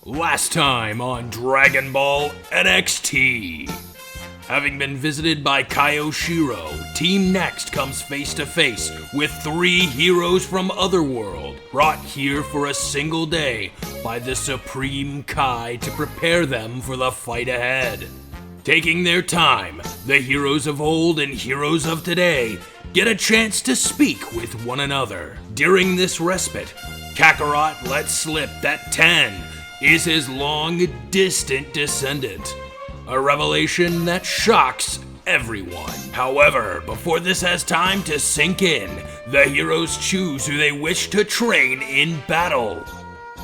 Last time on Dragon Ball NXT. Having been visited by Kyoshiro, Team Next comes face to face with 3 heroes from Otherworld, brought here for a single day by the Supreme Kai to prepare them for the fight ahead. Taking their time, the heroes of old and heroes of today get a chance to speak with one another. During this respite, Kakarot lets slip that 10 is his long-distant descendant. A revelation that shocks everyone. However, before this has time to sink in, the heroes choose who they wish to train in battle.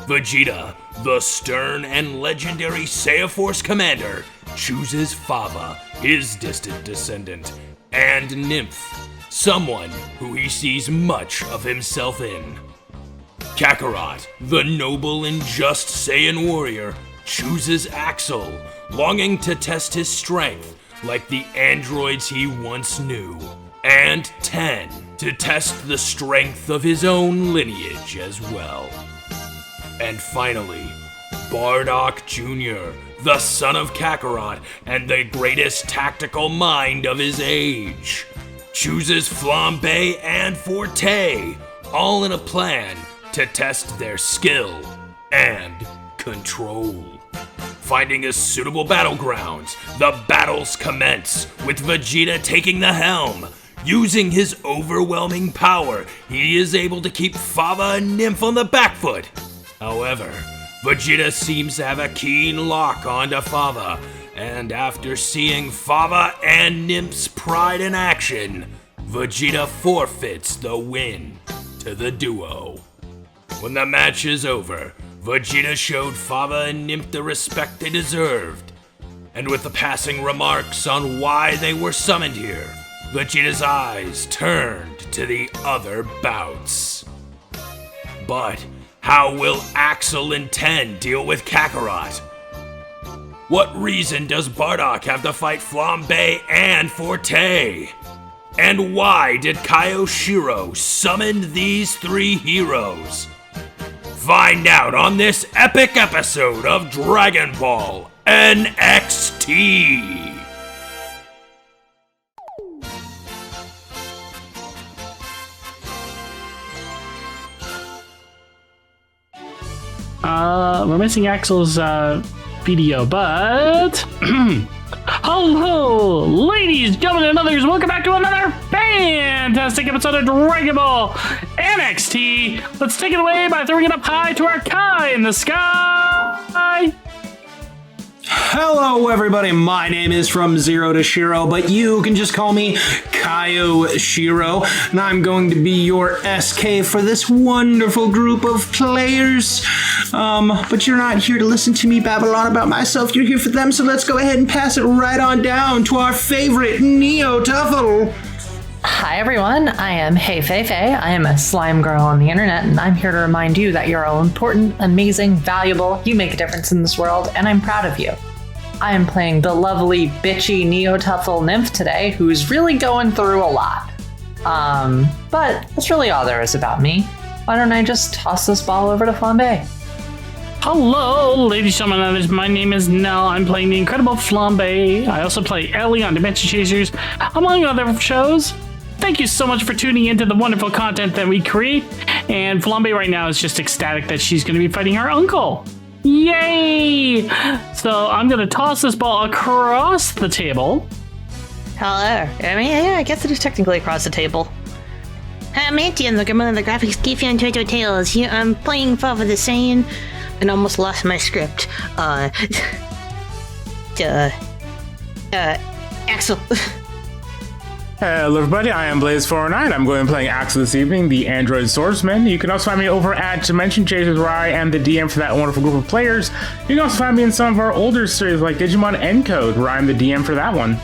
Vegeta, the stern and legendary Saiyan Force commander, chooses Fava, his distant descendant, and Nymph, someone who he sees much of himself in. Kakarot, the noble and just Saiyan warrior, chooses Axel, longing to test his strength like the androids he once knew. And 10, to test the strength of his own lineage as well. And finally, Bardock Jr., the son of Kakarot and the greatest tactical mind of his age, chooses Flambe and Forte, all in a plan to test their skill and control. Finding a suitable battlegrounds, the battles commence, with Vegeta taking the helm. Using his overwhelming power, he is able to keep Fava and Nymph on the back foot. However, Vegeta seems to have a keen lock onto Fava, and after seeing Fava and Nymph's pride in action, Vegeta forfeits the win to the duo. When the match is over, Vegeta showed Fava and Nymph the respect they deserved, and with the passing remarks on why they were summoned here, Vegeta's eyes turned to the other bouts. But how will Axel and 10 deal with Kakarot? What reason does Bardock have to fight Flambe and Forte? And why did Kyoshiro summon these 3 heroes? Find out on this epic episode of Dragon Ball NXT. We're missing Axel's video, but hello, ladies, gentlemen, and others. Welcome back to another fantastic episode of Dragon Ball NXT. Let's take it away by throwing it up high to our Kai in the sky. Hello everybody, my name is From Zero to Shiro, but you can just call me Kyoshiro, and I'm going to be your SK for this wonderful group of players. But you're not here to listen to me babble on about myself, you're here for them, so let's go ahead and pass it right on down to our favorite Neo Tuffle. Hi everyone, I am Hey Fei Fei. I am a slime girl on the internet, and I'm here to remind you that you're all important, amazing, valuable, you make a difference in this world, and I'm proud of you. I am playing the lovely, bitchy Neo-Tuffle Nymph today, who's really going through a lot. But that's really all there is about me. Why don't I just toss this ball over to Flambe? Hello, ladies, gentlemen, and others. My name is Nell. I'm playing the incredible Flambe. I also play Ellie on Dimension Chasers, among other shows. Thank you so much for tuning into the wonderful content that we create. And Flambe right now is just ecstatic that she's going to be fighting her uncle. Yay! So I'm going to toss this ball across the table. Hello. I mean, yeah, I guess it is technically across the table. Minty and the Gremlin of the Graphics Geek Fan Turtle Tales. Here I'm playing Fava the Saiyan and almost lost my script. Axel. Hello everybody, I am Blaze409. I'm going to be playing Axel this evening, the Android Swordsman. You can also find me over at Dimension Chasers, where I am the DM for that wonderful group of players. You can also find me in some of our older series like Digimon Encode, where I'm the DM for that one.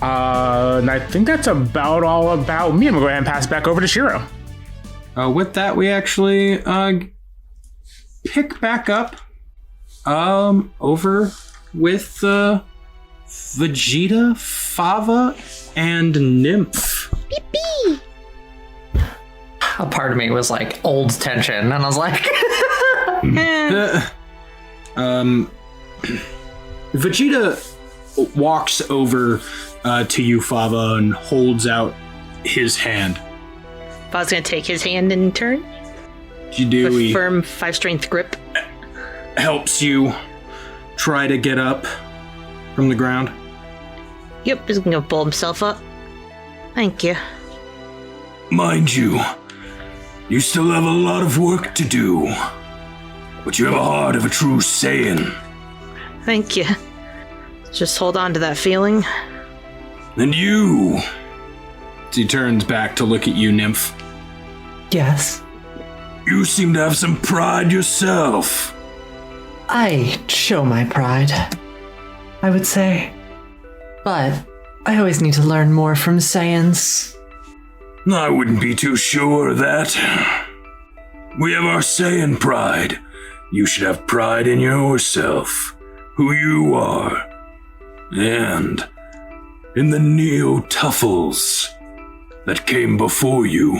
And I think that's about all about me. I'm going to go ahead and pass it back over to Shiro. With that, we actually pick back up over with Vegeta, Fava, and Nymph. Beep beep. A part of me was like, old tension, and I was like... Vegeta walks over to you, Fava, and holds out his hand. Fava's gonna take his hand in turn. You do. With He firm 5-strength grip. helps you try to get up from the ground. Yep, he's gonna pull himself up. Thank you. Mind you, you still have a lot of work to do. But you have a heart of a true Saiyan. Thank you. Just hold on to that feeling. And you, He turns back to look at you, Nymph. Yes, you seem to have some pride yourself. I show my pride, I would say. But I always need to learn more from Saiyans. I wouldn't be too sure of that. We have our Saiyan pride. You should have pride in yourself, who you are, and in the Neo-Tuffles that came before you.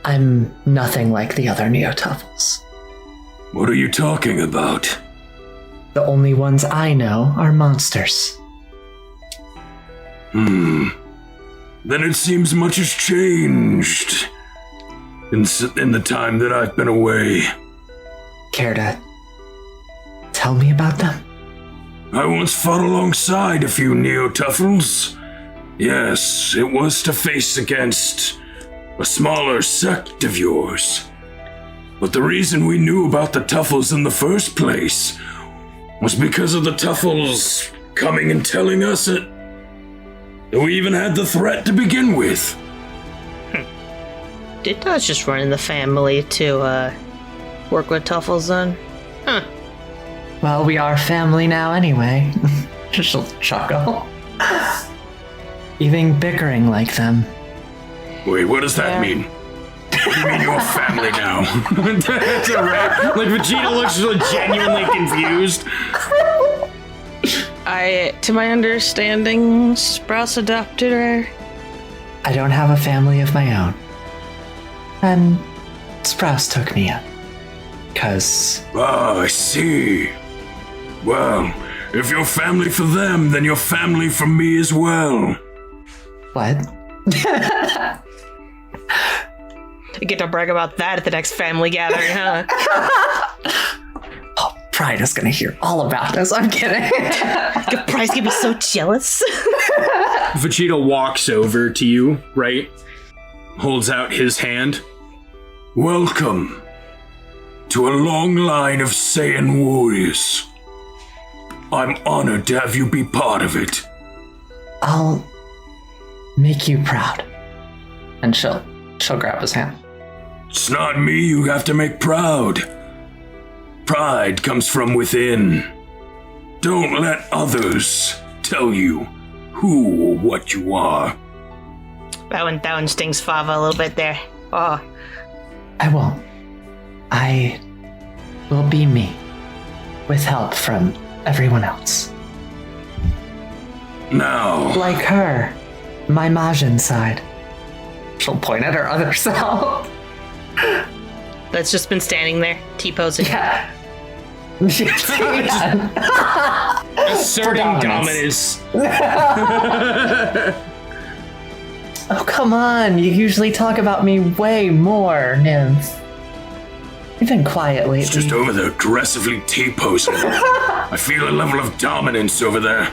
I'm nothing like the other Neo-Tuffles. What are you talking about? The only ones I know are monsters. Then it seems much has changed in the time that I've been away. Care to tell me about them? I once fought alongside a few Neo-Tuffles. Yes, it was to face against a smaller sect of yours. But the reason we knew about the Tuffles in the first place was because of the Tuffles coming and telling us that we even had the threat to begin with. Did us just run in the family to work with Tuffles then? Huh. Well, we are family now anyway. She'll chuckle. Even bickering like them. Wait, what does that mean? What do you mean you're family now? That's a rap. Like, Vegeta looks genuinely confused. To my understanding, Sprouse adopted her. I don't have a family of my own. And Sprouse took me in. 'Cause Ah, I see. Well, if you're family for them, then you're family for me as well. what? You get to brag about that at the next family gathering, huh? Pride is gonna hear all about this. I'm kidding. Price gonna be so jealous. Vegeta walks over to you, right? Holds out his hand. Welcome to a long line of Saiyan warriors. I'm honored to have you be part of it. I'll make you proud. And she'll grab his hand. It's not me you have to make proud. Pride comes from within. Don't let others tell you who or what you are. That one stings Fava a little bit there. Oh, I won't. I will be me. With help from everyone else. Now, Like her. My Majin side. She'll point at her other self. that's just been standing there, T-posing. Yeah. Asserting dominance. dominance. Oh, come on. You usually talk about me way more, Nymph. You've been quiet lately. it's just over there aggressively T-posing. I feel a level of dominance over there.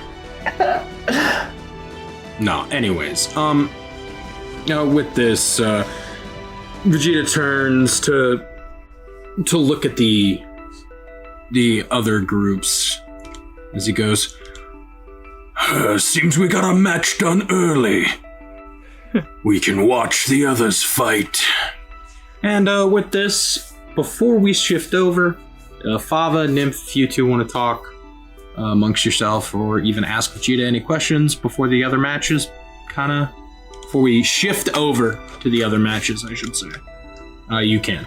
No, anyways, with this, Vegeta turns to look at the other groups as he goes, Seems we got our match done early. We can watch the others fight. and with this, before we shift over, Fava, Nymph, if you two want to talk amongst yourself or even ask Vegeta any questions before the other matches, before we shift over to the other matches, I should say, you can.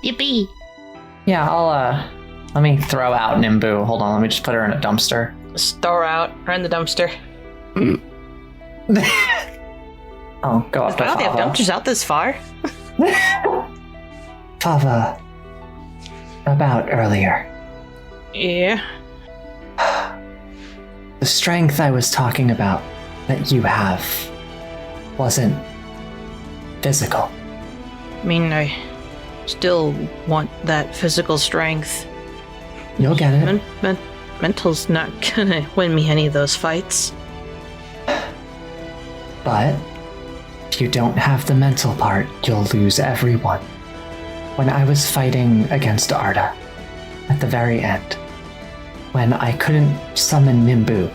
Yippee! Yeah, I'll let me throw out Nimbu. Hold on, let me just put her in a dumpster. Store out, her in the dumpster. Oh, go up to Wow, they have Fava. dumpsters out this far. Fava, about earlier. Yeah. The strength I was talking about that you have wasn't physical. I mean, I still want that physical strength. You'll get it. Mental's not gonna win me any of those fights. But if you don't have the mental part, you'll lose everyone. When I was fighting against Arda, at the very end, when I couldn't summon Nimbus,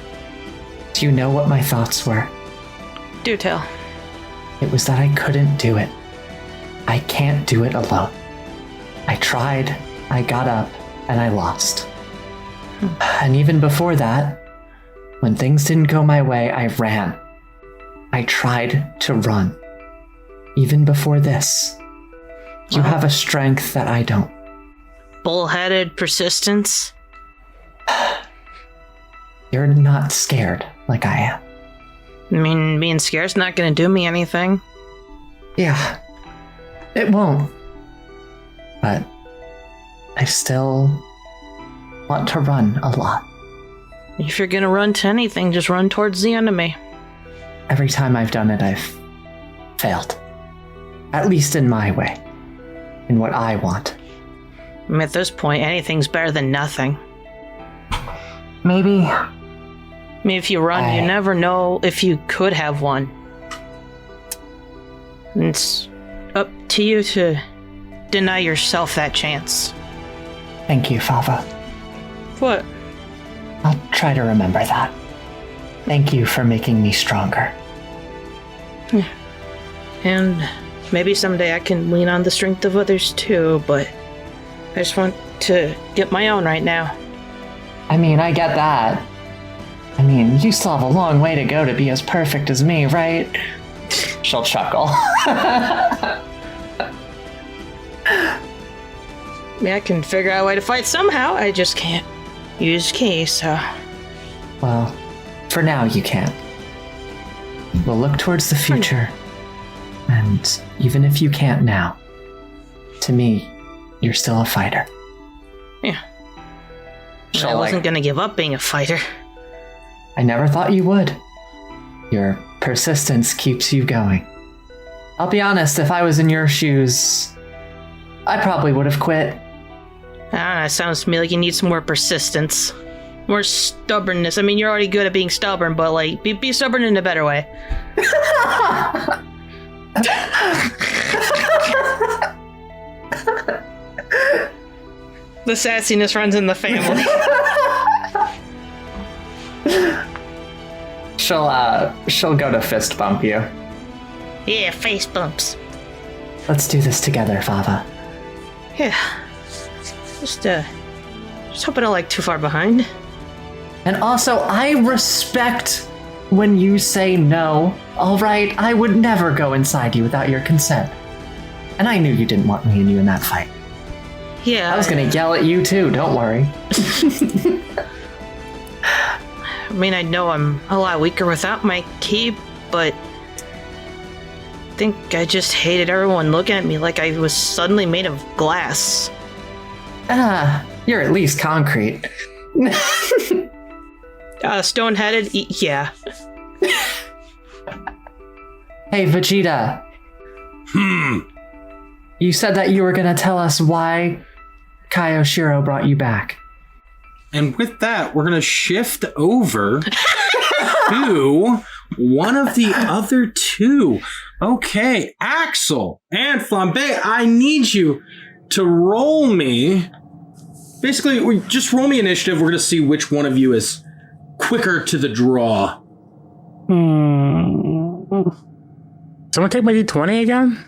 do you know what my thoughts were? Do tell. It was that I couldn't do it. I can't do it alone. I tried, I got up, and I lost. And even before that, when things didn't go my way, I ran. I tried to run. Even before this. You have a strength that I don't. Bullheaded persistence. You're not scared like I am. I mean, being scared's not gonna do me anything. Yeah, it won't. But I still want to run a lot. If you're gonna run to anything, just run towards the enemy. Every time I've done it, I've failed. At least in my way. In what I want. I mean, at this point, anything's better than nothing. Maybe. I mean, if you run, you never know if you could have won. And it's up to you to deny yourself that chance. Thank you, Fava. What? I'll try to remember that. Thank you for making me stronger. And maybe someday I can lean on the strength of others too, but I just want to get my own right now. I mean, I get that. I mean, you still have a long way to go to be as perfect as me, right? She'll chuckle. I mean, I can figure out a way to fight somehow, I just can't use Ki, so... Well, for now you can't. We'll look towards the future. And even if you can't now, to me, you're still a fighter. Yeah. I wasn't gonna give up being a fighter. I never thought you would. Your persistence keeps you going. I'll be honest, if I was in your shoes, I probably would have quit. It sounds to me like you need some more persistence. More stubbornness. I mean, you're already good at being stubborn, but like, be stubborn in a better way. The sassiness runs in the family. She'll go to fist bump you. Yeah, face bumps. Let's do this together, Fava. Yeah. Just hope I don't like too far behind. And also, I respect when you say no. All right, I would never go inside you without your consent. And I knew you didn't want me and you in that fight. Yeah. I was gonna yell at you too, don't worry. I mean, I know I'm a lot weaker without my Ki, but I think I just hated everyone looking at me like I was suddenly made of glass. You're at least concrete. Stone-headed? Yeah. Hey, Vegeta. You said that you were gonna tell us why Kaioshiro brought you back. And with that, we're going to shift over to one of the other two. Okay, Axel and Flambe, I need you to roll me. Basically, just roll me initiative. We're going to see which one of you is quicker to the draw. Someone take my D20 again?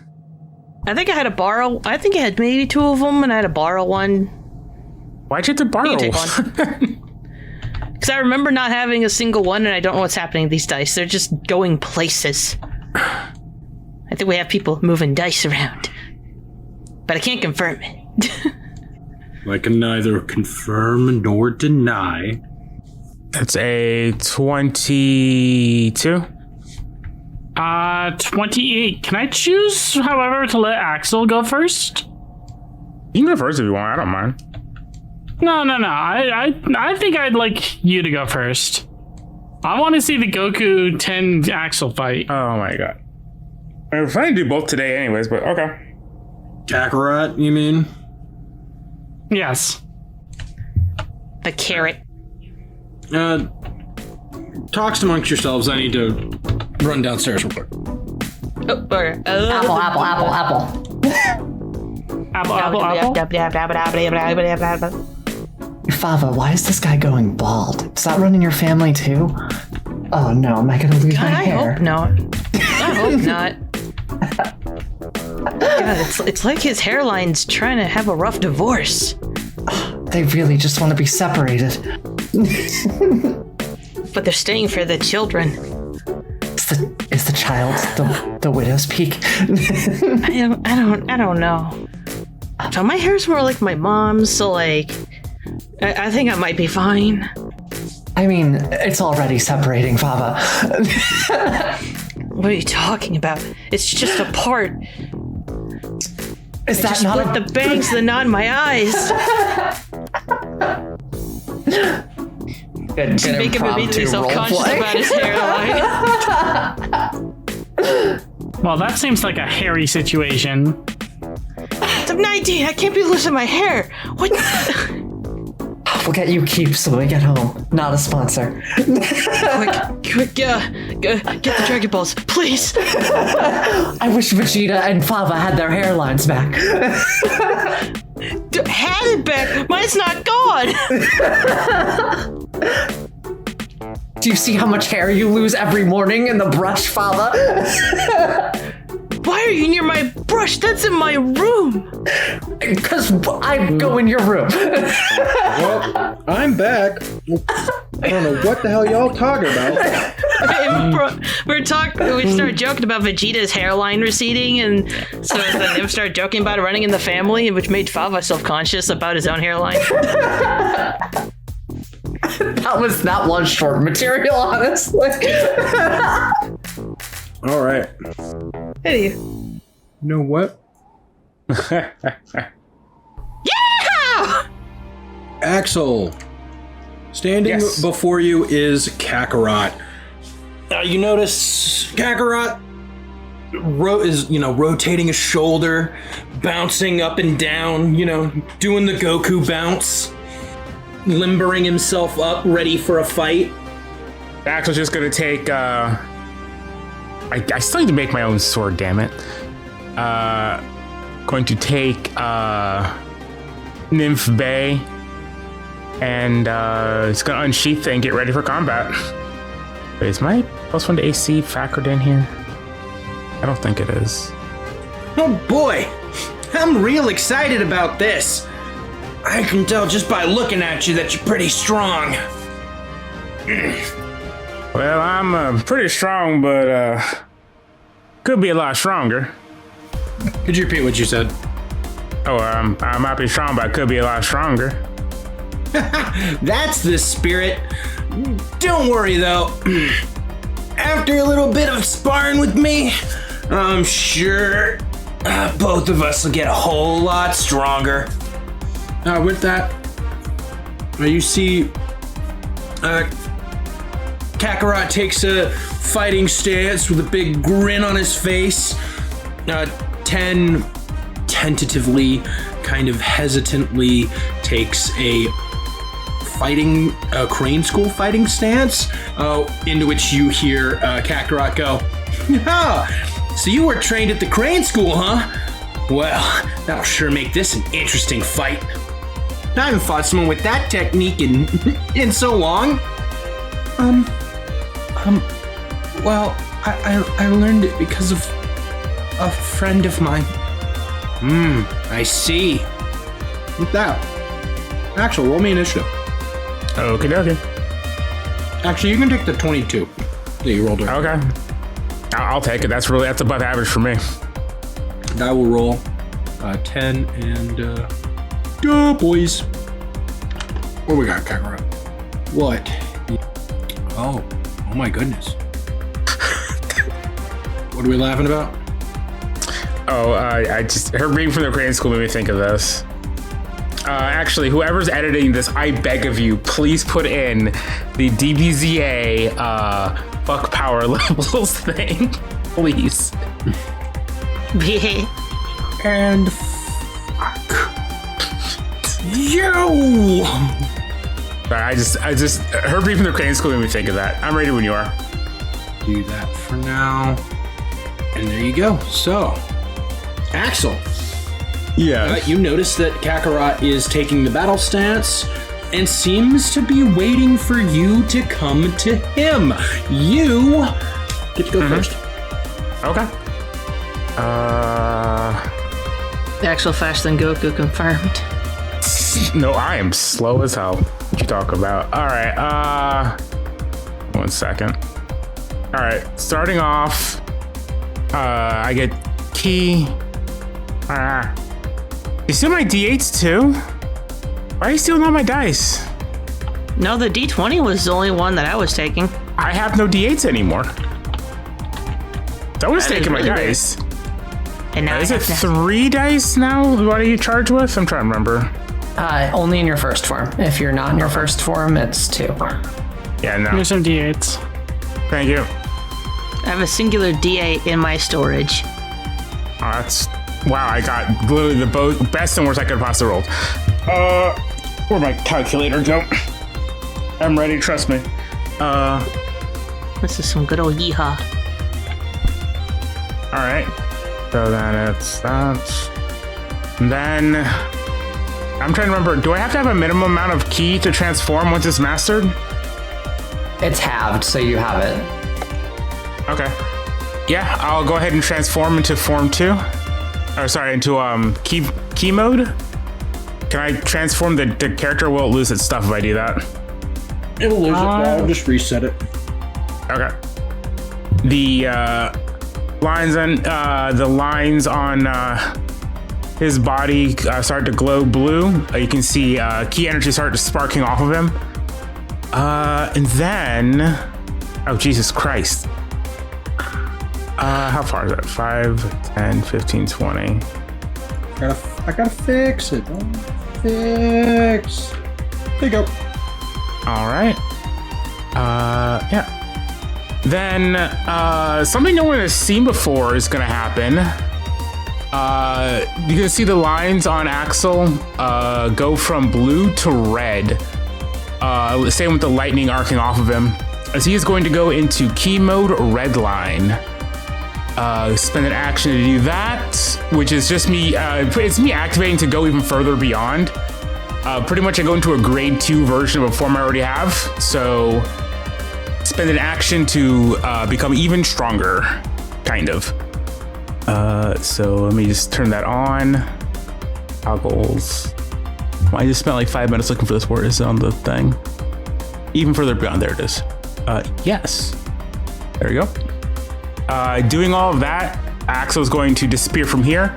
I think I had maybe two of them, and I had to borrow one. Why'd you have to borrow? You can take one. Because I remember not having a single one, and I don't know what's happening to these dice. They're just going places. I think we have people moving dice around. But I can't confirm it. I can neither confirm nor deny. It's a 22. 28. Can I choose, however, to let Axel go first? You can go first if you want. I don't mind. No. I think I'd like you to go first. I want to see the Goku 10 Axel fight. Oh my god. We're trying to do both today anyways, but okay. Kakarot, you mean? Yes. The carrot. Talks amongst yourselves. I need to run downstairs real quick. Apple. Fava, why is this guy going bald? Is that running your family too? Oh no, am I gonna lose my I hair? hope not. I hope not. God, it's like his hairline's trying to have a rough divorce. They really just want to be separated. But they're staying for the children. Is the child the widow's peak? I don't know. So my hair's more like my mom's, so like I think I might be fine. I mean, it's already separating, Fava. What are you talking about? It's just a part. Is that Just not split the bangs, the knot in my eyes. good Make him immediately self-conscious about his hairline. Well, that seems like a hairy situation. I'm 19. I can't be losing my hair. What? We'll get you keeps when we get home. Not a sponsor. Quick, get the Dragon Balls, please. I wish Vegeta and Fava had their hairlines back. Had it back. Mine's not gone. Do you see how much hair you lose every morning in the brush, Fava? Why are you near my brush? That's in my room. Because I go in your room. Well, I'm back. I don't know what the hell y'all talking about. We started joking about Vegeta's hairline receding, and so then Nim started joking about it running in the family, which made Fava self-conscious about his own hairline. That was short material, honestly. All right. Hey, You know what? yeah! Axel, standing Yes. before you is Kakarot. You notice Kakarot is rotating his shoulder, bouncing up and down, doing the Goku bounce, limbering himself up, ready for a fight. Axel's just gonna take. I still need to make my own sword. Damn it. Going to take Nymph Bay, and it's gonna unsheath it and get ready for combat. Wait, is my +1 to AC factored in here? I don't think it is. Oh boy, I'm real excited about this. I can tell just by looking at you that you're pretty strong. Well, I'm pretty strong, but could be a lot stronger. Could you repeat what you said? Oh, I might be strong, but I could be a lot stronger. That's the spirit. Don't worry though. After a little bit of sparring with me, I'm sure both of us will get a whole lot stronger. With that, you see Kakarot takes a fighting stance with a big grin on his face. 10 tentatively, kind of hesitantly takes a crane school fighting stance, into which you hear Kakarot go, "Oh, so you were trained at the crane school, huh? Well, that'll sure make this an interesting fight. I haven't fought someone with that technique in so long." Well, I learned it because of a friend of mine. I see. With that, Axel, roll me initiative. Okie dokie. Actually, you can take the 22 that you rolled earlier. Okay. I'll take it. That's above average for me. I will roll 10 and go, boys. What we got, Kakarot? What? Oh my goodness. What are we laughing about? Oh, her being from the crane school made me think of this. Actually, whoever's editing this, I beg of you, please put in the DBZA fuck power levels thing, please. And fuck. Yo! Sorry, I just her briefing the crane school made me think of that. I'm ready when you are. Do that for now. And there you go. So, Axel. Yeah. You notice that Kakarot is taking the battle stance and seems to be waiting for you to come to him. You get to go first. Okay. Axel faster than Goku confirmed. No, I am slow as hell. What you talk about? All right. 1 second. All right. Starting off, I get key. You steal my D8s too? Why are you stealing all my dice? No, the D20 was the only one that I was taking. I have no D8s anymore. That was That is taking my really dice. And now Is I it have 3 dice now? What are you charged with? I'm trying to remember. Only in your first form. If you're not in your first form, it's 2. Yeah, no. Here's some D8s. Thank you. I have a singular D8 in my storage. Oh, that's... Wow, I got literally the best and worst I could have possibly rolled. Where'd my calculator go? I'm ready, trust me. This is some good old yeehaw. Alright. So then it's that. And then... I'm trying to remember, do I have to have a minimum amount of key to transform once it's mastered? It's halved, so you have it. Okay. Yeah, I'll go ahead and transform into form 2. Or sorry, into key mode. Can I transform the character? Will it lose its stuff if I do that? It'll lose it. I'll just reset it. Okay. The lines on his body start to glow blue. You can see key energy start sparking off of him. And then, oh Jesus Christ. How far is that? 5, 10, 15, 20. I gotta fix it. Fix. There you go. All right. Yeah. Then something no one has seen before is gonna happen. You can see the lines on Axel go from blue to red. Same with the lightning arcing off of him. As he is going to go into key mode red line. Spend an action to do that, which is just me. It's me activating to go even further beyond. Pretty much I go into a grade 2 version of a form I already have. So spend an action to become even stronger, kind of. So let me just turn that on. Toggles. Well, I just spent like 5 minutes looking for this word. Is it on the thing? Even further beyond. There it is. Yes. There we go. Doing all of that, Axel's going to disappear from here,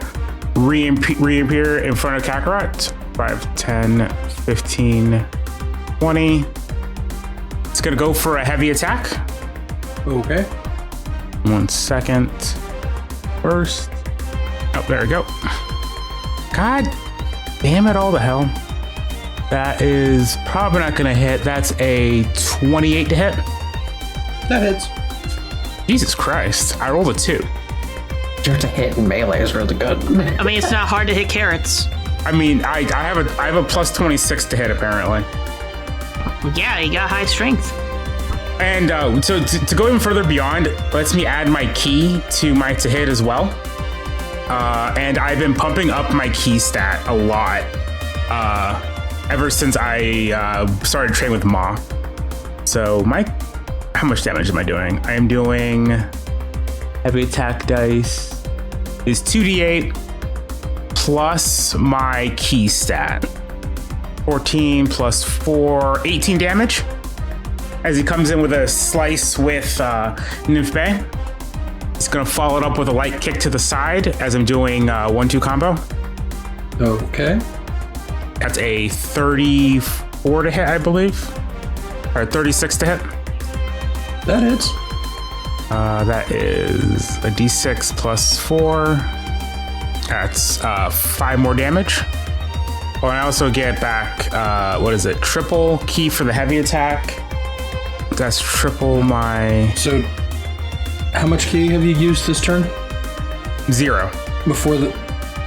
reappear in front of Kakarot. 5, 10, 15, 20. It's gonna go for a heavy attack. Okay. 1 second. First. Oh, there we go. God damn it all to hell. That is probably not gonna hit. That's a 28 to hit. That hits. Jesus Christ, I rolled a 2. Your to hit in melee is really good. I mean, it's not hard to hit carrots. I mean, I have a plus 26 to hit apparently. Yeah, you got high strength. And so to go even further beyond, lets me add my key to my to hit as well. And I've been pumping up my key stat a lot ever since I started training with Ma. So how much damage am I doing? I am doing heavy attack dice is 2d8 plus my key stat. 14 plus 4, 18 damage. As he comes in with a slice with Nymph Bay. It's gonna follow it up with a light kick to the side as I'm doing 1-2 combo. Okay. That's a 34 to hit, I believe. Or 36 to hit. That hits. That is a d6 plus 4. That's 5 more damage. Oh, and I also get back, triple key for the heavy attack. That's triple my... So, how much key have you used this turn? 0.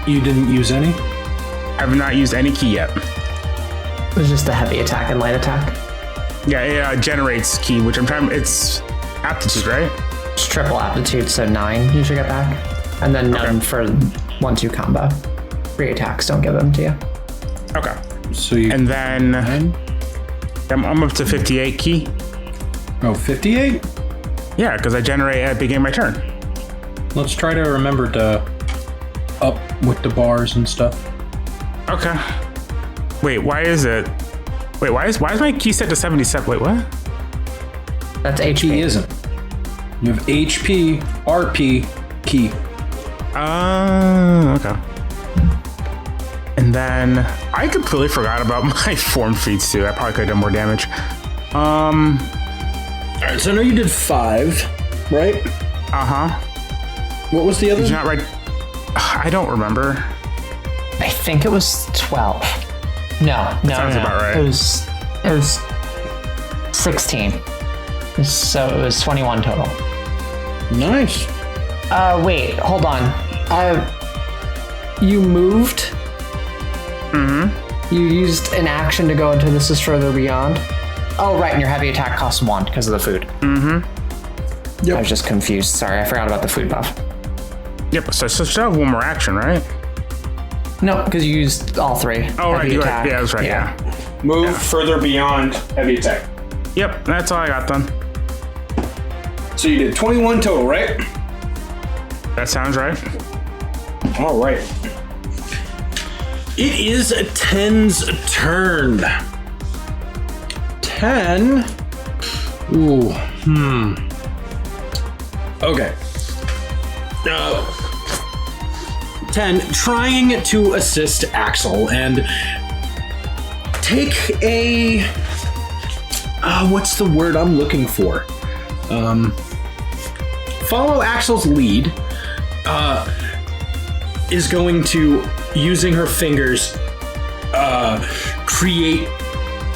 You didn't use any? I have not used any key yet. It was just the heavy attack and light attack. Yeah, it generates key, which it's aptitude, right? It's triple aptitude, so 9 you should get back. And then none for 1-2 combo. 3 attacks, don't give them to you. Okay. So you... And then I'm up to 58 key. Oh, 58? Yeah, because I generate at the beginning of my turn. Let's try to remember to up with the bars and stuff. Okay. Wait, why is my key set to 77? Wait, what? That's HP. Key isn't. You have HP, RP, key. Okay. And then I completely forgot about my form feats too. I probably could have done more damage. All right, so I know you did 5, right? Uh-huh. What was the other? Did you not write? I don't remember. I think it was 12. No. Sounds about right. It was 16. So it was 21 total. Nice. Wait, hold on. You moved? You used an action to go into This Is Further Beyond? Oh, right, and your heavy attack costs 1 because of the food. Yep. I was just confused. Sorry, I forgot about the food buff. Yep, so I still have one more action, right? No, because you used all 3. Oh, right, Heavy you're attack. right. Yeah, that's right, yeah. Move further beyond heavy attack. Yep, that's all I got done. So you did 21 total, right? That sounds right. All right. It is 10's turn. 10. Ooh. Okay. 10 trying to assist Axel and take a what's the word I'm looking for? Follow Axel's lead. Is going to, using her fingers, create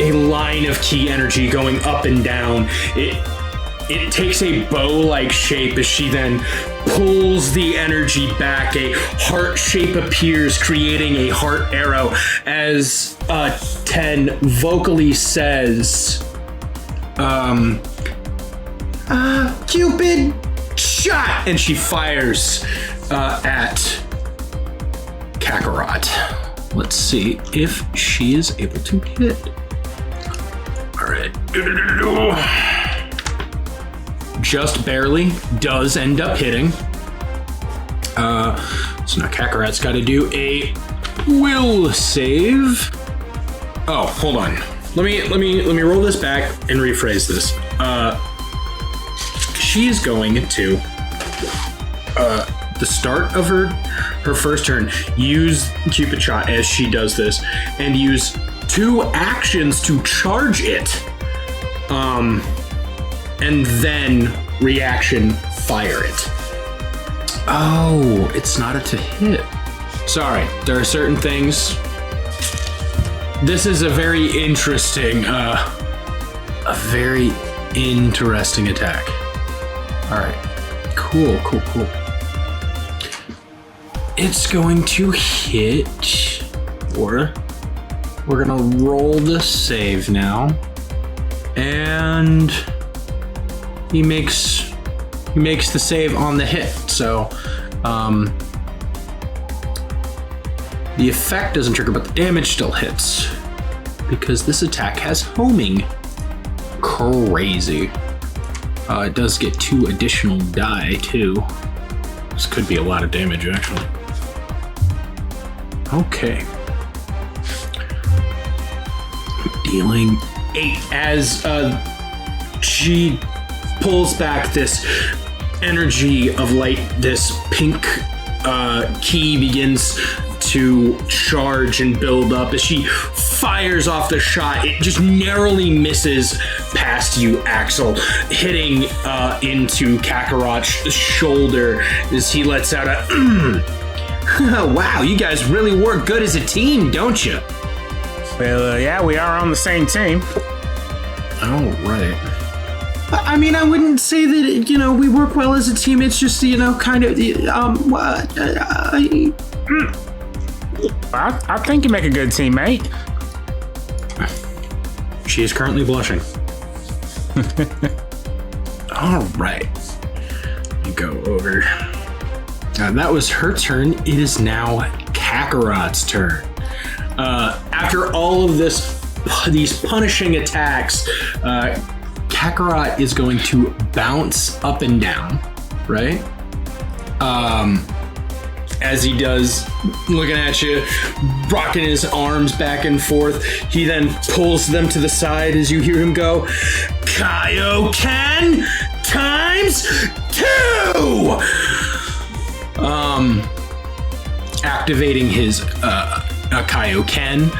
a line of key energy going up and down. It takes a bow-like shape as she then pulls the energy back. A heart shape appears, creating a heart arrow as 10 vocally says, Cupid, shot! And she fires at Kakarot. Let's see if she is able to hit. All right. Just barely does end up hitting. So now Kakarot's got to do a will save. Oh, hold on. Let me roll this back and rephrase this. She's going to the start of her first turn, use Cupid Shot as she does this, and use 2 actions to charge it. And then reaction, fire it. Oh, it's not a to hit. Sorry, there are certain things. This is a very interesting attack. All right, cool. It's going to hit, or we're gonna roll the save now, and he makes the save on the hit. So the effect doesn't trigger, but the damage still hits because this attack has homing. Crazy. It does get 2 additional die too. This could be a lot of damage actually. Okay. Dealing 8 as she pulls back this energy of light. This pink key begins to charge and build up as she fires off the shot. It just narrowly misses past you, Axel, hitting into Kakarot's shoulder as he lets out a wow, you guys really work good as a team, don't you? Well, yeah, we are on the same team. Oh, right. I mean, I wouldn't say that, we work well as a team. It's just, kind of, I think you make a good teammate. She is currently blushing. All right. Let me go over. That was her turn. It is now Kakarot's turn. After all of these punishing attacks, Kakarot is going to bounce up and down, right? As he does, looking at you, rocking his arms back and forth. He then pulls them to the side as you hear him go, Kaioken times 2! Activating his Kaioken.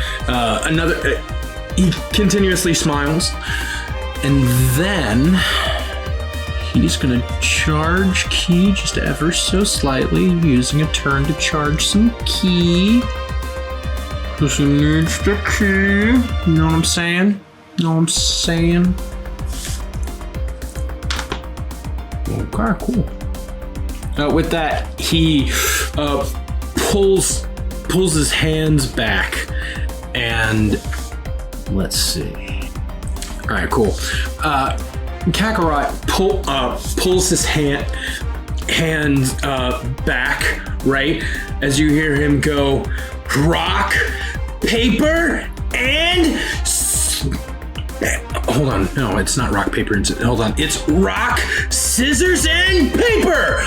He continuously smiles. And then he's gonna charge ki just ever so slightly, using a turn to charge some ki. Because he needs the ki. You know what I'm saying? Okay, cool. With that, he pulls his hands back, and let's see. All right, cool. Kakarot pulls his hand back, right? As you hear him go, rock, paper, and... Hold on. No, it's not rock, paper, and... Hold on. It's rock, scissors, and paper!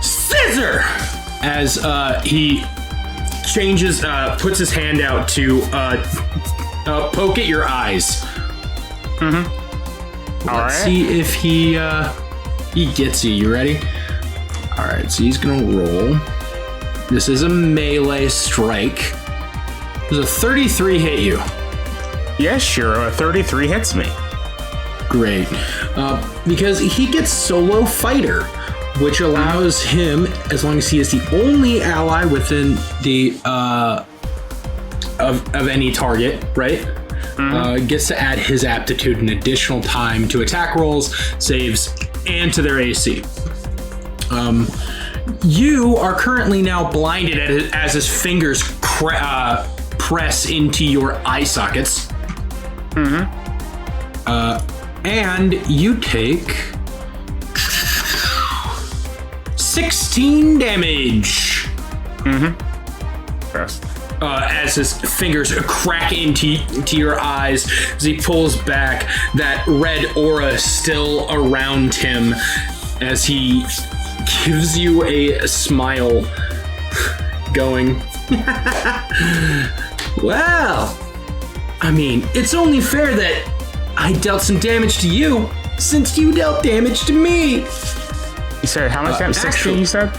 Scissor! As he changes, puts his hand out to poke at your eyes. Mm-hmm. Let's see if he gets you. You ready? All right, so he's gonna roll. This is a melee strike. Does a 33 hit you? Yes, sure. A 33 hits me. Great. Because he gets solo fighter, which allows him, as long as he is the only ally within the of any target, right? Gets to add his aptitude an additional time to attack rolls, saves, and to their AC. You are currently now blinded as his fingers press into your eye sockets. And you take 16 damage. Yes. As his fingers crack into your eyes, as he pulls back, that red aura still around him, as he gives you a smile, going, well, I mean, it's only fair that I dealt some damage to you, since you dealt damage to me. You said how much damage? 16, actually, you said?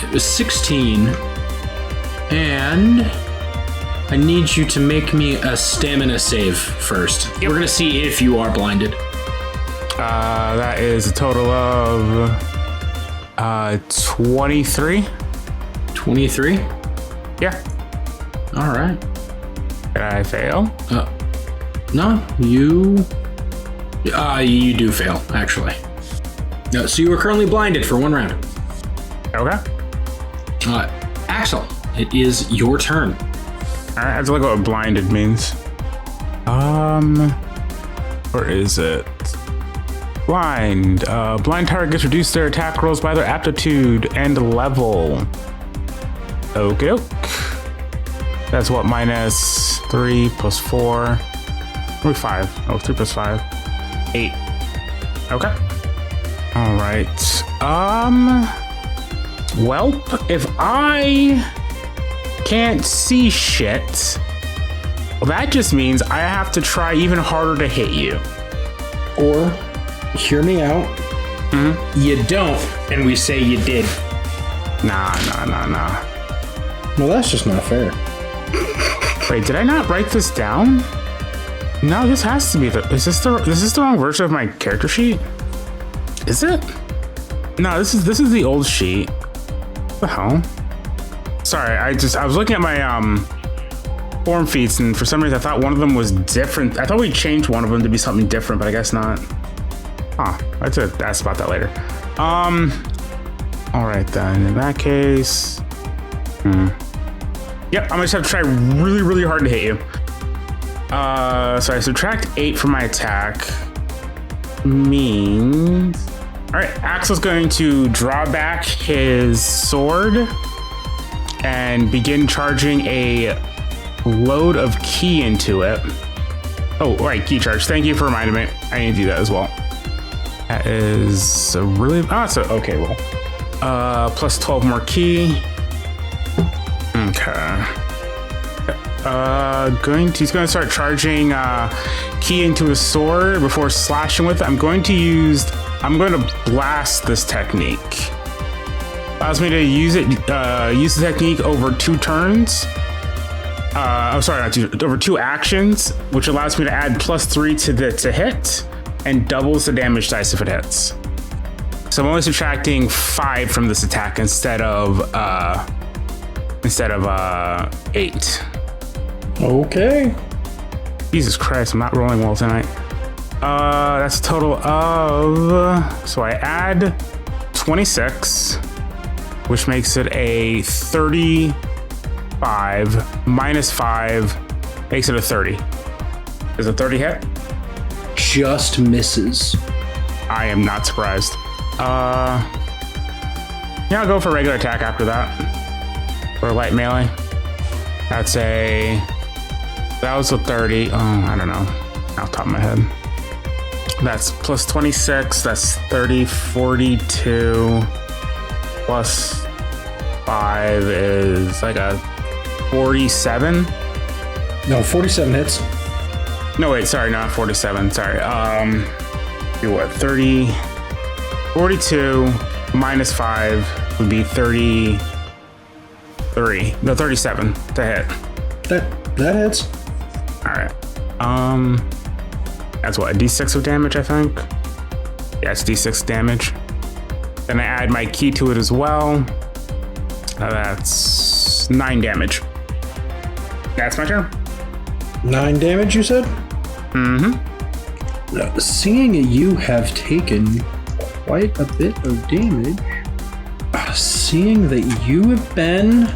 It was 16. And I need you to make me a stamina save first. Yep. We're gonna see if you are blinded. That is a total of 23. 23? Yeah. All right. Did I fail? No, you do fail, actually. No, so you are currently blinded for 1 round. Okay. Axel, it is your turn. All right, I have to look at what blinded means. Where is it? Blind. Blind targets reduce their attack rolls by their aptitude and level. Okay, doke. That's what, minus 3 plus 4. Or 5. Oh, 3 plus 5. 8. Okay. All right. Well, if I can't see shit, well, that just means I have to try even harder to hit you. Or, hear me out, you don't, and we say you did. Nah. Well, that's just not fair. Wait, did I not write this down? No, this has to be is this the wrong version of my character sheet? Is it? No, this is the old sheet. What the hell? Sorry, I was looking at my form feats, and for some reason I thought one of them was different. I thought we changed one of them to be something different, but I guess not. Huh, I have to ask about that later. All right then, in that case. Yep, I'm gonna just have to try really, really hard to hit you. So I subtract 8 from my attack. Means... All right, Axel's going to draw back his sword and begin charging a load of ki into it. Oh, right, ki charge. Thank you for reminding me. I need to do that as well. That is a really... so okay, well. Plus 12 more ki. Okay. He's going to start charging ki into his sword before slashing with it. I'm going to blast this technique. Allows me to use the technique over 2 turns. Over 2 actions, which allows me to add +3 to hit and doubles the damage dice if it hits. So I'm only subtracting 5 from this attack instead of 8. Okay. Jesus Christ, I'm not rolling well tonight. That's a total of... So I add 26, which makes it a 35 minus 5 makes it a 30. Is a 30 hit? Just misses. I am not surprised. Yeah, I'll go for regular attack after that. For light melee. That was a 30. I don't know. Off the top of my head. That's plus 26. That's 30, 42. Plus 5 is like a 47. No, 47 hits. No, wait, sorry, not 47. Sorry. Do what? 30, 42 minus 5 would be 33. No, 37 to hit. That hits. All right. That's what, a d6 of damage, I think. Yeah, it's d6 damage. Then I add my ki to it as well. That's 9 damage. That's my turn. 9 damage, you said? Mm-hmm. Seeing you have taken quite a bit of damage, seeing that you have been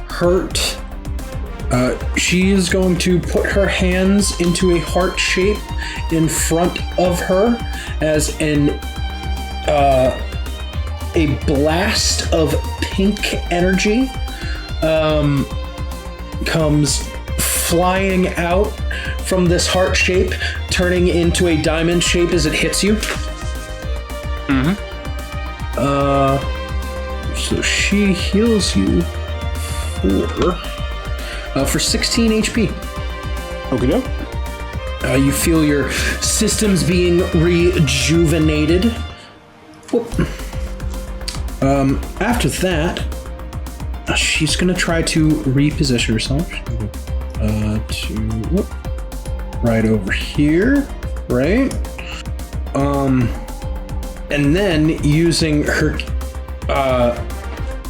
hurt, she is going to put her hands into a heart shape in front of her as a blast of pink energy comes flying out from this heart shape, turning into a diamond shape as it hits you. Mm-hmm. So she heals you for 16 HP. Okay, no. You feel your systems being rejuvenated. Whoop. After that, she's gonna try to reposition herself. Right over here, right? And then using her,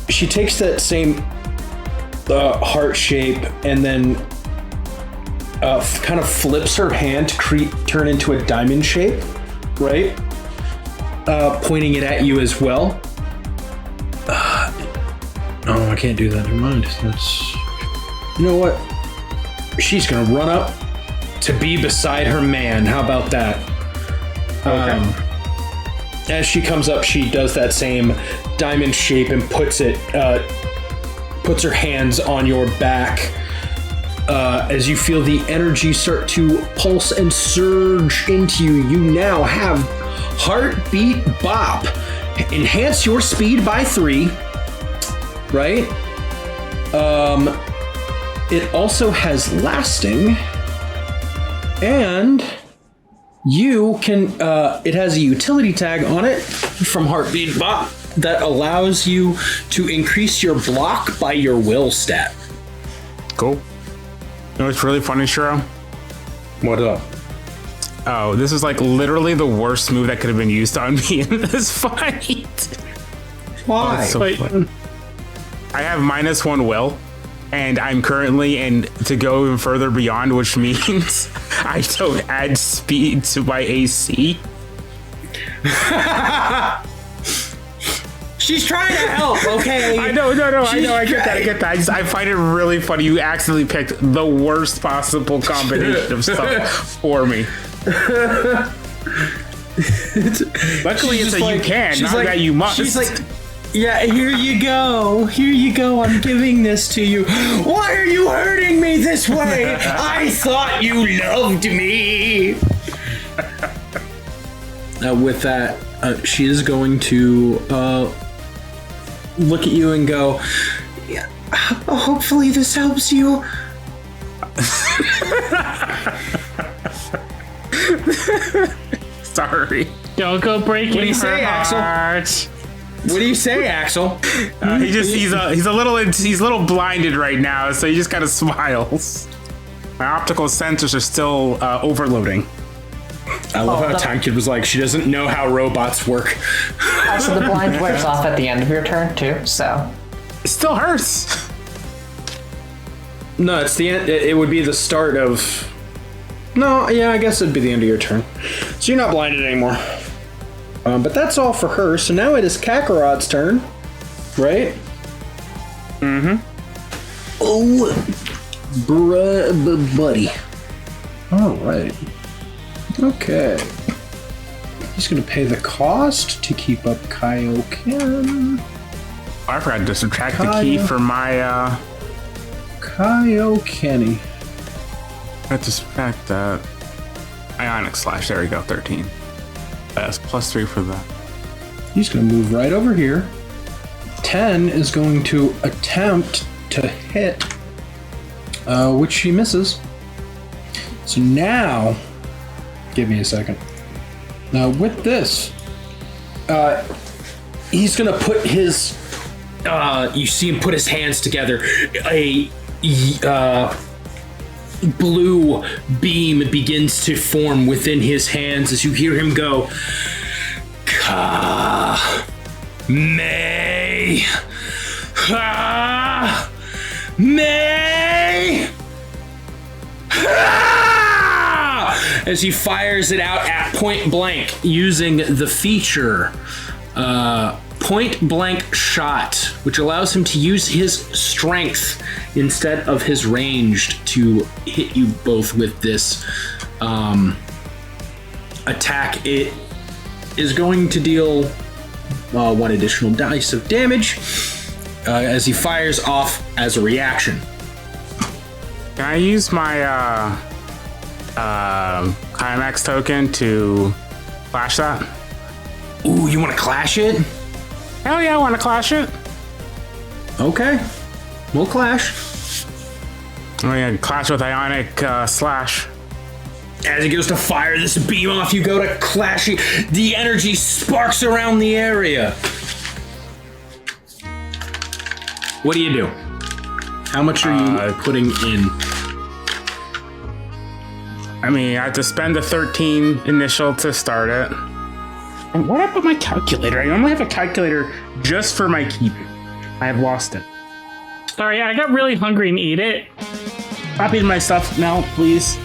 she takes that same heart shape and then kind of flips her hand to turn into a diamond shape, right? Pointing it at you as well. Oh, I can't do that. Never mind. That's... You know what? She's gonna run up to be beside her man. How about that? Okay. As she comes up, she does that same diamond shape and puts her hands on your back. As you feel the energy start to pulse and surge into you, you now have Heartbeat Bop. Enhance your speed by 3, right? It also has lasting, and you can, it has a utility tag on it from Heartbeat Bop that allows you to increase your block by your will stat. Cool. You know what's really funny, Shiro? What up? Oh, this is like literally the worst move that could have been used on me in this fight. Why? Oh, so funny. I have -1 will, and I'm currently, and to go even further beyond, which means I don't add speed to my AC. She's trying to help, okay? I know, I get that. I find it really funny. You accidentally picked the worst possible combination of stuff for me. Luckily, it's that you can, not that you must. She's like, yeah, here you go. I'm giving this to you. Why are you hurting me this way? I thought you loved me. With that, she is going to look at you and go, yeah, hopefully this helps you. Sorry. Don't go breaking What do you say, Axel? heart. What do you say, Axel? He's a little blinded right now, so he just kind of smiles. My optical sensors are still overloading. I love how Time Kid was like, she doesn't know how robots work. Also, the blind wears off at the end of your turn too, so. It still hurts. No, it's the end. It would be the start of. No, yeah, I guess it'd be the end of your turn. So you're not blinded anymore. But that's all for her. So now it is Kakarot's turn, right? Mm-hmm. Oh, buddy. All right. Okay. He's gonna pay the cost to keep up Kaioken. I forgot to subtract the key for my Kaioken. I have to subtract that. Ai-onic slash. There we go. 13. That's +3 for that. He's gonna move right over here. 10 is going to attempt to hit, which she misses. So now, give me a second. Now with this, he's gonna put his, you see him put his hands together. A blue beam begins to form within his hands as you hear him go, May. May. As he fires it out at point blank using the feature point blank shot, which allows him to use his strength instead of his ranged to hit you both with this attack. It is going to deal 1 additional dice of damage as he fires off as a reaction. Can I use my climax token to clash that? Ooh, you want to clash it? Hell yeah, I want to clash it. Okay, we'll clash. Oh yeah, clash with Ai-onic slash. As he goes to fire this beam off, you go to clash it. The energy sparks around the area. What do you do? How much are you putting in? I mean, I have to spend the 13 initial to start it. And what happened with my calculator? I normally have a calculator just for my keeping. I have lost it. Sorry, I got really hungry and ate it, Stop eating my stuff now, please.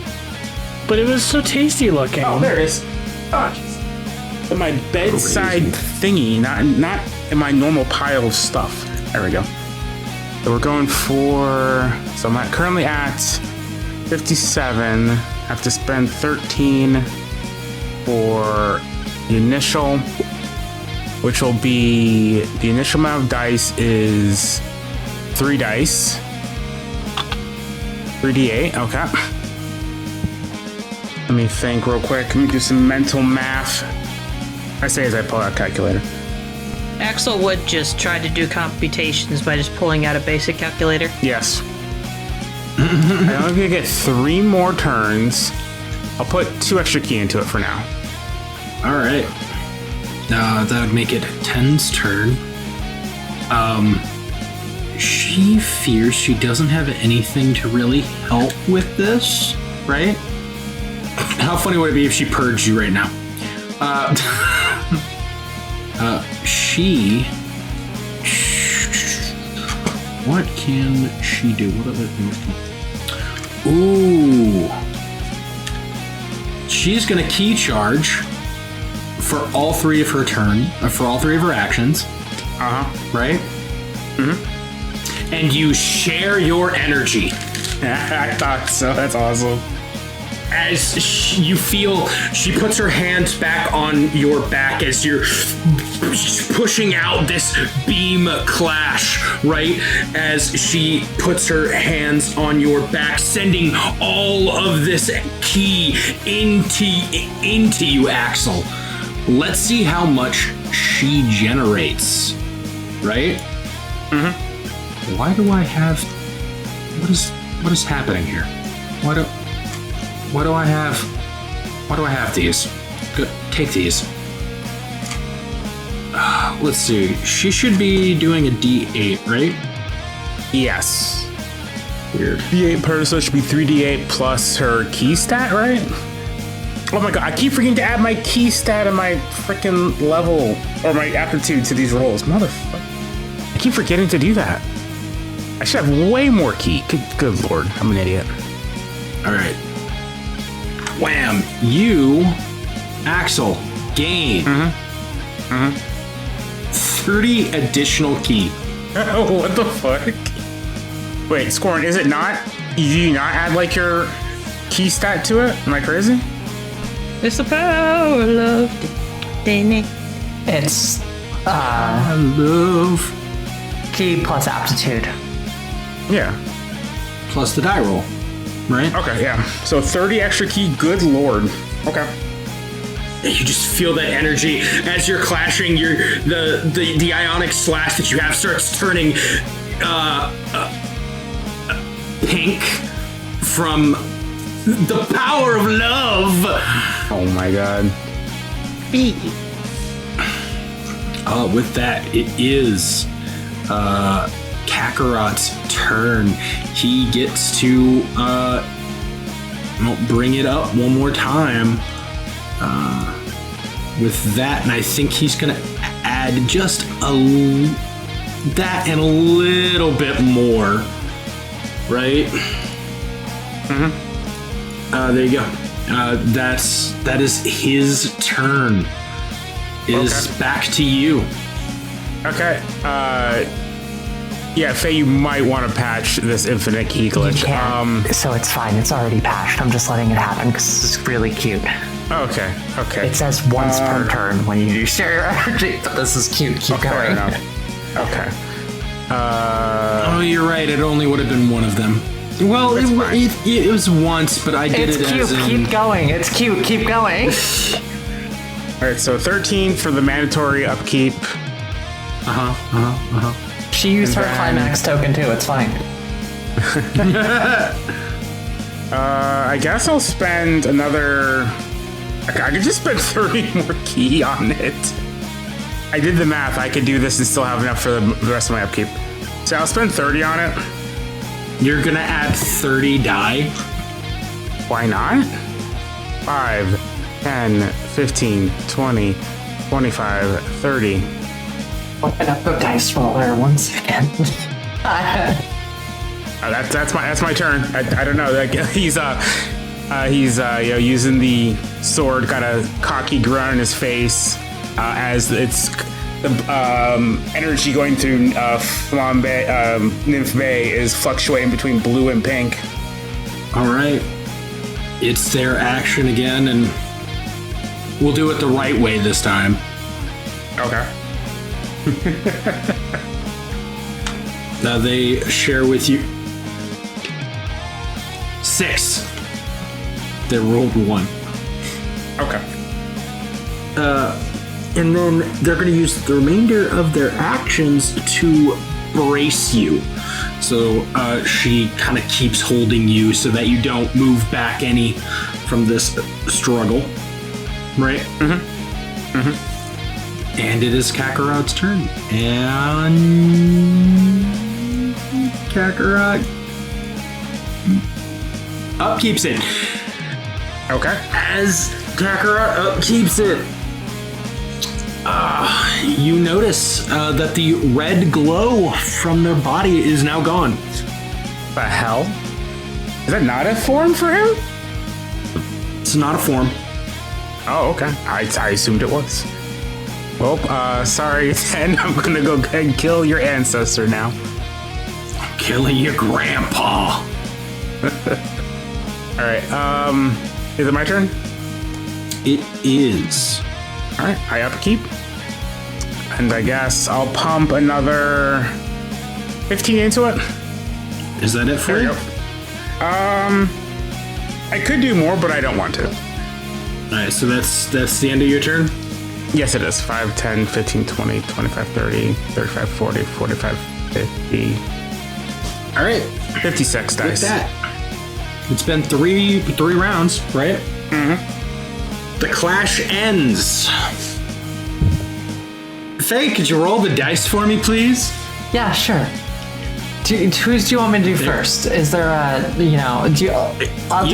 but it was so tasty looking. Oh, there it is. Oh, jeez. In my bedside thingy, not in my normal pile of stuff. There we go. So we're going for... So I'm currently at 57. I have to spend 13 for the initial, which will be... The initial amount of dice is 3 dice. 3d8, okay. Let me think real quick. Let me do some mental math. I say as I pull out a calculator. Axel would just try to do computations by just pulling out a basic calculator. Yes. I'm only gonna get 3 more turns. I'll put 2 extra key into it for now. All right. That would make it 10's turn. She fears she doesn't have anything to really help with this, right? How funny would it be if she purged you right now? She What can she do? What other things can... Ooh. She's going to key charge for all three of her for all three of her actions. Right? Mm-hmm. And you share your energy. I thought so. That's awesome. As you feel, she puts her hands back on your back as you're pushing out this beam clash, right? As she puts her hands on your back, sending all of this ki into you, Axel. Let's see how much she generates, right? Mm-hmm. Why do I have... What is happening here? Why do I have these? Good, take these. Let's see. She should be doing a D8, right? Yes. Weird. D8 per, so it should be 3D8 plus her key stat, right? Oh my god, I keep forgetting to add my key stat and my freaking level, or my aptitude to these rolls. Motherfucker. I keep forgetting to do that. I should have way more key. Good lord, I'm an idiot. Alright. Wham! You, Axel, gain 30 additional key. Oh, what the fuck? Wait, Scorn, is it not? Do you not add like your key stat to it? Am I crazy? It's the power of love. It's I love. key plus aptitude. Yeah. Plus the die roll, right? Okay, yeah. So 30 extra key, good lord. Okay. You just feel that energy as you're clashing. The ionic slash that you have starts turning pink from the power of love. Oh my god. With that, it is Kakarot's turn. He gets to bring it up one more time with that, and I think he's gonna add just that and a little bit more, right? Mm-hmm. There you go. That is his turn. Is back to you. Okay. Yeah, Faye, you might want to patch this infinite key glitch. So it's fine. It's already patched. I'm just letting it happen because this is really cute. Okay. It says once per turn when you share your energy. But this is cute. Keep going. Okay. Oh, you're right. It only would have been one of them. Well, it was once, but I did it's it cute. as in... Keep going. It's cute. Keep going. All right, so 13 for the mandatory upkeep. She used her climax token too. It's fine. I guess I'll spend another... I could just spend 30 more key on it. I did the math. I could do this and still have enough for the rest of my upkeep. So I'll spend 30 on it. You're gonna add 30 die? Why not? 5, 10, 15, 20, 25, 30. Open up the dice roller 1 second. That's my turn. I don't know. Like, he's using the sword, kind of cocky grin on his face as it's the energy going through Nymph Bay is fluctuating between blue and pink. All right. It's their action again, and we'll do it the right way this time. Okay. Now they share with you 6. They rolled 1. Okay. And then they're going to use the remainder of their actions to brace you. So she kind of keeps holding you so that you don't move back any from this struggle. Right? Mm-hmm. Mm-hmm. And it is Kakarot's turn. And Kakarot upkeeps it. Okay. As Kakarot upkeeps it, you notice that the red glow from their body is now gone. The hell? Is that not a form for him? It's not a form. Oh, okay. I assumed it was. Well, sorry, then. I'm gonna go and kill your ancestor now. Killing your grandpa. Alright, is it my turn? It is. Alright, I upkeep. And I guess I'll pump another 15 into it. Is that it for There you? we go. I could do more, but I don't want to. Alright, so that's the end of your turn? Yes, it is. 5, 10, 15, 20, 25, 30, 35, 40, 45, 50. Alright. 56 dice. With that, it's been three rounds, right? Mm-hmm. The clash ends. Faye, could you roll the dice for me, please? Yeah, sure. Whose do you want me to do first? Is there a, I'll do I'll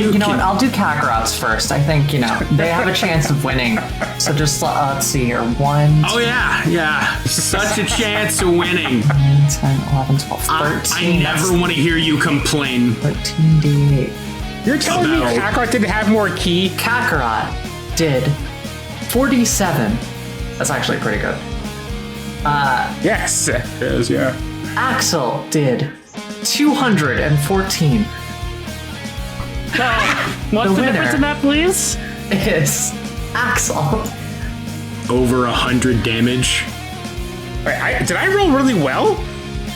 do Kakarot's first. I think, they have a chance of winning. So just, let's see here. 1, 2, Oh, yeah. Such a chance of winning. 9, 10, 11, 12, 13. I never want to hear you complain. 13 D8. You're telling me About- Kakarot didn't have more ki? Kakarot did 47. That's actually pretty good. Yes, it is, yeah. Axel did 214. What's the winner. difference in that, please? Is Axel. Over 100 damage. Wait, did I roll really well?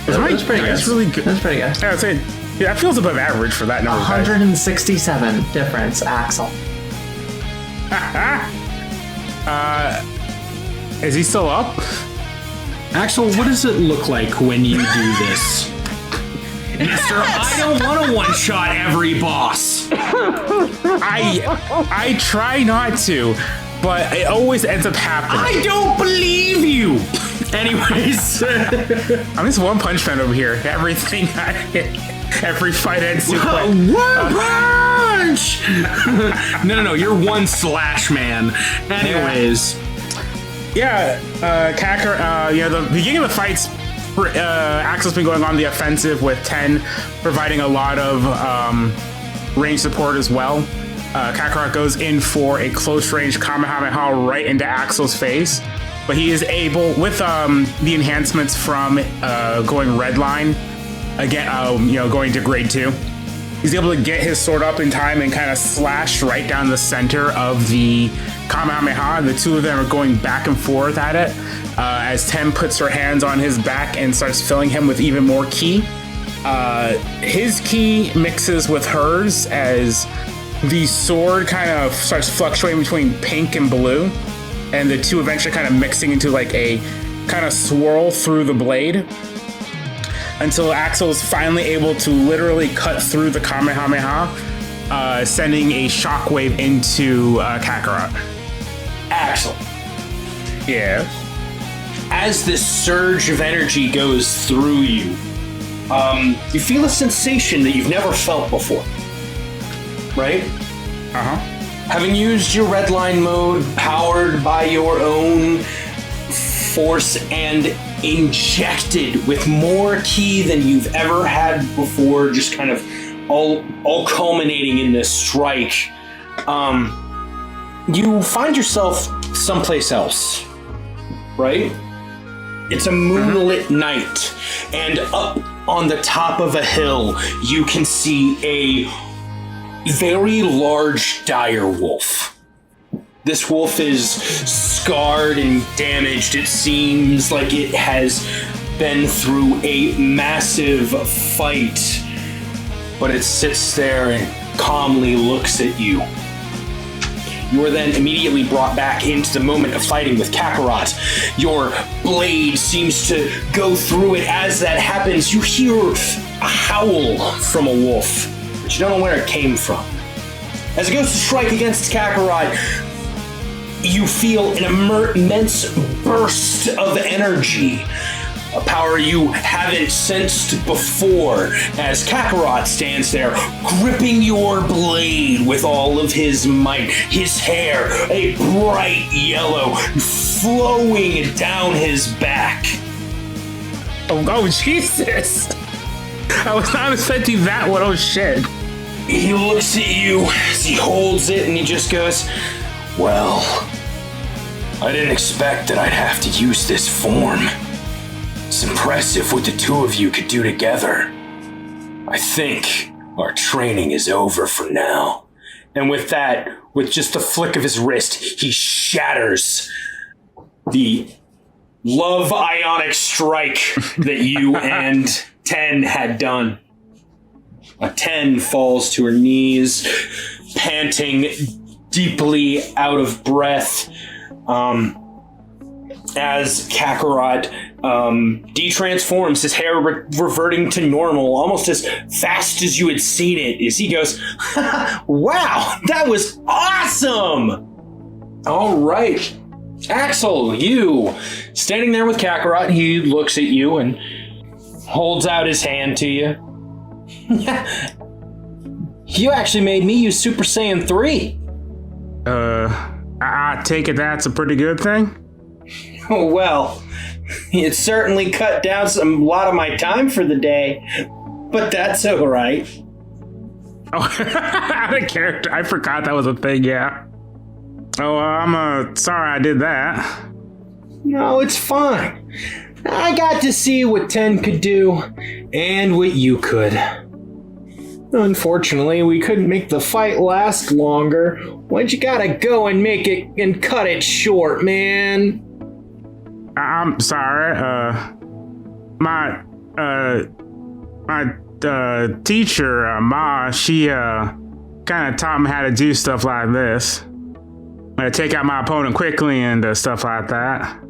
That's pretty good. That's really good. That's pretty good. I would say, yeah, that feels above average for that number of dice. 167 difference, Axel. Is he still up? Axel, what does it look like when you do this? Mister, I don't want to one-shot every boss. I try not to, but it always ends up happening. I don't believe you. Anyways. I'm just one punch man over here. Everything I hit, every fight ends too quick. One punch! No, you're one slash man. Anyways. Yeah, Kakarot, the beginning of the fights, Axel's been going on the offensive with 10 providing a lot of range support as well. Kakarot goes in for a close range Kamehameha right into Axel's face, but he is able, with the enhancements from going redline, again, going to grade 2, he's able to get his sword up in time and kind of slash right down the center of the Kamehameha. The two of them are going back and forth at it as Tem puts her hands on his back and starts filling him with even more ki. His ki mixes with hers as the sword kind of starts fluctuating between pink and blue, and the two eventually kind of mixing into like a kind of swirl through the blade until Axel is finally able to literally cut through the Kamehameha, sending a shockwave into Kakarot. Axel, Yeah. as this surge of energy goes through you, you feel a sensation that you've never felt before. Right? Uh-huh. Having used your redline mode, powered by your own force and injected with more ki than you've ever had before, just kind of all culminating in this strike, you find yourself someplace else, right? It's a moonlit night, and up on the top of a hill, you can see a very large dire wolf. This wolf is scarred and damaged. It seems like it has been through a massive fight, but it sits there and calmly looks at you. You are then immediately brought back into the moment of fighting with Kakarot. Your blade seems to go through it. As that happens, you hear a howl from a wolf, but you don't know where it came from. As it goes to strike against Kakarot, you feel an immense burst of energy. a power you haven't sensed before, as Kakarot stands there, gripping your blade with all of his might. His hair, a bright yellow, flowing down his back. Oh, Jesus! I was not expecting that one. Oh, shit. He looks at you as he holds it and he just goes, well, I didn't expect that I'd have to use this form. It's impressive what the two of you could do together. I think our training is over for now. And with that, with just a flick of his wrist, he shatters the love Ai-onic strike that you and 10 had done. A 10 falls to her knees, panting, deeply out of breath, as Kakarot detransforms, his hair reverting to normal, almost as fast as you had seen it, as he goes, wow, that was awesome! All right. Axel, you, standing there with Kakarot, he looks at you and holds out his hand to you. You actually made me use Super Saiyan 3. I take it that's a pretty good thing? Oh, well, it certainly cut down a lot of my time for the day, but that's all right. Oh, out of character. I forgot that was a thing, yeah. Oh, I'm sorry I did that. No, it's fine. I got to see what 10 could do, and what you could. Unfortunately, we couldn't make the fight last longer. Why'd you gotta go and make it and cut it short, man? I'm sorry, my teacher, Ma, she, kinda taught me how to do stuff like this. Take out my opponent quickly and stuff like that.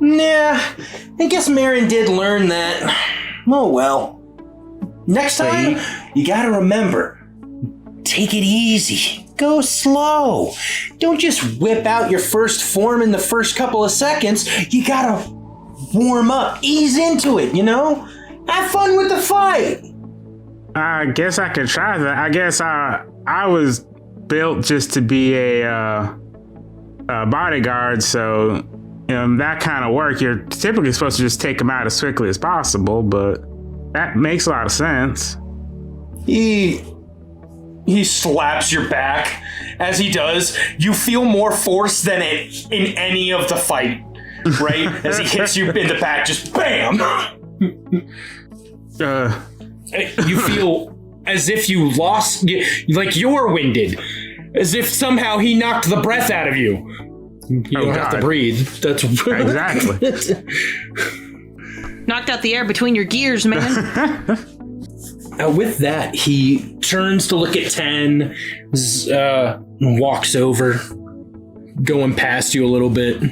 Nah, I guess Marin did learn that. Oh well. Next time, you gotta remember, take it easy. Go slow. Don't just whip out your first form in the first couple of seconds. You gotta warm up, ease into it, you know? Have fun with the fight. I guess I could try that. I guess I was built just to be a bodyguard, so that kind of work, you're typically supposed to just take them out as quickly as possible, but that makes a lot of sense. He slaps your back. As he does, you feel more force than in any of the fight, right? As he hits you in the back, just BAM! You feel as if you lost, like you're winded. As if somehow he knocked the breath out of you. You don't have to breathe. That's exactly. Knocked out the air between your gears, man. With that, he turns to look at 10, walks over, going past you a little bit.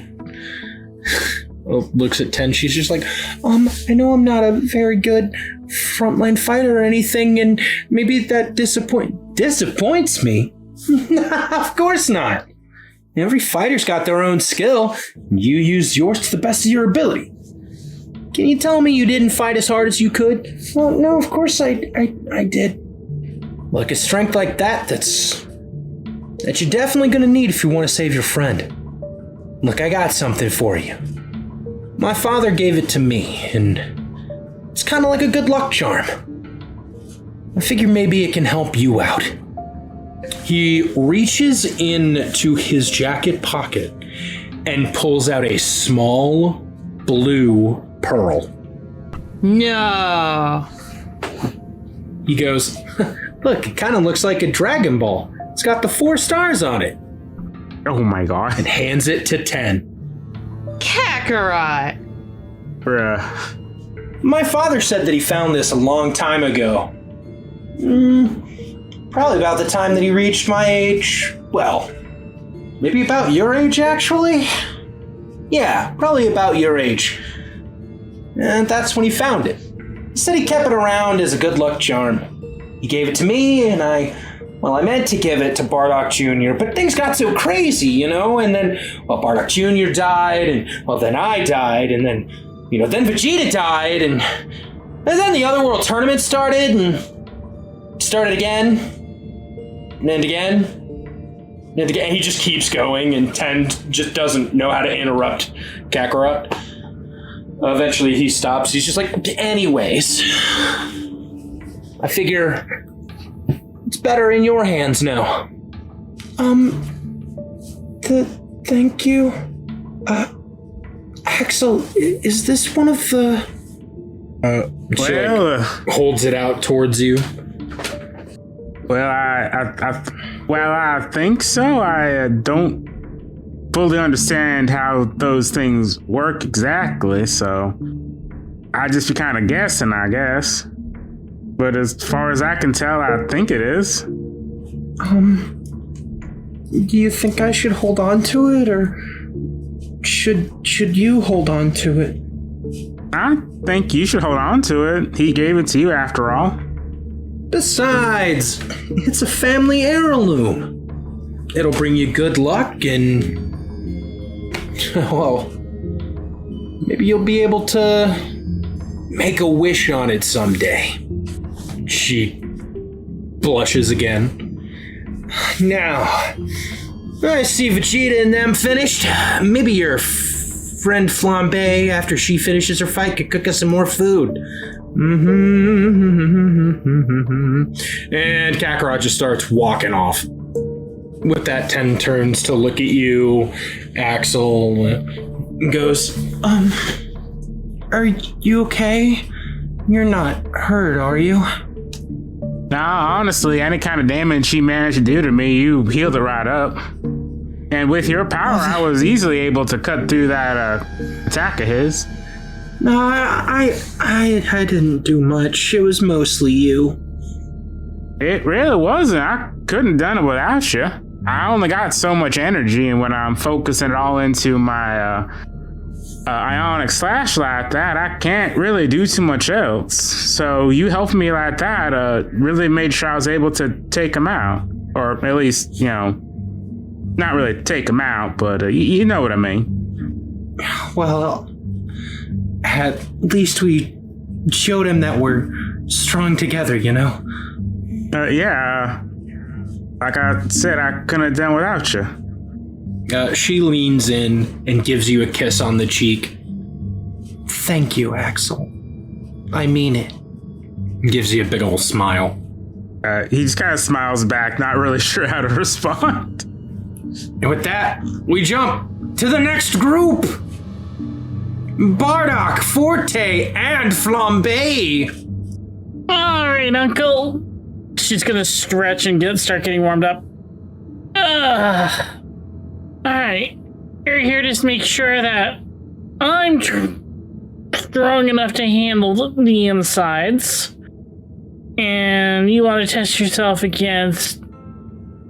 Looks at 10. She's just like, I know I'm not a very good frontline fighter or anything, and maybe that disappoints me. Of course not. Every fighter's got their own skill. You use yours to the best of your ability. Can you tell me you didn't fight as hard as you could? Well, no, of course I did. Look, a strength like that you're definitely going to need if you want to save your friend. Look, I got something for you. My father gave it to me, and it's kind of like a good luck charm. I figure maybe it can help you out. He reaches into his jacket pocket and pulls out a small blue pearl. No. He goes, look, it kind of looks like a Dragon Ball. It's got the 4 stars on it. Oh my god. And hands it to 10. Kakarot. Bruh. My father said that he found this a long time ago. Probably about the time that he reached my age. Well, maybe about your age, actually? Yeah, probably about your age. And that's when he found it. He said he kept it around as a good luck charm. He gave it to me, and I meant to give it to Bardock Jr., but things got so crazy, and then, Bardock Jr. died, and, then I died, and then then Vegeta died, and then the Otherworld tournament started, and started again, and again, and again. He just keeps going, and Tend just doesn't know how to interrupt Kakarot. Eventually he stops. He's just like, anyways, I figure it's better in your hands now. Thank you. Axel, is this one of the... She holds it out towards you. Well, I think so. I don't fully understand how those things work exactly, so I just be kind of guessing, I guess. But as far as I can tell, I think it is. Do you think I should hold on to it, or should you hold on to it? I think you should hold on to it. He gave it to you after all. Besides, it's a family heirloom. It'll bring you good luck and... well, maybe you'll be able to make a wish on it someday. She blushes again. Now, I see Vegeta and them finished. Maybe your friend Flambe, after she finishes her fight, could cook us some more food. And Kakarot just starts walking off. With that, Ten turns to look at you. Axel goes, are you okay? You're not hurt, are you? Nah, honestly, any kind of damage she managed to do to me, you healed it right up. And with your power, I was easily able to cut through that attack of his. No, I didn't do much. It was mostly you. It really wasn't. I couldn't have done it without you. I only got so much energy, and when I'm focusing it all into my Ai-onic slash like that, I can't really do too much else. So you helped me like that, really made sure I was able to take him out. Or at least, not really take him out, but you know what I mean. Well, at least we showed him that we're strong together, Yeah. Like I said, I couldn't have done without you. She leans in and gives you a kiss on the cheek. Thank you, Axel. I mean it. Gives you a big old smile. He just kind of smiles back, not really sure how to respond. And with that, we jump to the next group. Bardock, Forte, and Flambe. All right, Uncle. She's gonna stretch and start getting warmed up. All right, you're here to make sure that I'm strong enough to handle the insides, and you want to test yourself against,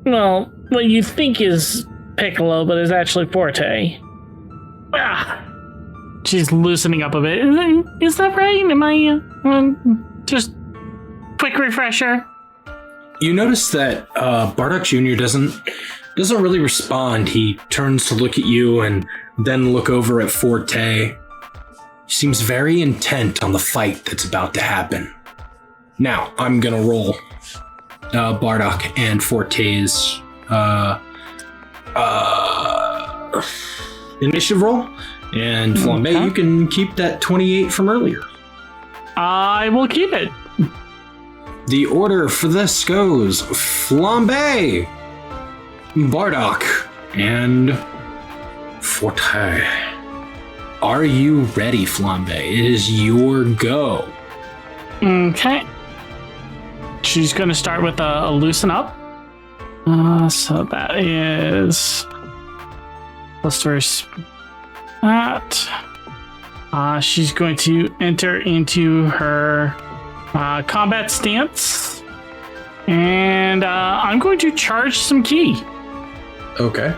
well, what you think is Piccolo, but is actually Forte. She's loosening up a bit. Is that right? Am I just quick refresher? You notice that Bardock Jr. doesn't really respond. He turns to look at you and then look over at Forte. He seems very intent on the fight that's about to happen. Now, I'm gonna roll Bardock and Forte's initiative roll. And Flambe, you can keep that 28 from earlier. I will keep it. The order for this goes Flambe, Bardock, and Forte. Are you ready, Flambe? It is your go. Okay. She's going to start with a loosen up. So that is plus verse that. She's going to enter into her combat stance, and I'm going to charge some ki. Okay.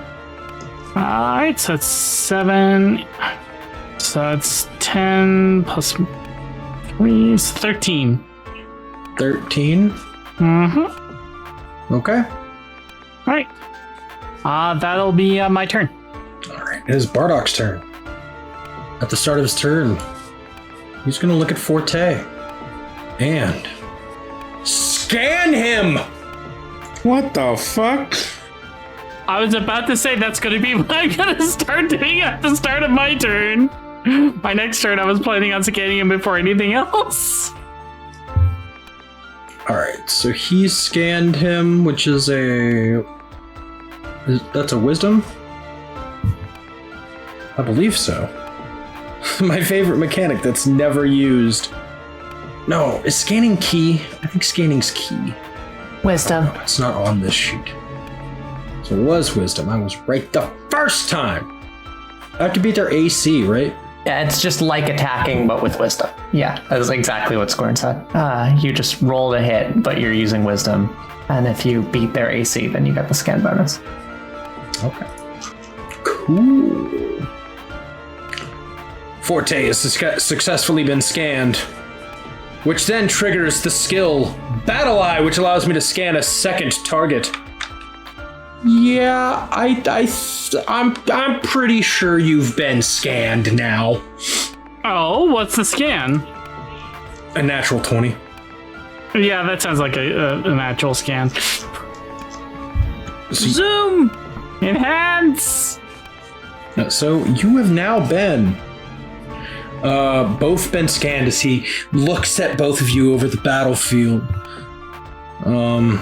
Alright, so it's 7. So that's 10 plus 3 is 13. 13? Mm-hmm. Okay. Alright. That'll be my turn. Alright, it is Bardock's turn. At the start of his turn, he's gonna look at Forte and scan him. What the fuck? I was about to say that's going to be what I'm going to start doing at the start of my turn. My next turn, I was planning on scanning him before anything else. All right, so he scanned him, which is that's a wisdom? I believe so. My favorite mechanic that's never used. No, is scanning key? I think scanning's key. Wisdom. It's not on this sheet. So it was wisdom. I was right the first time. I have to beat their AC, right? Yeah, it's just like attacking, but with wisdom. Yeah, that's exactly what Scorn said. You just rolled a hit, but you're using wisdom. And if you beat their AC, then you get the scan bonus. Okay. Cool. Forte has successfully been scanned, which then triggers the skill Battle Eye, which allows me to scan a second target. Yeah, I'm pretty sure you've been scanned now. Oh, what's the scan? A natural 20. Yeah, that sounds like a natural scan. Zoom! Enhance! So you have now been both been scanned as he looks at both of you over the battlefield. So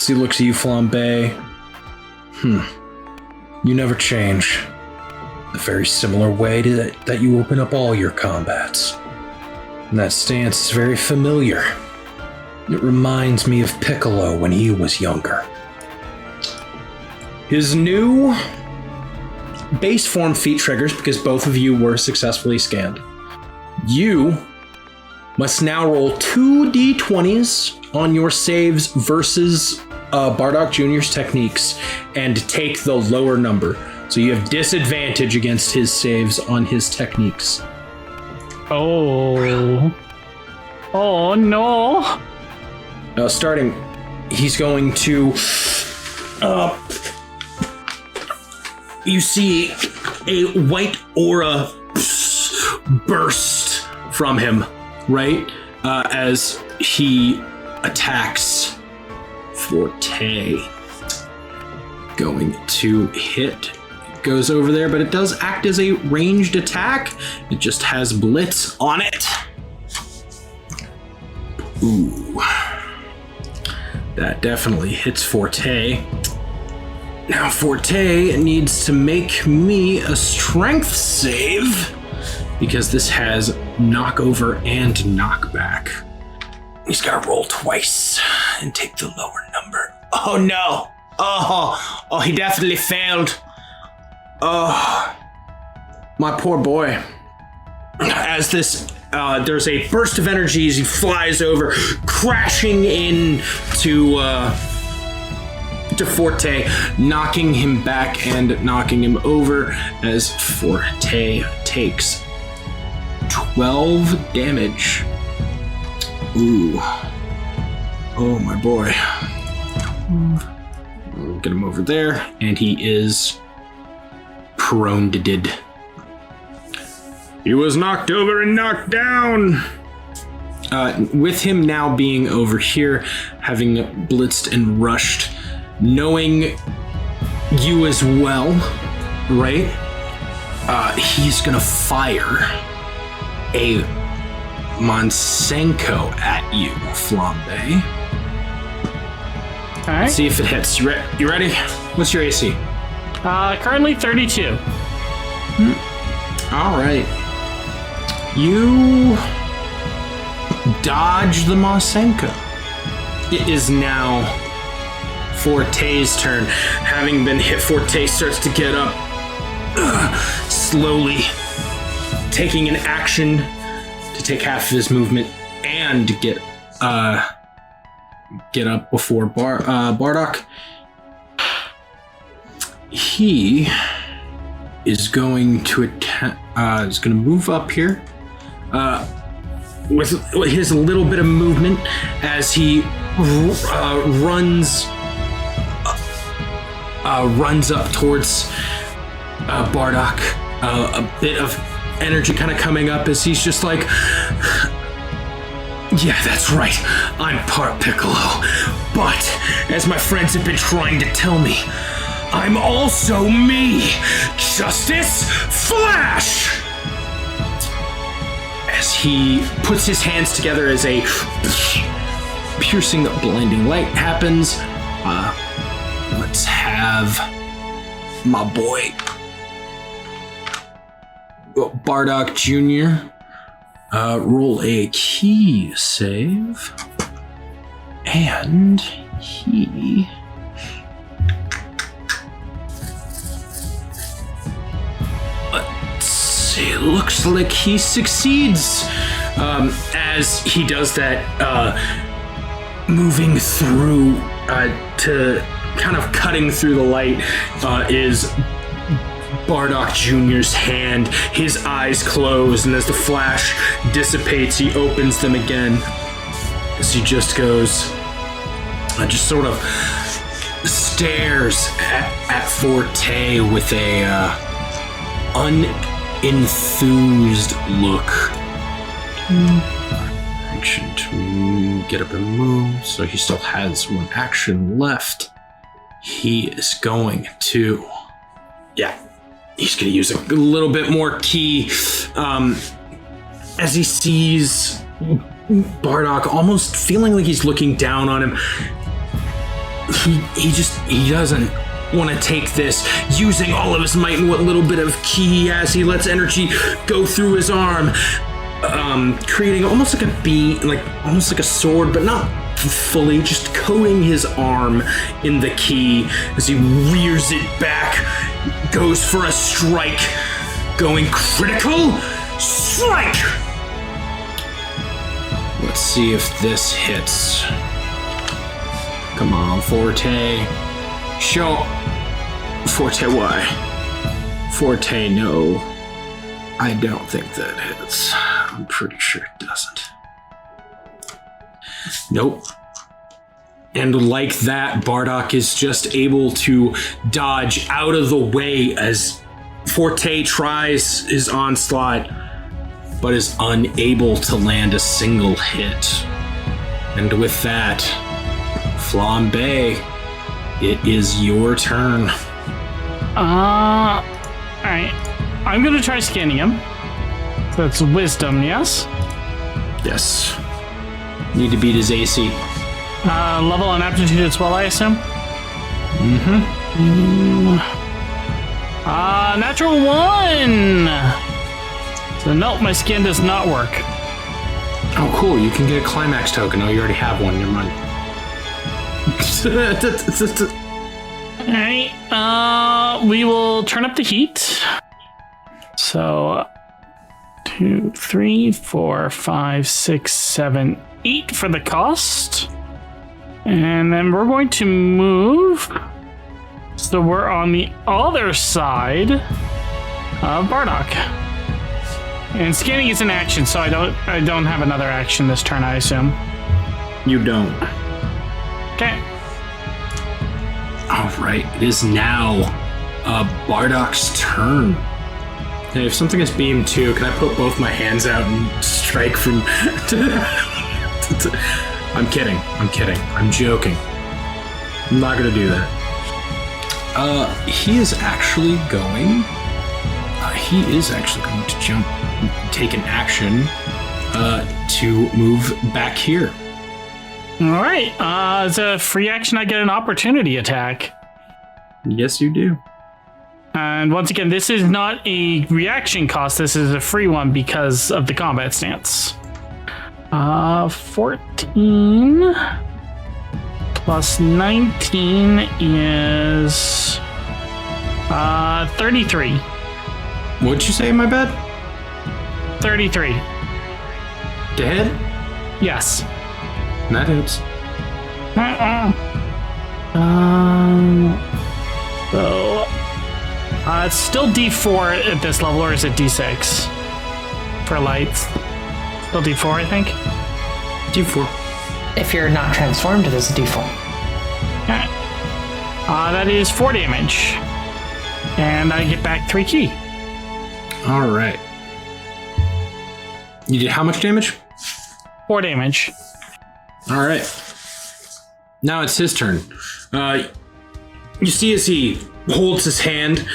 he looks at you, Flambe. You never change. A very similar way to that you open up all your combats. And that stance is very familiar. It reminds me of Piccolo when he was younger. His new base form feat triggers because both of you were successfully scanned. You must now roll 2 d20s on your saves versus Bardock Jr.'s techniques and take the lower number. So you have disadvantage against his saves on his techniques. Oh. Oh no. Starting, he's going to... you see a white aura burst from him, right? As he attacks Forte. Going to hit. Goes over there, but it does act as a ranged attack. It just has Blitz on it. Ooh. That definitely hits Forte. Now Forte needs to make me a strength save because this has knockover and knockback. He's got to roll twice and take the lower number. Oh no! Oh, he definitely failed. Oh, my poor boy. As this, there's a burst of energy as he flies over, crashing into Forte, knocking him back and knocking him over as Forte takes 12 damage. Ooh. Oh, my boy. We'll get him over there, and he is prone to dead. He was knocked over and knocked down. With him now being over here, having blitzed and rushed, knowing you as well, right? He's gonna fire a Monsenko at you, Flambe. All right. See if it hits. You ready? What's your AC? Currently 32. All right. You dodge the Monsenko. It is now Forte's turn. Having been hit, Forte starts to get up, slowly taking an action to take half of his movement and get up before Bardock. He is going to is going to move up here with his little bit of movement as he runs up towards Bardock. A bit of energy kind of coming up as he's just like, yeah, that's right. I'm part Piccolo. But, as my friends have been trying to tell me, I'm also me, Justice Flash! As he puts his hands together as a piercing, blinding light happens, let's have my boy, Bardock Jr., roll a key save, and he... Let's see, it looks like he succeeds. As he does that, moving through to kind of cutting through the light is Bardock Jr.'s hand. His eyes close, and as the flash dissipates, he opens them again. As he just goes, just sort of stares at Forte with a unenthused look. Action to get up and move, so he still has one action left. He is going to, he's going to use a little bit more ki as he sees Bardock almost feeling like he's looking down on him. He doesn't want to take this, using all of his might and what little bit of ki he has. He lets energy go through his arm, creating almost like a beam, almost like a sword, but not fully, just coating his arm in the ki as he rears it back, goes for a strike, going critical strike. Let's see if this hits. Come on, Forte. Show Forte why. Forte, no. I don't think that hits. I'm pretty sure it doesn't. Nope. And like that, Bardock is just able to dodge out of the way as Forte tries his onslaught, but is unable to land a single hit. And with that, Flambe, it is your turn. Alright. I'm gonna try scanning him. So that's wisdom, yes? Yes. Need to beat his AC. Level and aptitude as well, I assume? Natural 1! So nope, my scan does not work. Oh, cool. You can get a climax token. Oh, you already have one. Never mind. Alright, we will turn up the heat. So, 2, 3, 4, 5, 6, 7, 8 for the cost. And then we're going to move. So we're on the other side of Bardock. And scanning is an action, so I don't have another action this turn, I assume. You don't. Okay. All right, it is now Bardock's turn. And if something is beamed too, can I put both my hands out and strike from... I'm kidding. I'm joking. I'm not gonna do that. He is actually going to jump, take an action to move back here. All right. As a free action, I get an opportunity attack. Yes, you do. And once again, this is not a reaction cost. This is a free one because of the combat stance. 14 plus 19 is 33. What'd you say, my bad? 33. To hit? Yes. That hits. So it's still D4 at this level, or is it D6 for lights? Still D4, I think. D4. If you're not transformed, it is a D4. Okay. That is 4 damage, and I get back 3 ki. All right. You did how much damage? 4 damage. All right. Now it's his turn. You see as he holds his hand,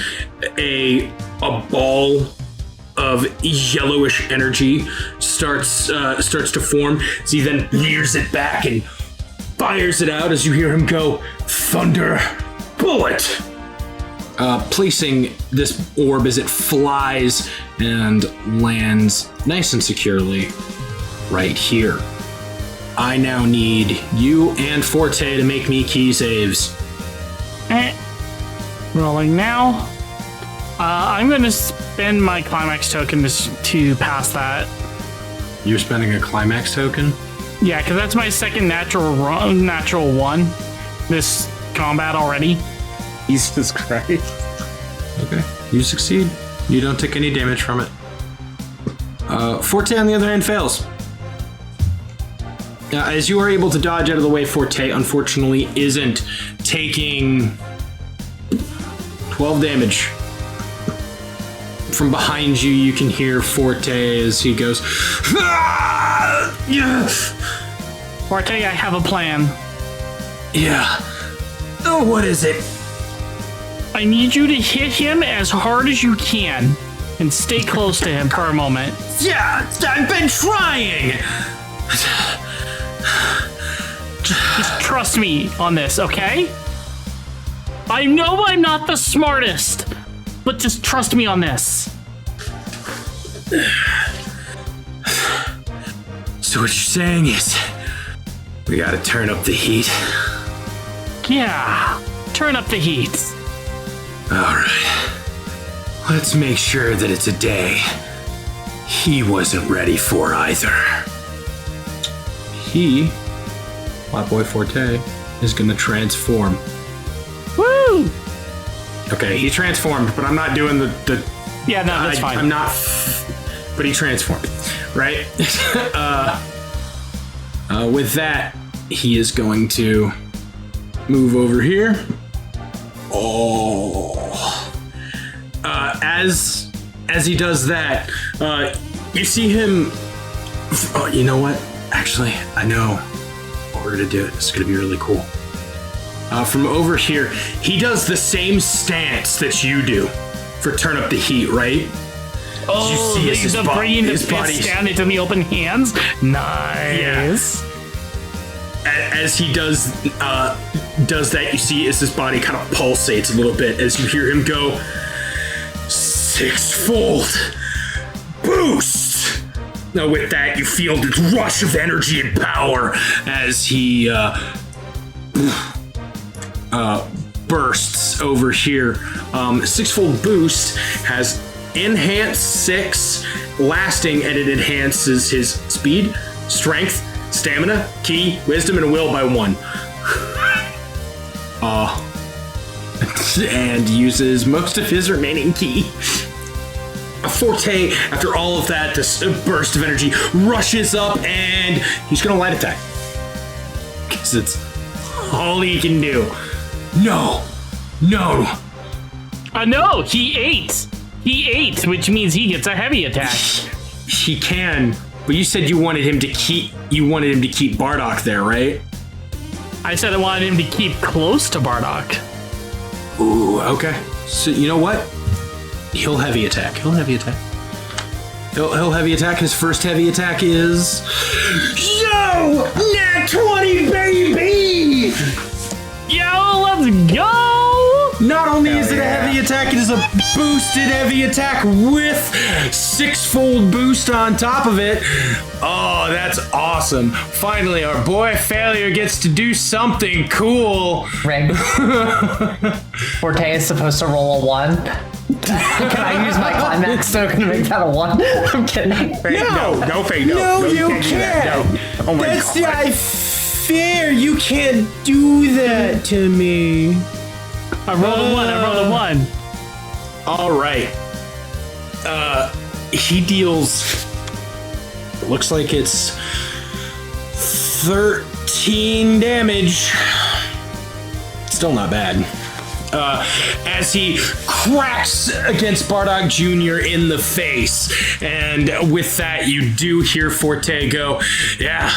a ball of yellowish energy starts to form. As he then rears it back and fires it out as you hear him go, "Thunder Bullet!" Placing this orb as it flies and lands nice and securely right here. I now need you and Forte to make me key saves. Rolling now. I'm going to spend my climax token to pass that. You're spending a climax token? Yeah, because that's my second natural one this combat already. Jesus Christ. Okay, you succeed. You don't take any damage from it. Forte, on the other hand, fails. As you are able to dodge out of the way, Forte unfortunately isn't, taking 12 damage. From behind you, you can hear Forte as he goes, "Ah! Yeah. Forte, I have a plan. Yeah. Oh, what is it?" I need you to hit him as hard as you can and stay close to him for a moment. Yeah, I've been trying. Just trust me on this, okay? I know I'm not the smartest, but just trust me on this. So what you're saying is, we gotta turn up the heat. Yeah, turn up the heat. Alright. Let's make sure that it's a day he wasn't ready for either. He, my boy Forte, is gonna transform. Woo! Okay, he transformed, but I'm not doing the Yeah, no, that's fine. I'm not, but he transformed, right? With that, he is going to move over here. Oh. As he does that, you see him. Oh, you know what? Actually, I know what we're gonna do. It's gonna be really cool. From over here, he does the same stance that you do for turn up the heat, right? Oh, you see he's bringing the fist down into the open hands. Nice. Yeah. As he does that, you see as his body kind of pulsates a little bit as you hear him go, "Sixfold boost!" Now with that, you feel this rush of energy and power as he bursts over here. Sixfold boost has enhance 6 lasting, and it enhances his speed, strength, stamina, ki, wisdom, and will by 1. And uses most of his remaining ki. Forte, after all of that, this burst of energy rushes up, and he's gonna light attack. Because it's all he can do. No. No, he ate. He ate, which means he gets a heavy attack. He can, but you said you wanted him to keep Bardock there, right? I said I wanted him to keep close to Bardock. Ooh, okay. So you know what? He'll heavy attack. He'll heavy attack. His first heavy attack is, yo, nat 20, baby! Yo, let's go! Not only is it a heavy attack, it is a boosted heavy attack with 6-fold boost on top of it. Oh, that's awesome. Finally, our boy Failure gets to do something cool. Rig. Forte is supposed to roll a 1. Can I use my climax token to make that a 1? I'm kidding. No, Faye, no. No, you can't. No. Oh my That's God. not fair. You can't do that to me. I rolled a 1. All right. He deals. Looks like it's 13 damage. Still not bad. as he cracks against Bardock Jr. in the face. And with that, you do hear Forte go, yeah,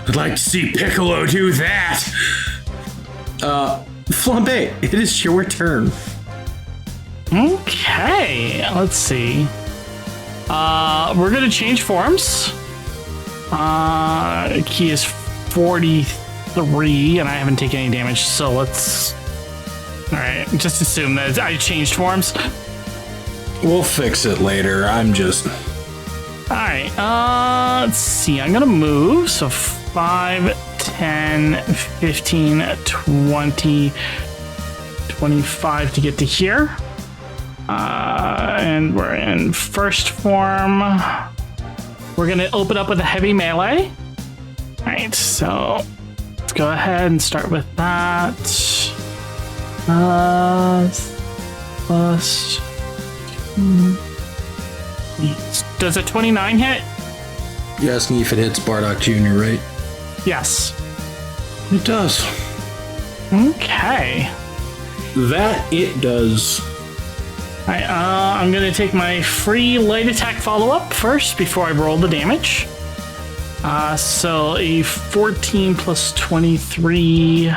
I'd like to see Piccolo do that. Flambe, it is your turn. Okay, let's see. We're gonna change forms. Key is 43, and I haven't taken any damage, so let's... Alright, just assume that I changed forms. We'll fix it later, I'm just... Alright, let's see, I'm gonna move, so 5, 10, 15, 20, 25 to get to here. And we're in first form. We're gonna open up with a heavy melee. Alright, so let's go ahead and start with that. Plus. Does a 29 hit? You're asking if it hits Bardock Jr., right? Yes. It does. Okay. That it does. Alright, I'm gonna take my free light attack follow-up first before I roll the damage. So a 14 plus 23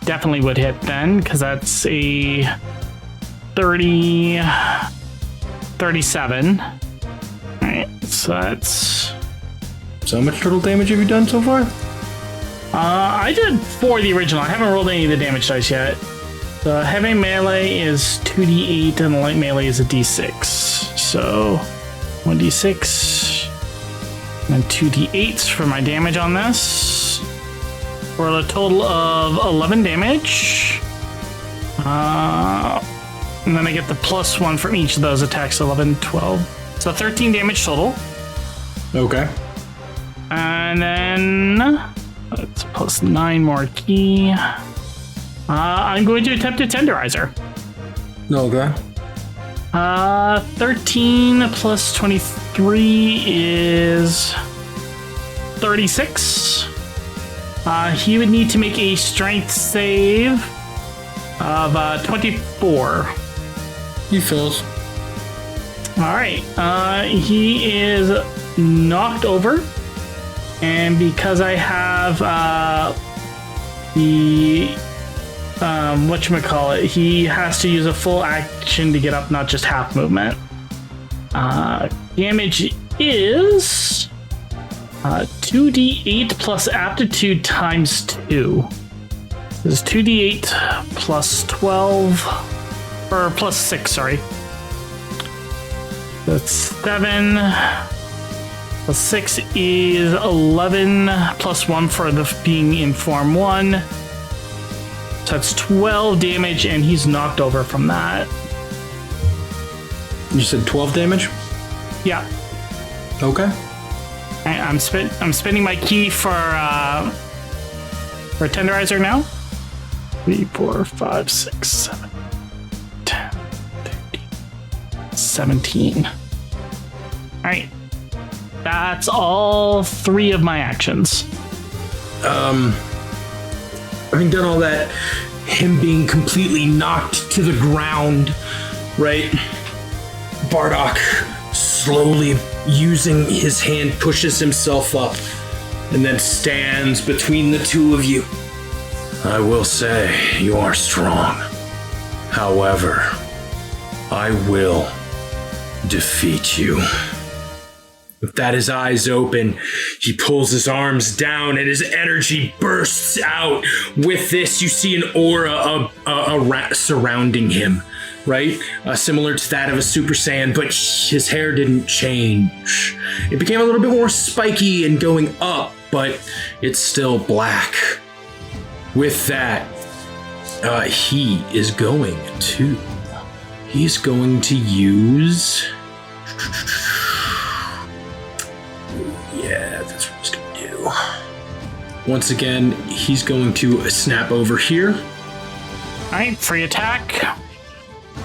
definitely would hit then, because that's a 30, 37. Alright, so that's... So how much total damage have you done so far? I did 4 the original. I haven't rolled any of the damage dice yet. The heavy melee is 2d8 and the light melee is a d6. So 1d6 and 2d8s for my damage on this. For a total of 11 damage. And then I get the +1 from each of those attacks, 11, 12. So 13 damage total. Okay. And then it's +9 more key. I'm going to attempt a tenderizer. Okay. 13 plus 23 is 36. He would need to make a strength save of 24. He fails. Alright. He is knocked over. And because I have the whatchamacallit, he has to use a full action to get up, not just half movement. Damage is 2d8 plus aptitude times 2. This is 2d8 plus 12, or plus 6, sorry. That's 7. Plus 6 is 11, plus 1 for the being in Form 1. So that's 12 damage, and he's knocked over from that. You said 12 damage? Yeah. Okay. I'm spending my key for tenderizer now. 3, 4, 5, 6, 7, 10, 13, 17. Alright. That's all 3 of my actions. Having done all that, him being completely knocked to the ground, right? Bardock slowly using his hand pushes himself up and then stands between the two of you. I will say you are strong. However, I will defeat you. With that, his eyes open, he pulls his arms down and his energy bursts out. With this, you see an aura surrounding him, right? Similar to that of a Super Saiyan, but his hair didn't change. It became a little bit more spiky and going up, but it's still black. With that, he's going to use... Yeah, that's what he's going to do. Once again, he's going to snap over here. Alright, free attack.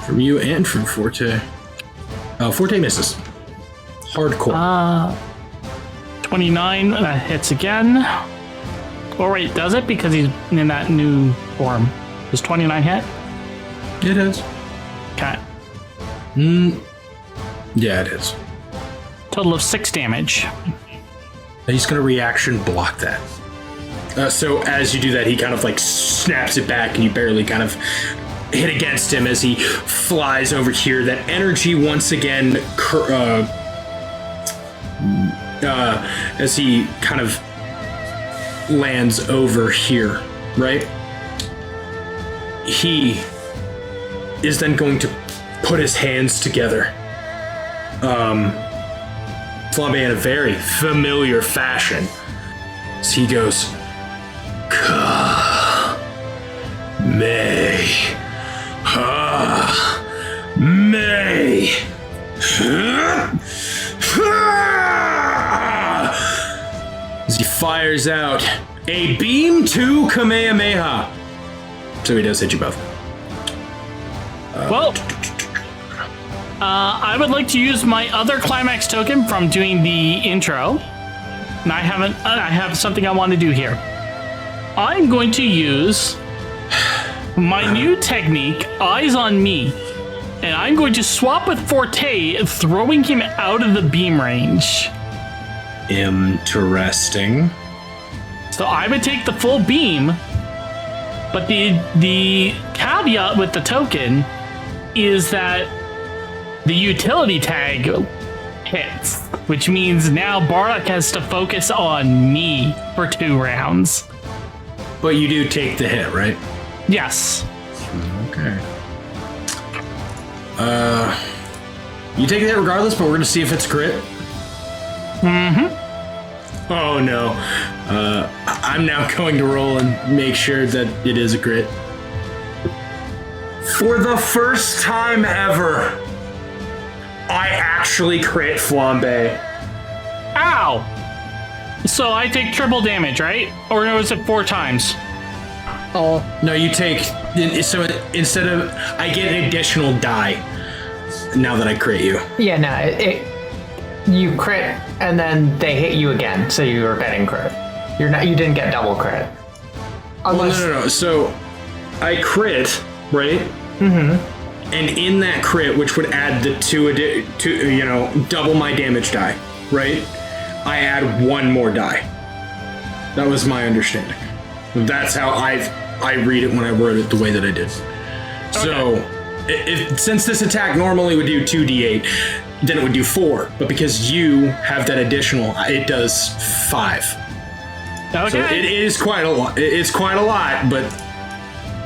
From you and from Forte. Forte misses. Hardcore. 29, that hits again. Oh wait, does it? Because he's in that new form. Does 29 hit? It is. Okay. Yeah, it is. Total of 6 damage. He's going to reaction block that. So as you do that, he kind of like snaps it back, and you barely kind of hit against him as he flies over here. That energy once again, as he kind of lands over here, right? He is then going to put his hands together. Flambe in a very familiar fashion. So he goes, Ka May Ha May. As he fires out a beam to Kamehameha. So he does hit you both. I would like to use my other climax token from doing the intro. And I have something I want to do here. I'm going to use my new technique, Eyes on Me. And I'm going to swap with Forte, throwing him out of the beam range. Interesting. So I would take the full beam, but the caveat with the token is that the utility tag hits, which means now Bardock has to focus on me for 2 rounds. But you do take the hit, right? Yes. Okay. You take the hit regardless, but we're gonna see if it's crit. Mm-hmm. Oh no. I'm now going to roll and make sure that it is a crit. For the first time ever, I actually crit Flambe. Ow! So I take triple damage, right? Or no, is it 4 times? Oh. No, you take, so instead of, I get an additional die now that I crit you. Yeah, no, you crit and then they hit you again, so you were getting crit. You didn't get double crit. Unless, No. So I crit, right? Mm-hmm. And in that crit, which would add the double my damage die, right? I add 1 more die. That was my understanding. That's how I read it when I wrote it the way that I did. Okay. So, since this attack normally would do 2d8, then it would do 4. But because you have that additional, it does 5. Okay. So it is quite a lot. It's quite a lot, but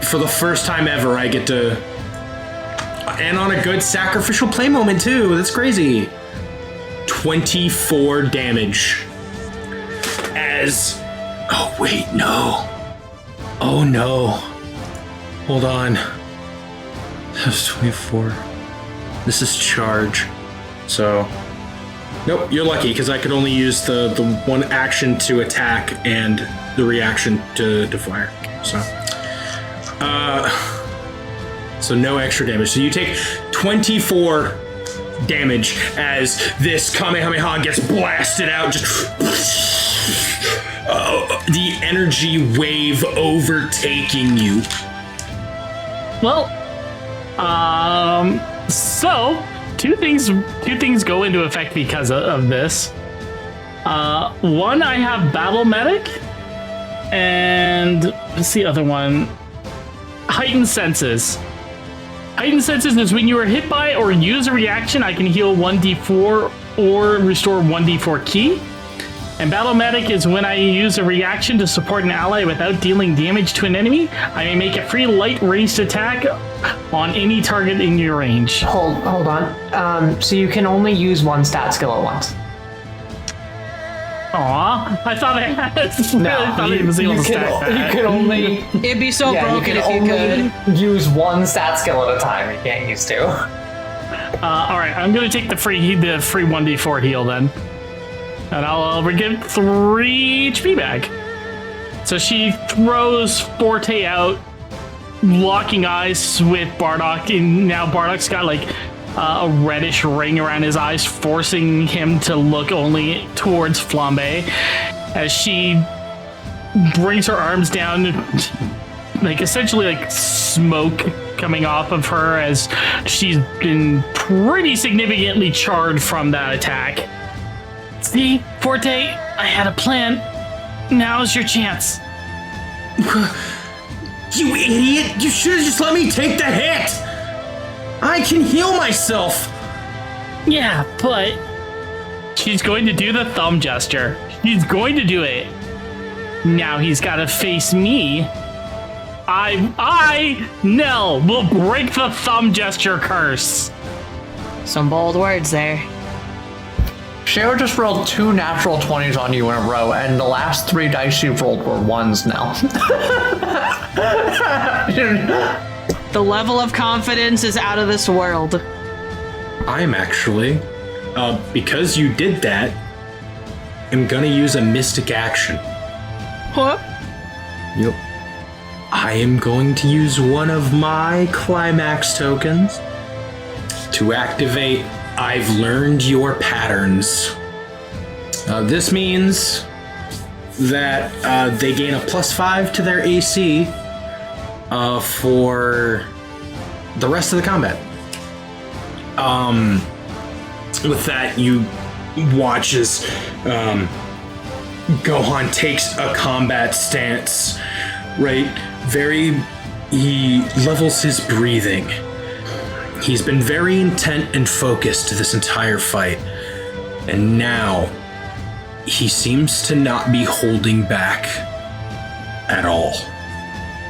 for the first time ever, I get to. And on a good sacrificial play moment, too. That's crazy. 24 damage. As... Oh, wait, no. Oh, no. Hold on. That was 24. This is charge. So... Nope, you're lucky, because I could only use the 1 action to attack and the reaction to fire. So no extra damage. So you take 24 damage as this Kamehameha gets blasted out. Just the energy wave overtaking you. Well, so two things go into effect because of this. 1, I have Battle Medic, and what's the other one? Heightened Senses. Heightened Senses is when you are hit by or use a reaction, I can heal 1d4 or restore 1d4 ki. And Battle Medic is when I use a reaction to support an ally without dealing damage to an enemy. I may make a free light ranged attack on any target in your range. hold on. So you can only use 1 stat skill at once. Aw, I thought I had. No, I thought I was able to stack that. You can only. It'd be so broken if you could. Use 1 stat skill at a time. You can't use 2. All right, I'm gonna take the free 1d4 heal then, and I'll get 3 HP back. So she throws Forte out, locking eyes with Bardock, and now Bardock's got like a reddish ring around his eyes, forcing him to look only towards Flambe as she brings her arms down, like essentially like smoke coming off of her as she's been pretty significantly charred from that attack. See, Forte, I had a plan. Now's your chance. You idiot! You should have just let me take the hit! I can heal myself! Yeah, but she's going to do the thumb gesture. He's going to do it. Now he's got to face me. I, Nell, will break the thumb gesture curse. Some bold words there. Shiro just rolled 2 natural 20s on you in a row, and the last 3 dice you've rolled were 1s now. The level of confidence is out of this world. I'm actually, because you did that, I'm gonna use a mystic action. What? Yep. I am going to use one of my climax tokens to activate I've learned your patterns. This means that they gain a +5 to their AC for the rest of the combat. With that, you watch as Gohan takes a combat stance, right? He levels his breathing. He's been very intent and focused this entire fight, and now he seems to not be holding back at all.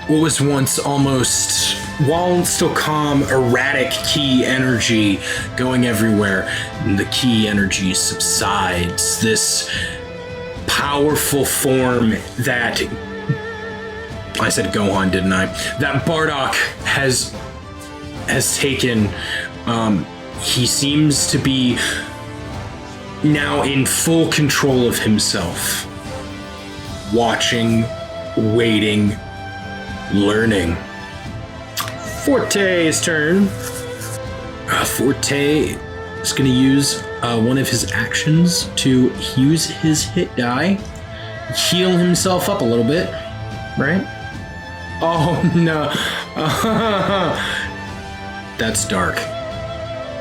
What was once almost, while still calm, erratic ki energy going everywhere, the ki energy subsides. This powerful form that, I said Gohan, didn't I? That Bardock has taken, he seems to be now in full control of himself. Watching, waiting, learning. Forte's turn. Forte is going to use one of his actions to use his hit die, heal himself up a little bit, right? Oh no. That's dark.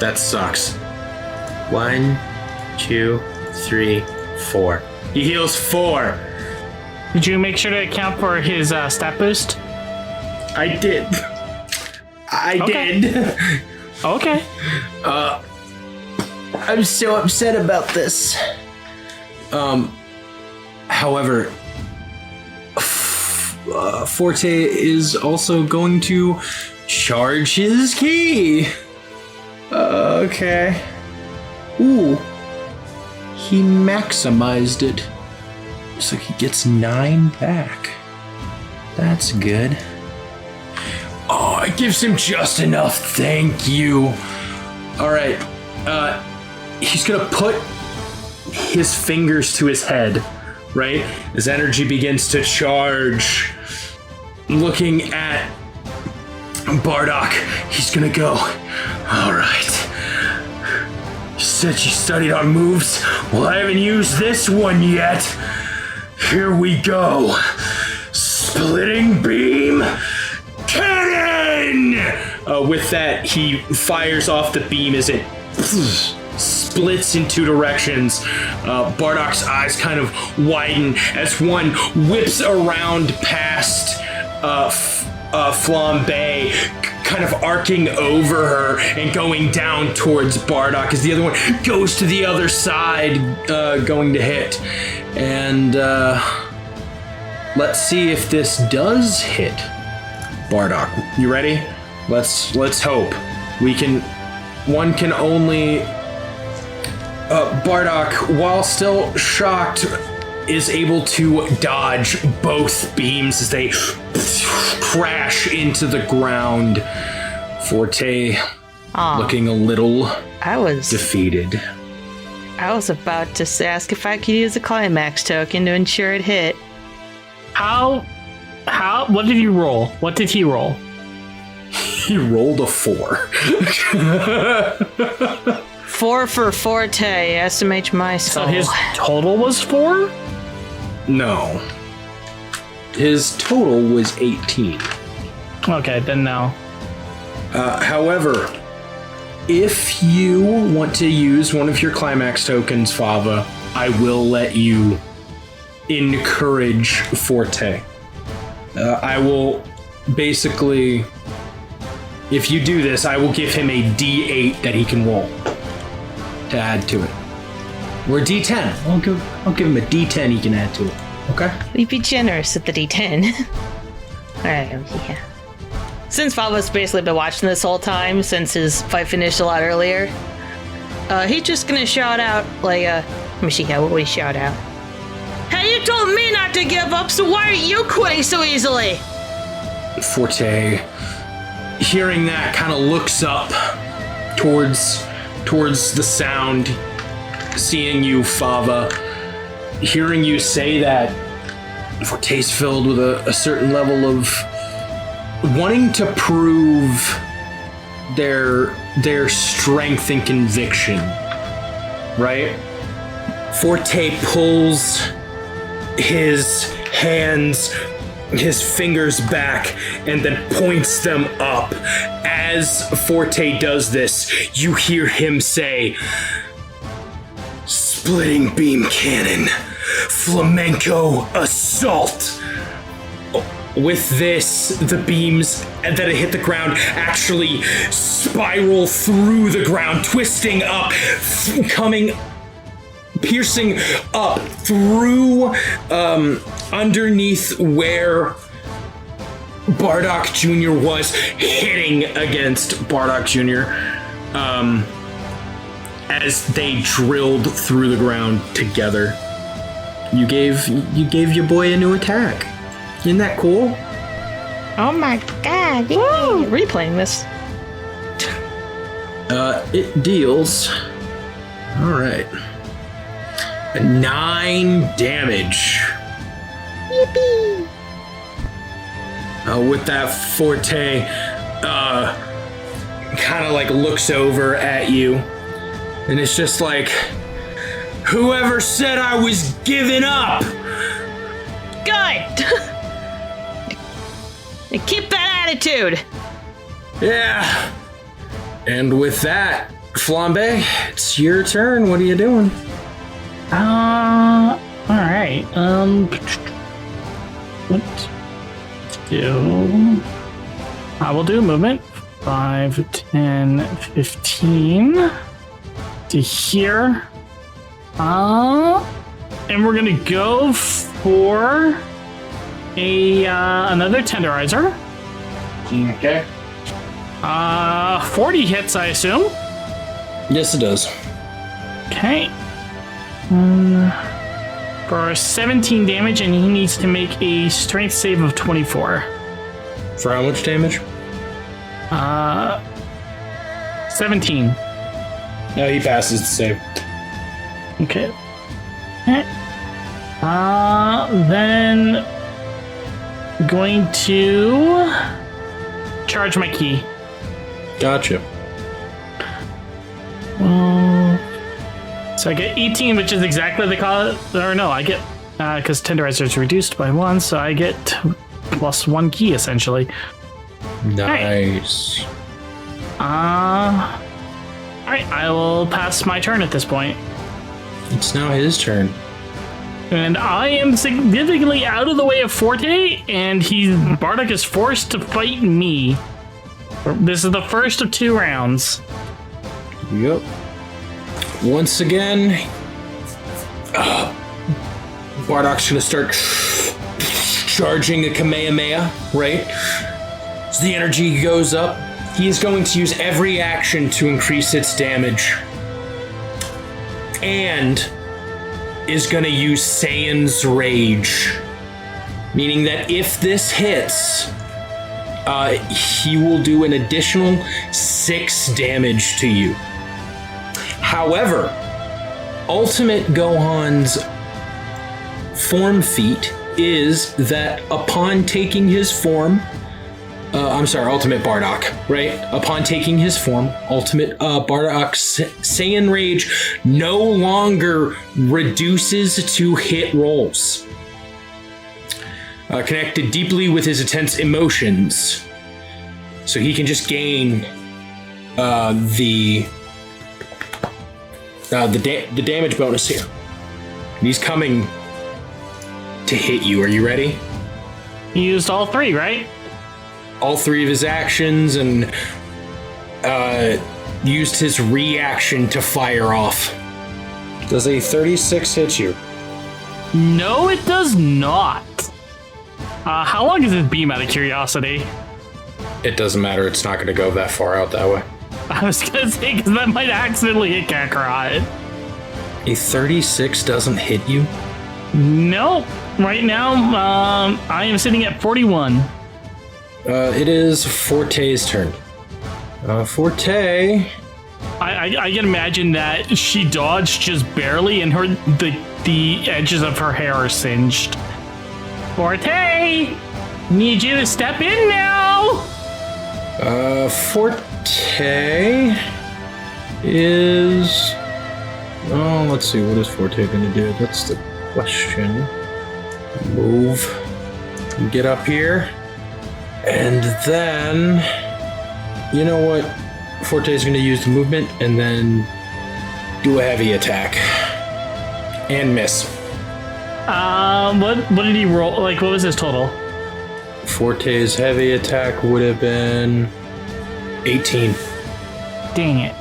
That sucks. 1, 2, 3, 4. He heals 4. Did you make sure to account for his stat boost? I did. I did. Okay. I'm so upset about this. However, Forte is also going to charge his ki. Okay. Ooh. He maximized it. So he gets 9 back. That's good. Oh, it gives him just enough. Thank you. All right. He's gonna put his fingers to his head, right? His energy begins to charge. Looking at Bardock, he's gonna go, all right. You said you studied our moves? Well, I haven't used this one yet. Here we go. Splitting beam cannon! With that, he fires off the beam as it splits in 2 directions. Bardock's eyes kind of widen as one whips around past Flambe, kind of arcing over her and going down towards Bardock as the other one goes to the other side, going to hit. And let's see if this does hit Bardock. You ready? Let's hope. One can only... Bardock, while still shocked, is able to dodge both beams as they crash into the ground. Forte looking a little defeated. I was about to ask if I could use a climax token to ensure it hit. What did you roll? What did he roll? He rolled a 4. 4 for Forte, SMH my soul. So his total was 4? No. His total was 18. Okay, then no. However, if you want to use one of your climax tokens, Fava, I will let you encourage Forte. I will basically, if you do this, I will give him a D8 that he can roll to add to it. Or a D10. I'll give him a D10 he can add to it. Okay? We'd be generous with the D10. Alright, yeah. Since Fava's basically been watching this whole time, since his fight finished a lot earlier, he's just gonna shout out, like, let me see, what would he shout out? Hey, you told me not to give up, so why aren't you quitting so easily? Forte, hearing that, kind of looks up towards the sound, seeing you, Fava, hearing you say that. Forte's filled with a certain level of wanting to prove their strength and conviction, right? Forte pulls his hands, his fingers back, and then points them up. As Forte does this, you hear him say, "Splitting beam cannon, flamenco assault." With this, the beams that hit the ground actually spiral through the ground, twisting up, piercing up through underneath where Bardock Jr. was, hitting against Bardock Jr. As they drilled through the ground together. You gave your boy a new attack. Isn't that cool? Oh my god, yay! Replaying this. It deals. Alright. 9 damage. Yippee! With that, Forte kind of like looks over at you, and it's just like, whoever said I was giving up? Good! And keep that attitude! Yeah. And with that, Flambe, it's your turn. What are you doing? Alright, what do? I will do movement. 5, 10, 15 to here. And we're gonna go for another tenderizer. Okay. 40 hits, I assume. Yes, it does. Okay. For 17 damage, and he needs to make a strength save of 24. For how much damage? 17. No, he passes the save. Okay. Then going to charge my key. Gotcha. So I get 18, which is exactly the cost. Or no, I get because tenderizer is reduced by 1, so I get plus 1 key essentially. Nice. Alright, I will pass my turn at this point. It's now his turn. And I am significantly out of the way of Forte, and Bardock is forced to fight me. This is the first of 2 rounds. Yep. Once again, Bardock's gonna start charging a Kamehameha, right? As the energy goes up, he is going to use every action to increase its damage. And is gonna use Saiyan's Rage. Meaning that if this hits, he will do an additional 6 damage to you. However, Ultimate Gohan's form feat is that upon taking his form, Ultimate Bardock, right? Upon taking his form, Ultimate Bardock's Saiyan Rage no longer reduces to hit rolls. Connected deeply with his intense emotions. So he can just gain the damage bonus here. And he's coming to hit you. Are you ready? You used all 3, right? All 3 of his actions and used his reaction to fire off. Does a 36 hit you? No, it does not. How long is this beam, out of curiosity? It doesn't matter. It's not going to go that far out that way. I was gonna say, because that might accidentally hit Kakarot. A 36 doesn't hit you? Nope. Right now, I am sitting at 41. It is Forte's turn. Forte. I can imagine that she dodged just barely, and the edges of her hair are singed. Forte, need you to step in now. Forte is. Oh, let's see. What is Forte going to do? That's the question. Move. Get up here. And then. You know what? Forte is going to use the movement and then do a heavy attack. And miss. What did he roll? Like, what was his total? Forte's heavy attack would have been 18. Dang it.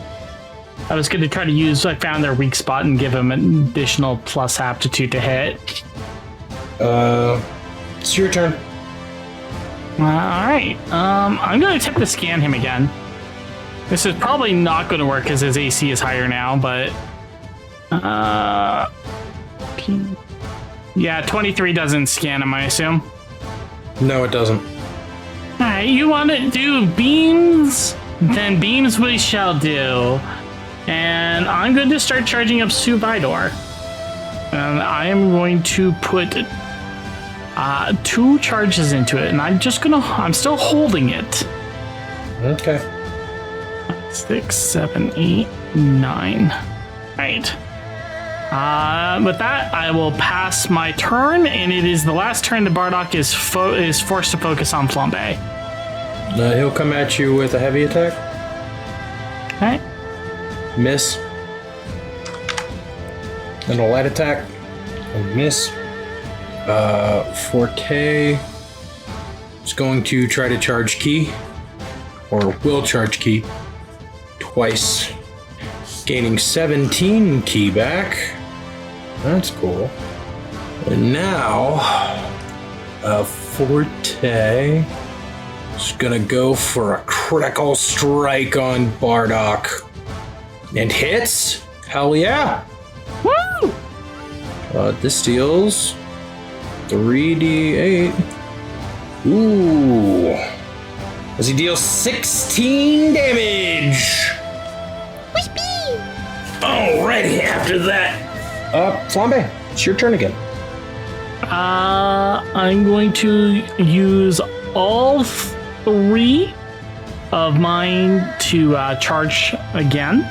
I was going to try to use, I found their weak spot and give him an additional plus aptitude to hit. It's your turn. Alright. I'm going to attempt to scan him again. This is probably not going to work because his AC is higher now, but... yeah, 23 doesn't scan him, I assume. No, it doesn't. Alright, you want to do beams? Then beams we shall do. And I'm going to start charging up Sue Vidor. And I am going to put 2 charges into it. And I'm still holding it. Okay. 6, 7, 8, 9. Right. With that, I will pass my turn, and it is the last turn that Bardock is forced to focus on Flambe. He'll come at you with a heavy attack. Okay. Miss. And a light attack. A miss. Forte is going to try to charge Ki. Or will charge Ki. Twice. Gaining 17 Ki back. That's cool. And now, Forte is gonna go for a critical strike on Bardock. And hits? Hell yeah! Woo! This deals 3d8. Ooh. As he deals 16 damage. Alrighty, after that. Flambe, it's your turn again. I'm going to use all 3 of mine to charge again.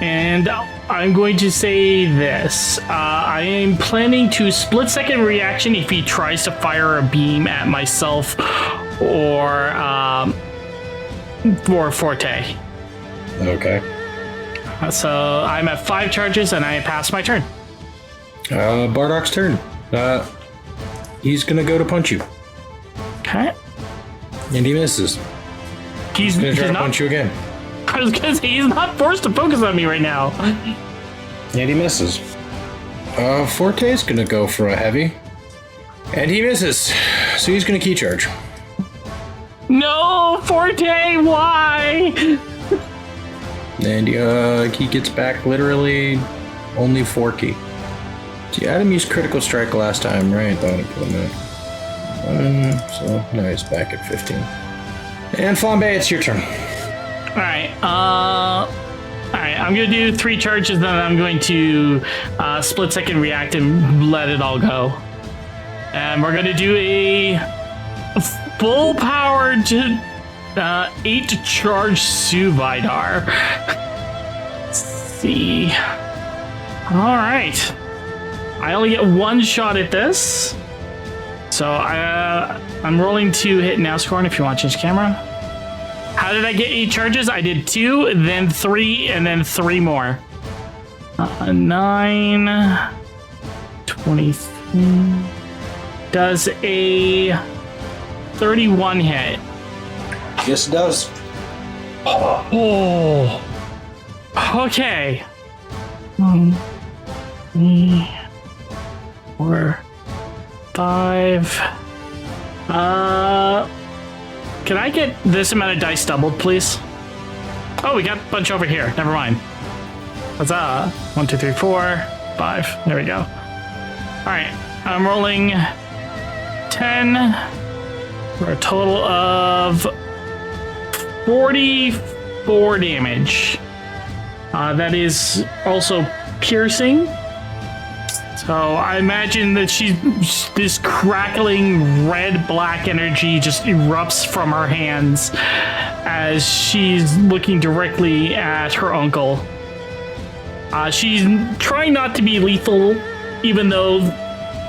And I'm going to say this. I am planning to split-second reaction if he tries to fire a beam at myself or Forte. Okay. So I'm at 5 charges and I pass my turn. Bardock's turn. He's gonna go to punch you. Okay. And he misses. He's gonna try to not, punch you again. I was gonna say, he's not forced to focus on me right now. And he misses. Forte's gonna go for a heavy. And he misses. So he's gonna key charge. No, Forte, why? And he gets back literally only 4 key. See, Adam used critical strike last time, right? Thought I put him in. So now he's back at 15. And Flambe, it's your turn. Alright, I'm gonna do 3 charges, then I'm going to split-second react and let it all go. And we're gonna do a full-powered 8 charge Sue Vidar. Let's see. Alright. I only get 1 shot at this. So I'm rolling to hit now scoring if you want to change camera. How did I get 8 charges? I did 2, then 3, and then 3 more. 9, 23. Does a 31 hit? Yes, it does. Oh. Okay. 1, 3, 4, 5. Can I get this amount of dice doubled, please? Oh, we got a bunch over here. Never mind. What's up? 1, 2, 3, 4, 5. There we go. All right. I'm rolling 10 for a total of 44 damage. That is also piercing. So I imagine that this crackling red-black energy just erupts from her hands as she's looking directly at her uncle. She's trying not to be lethal, even though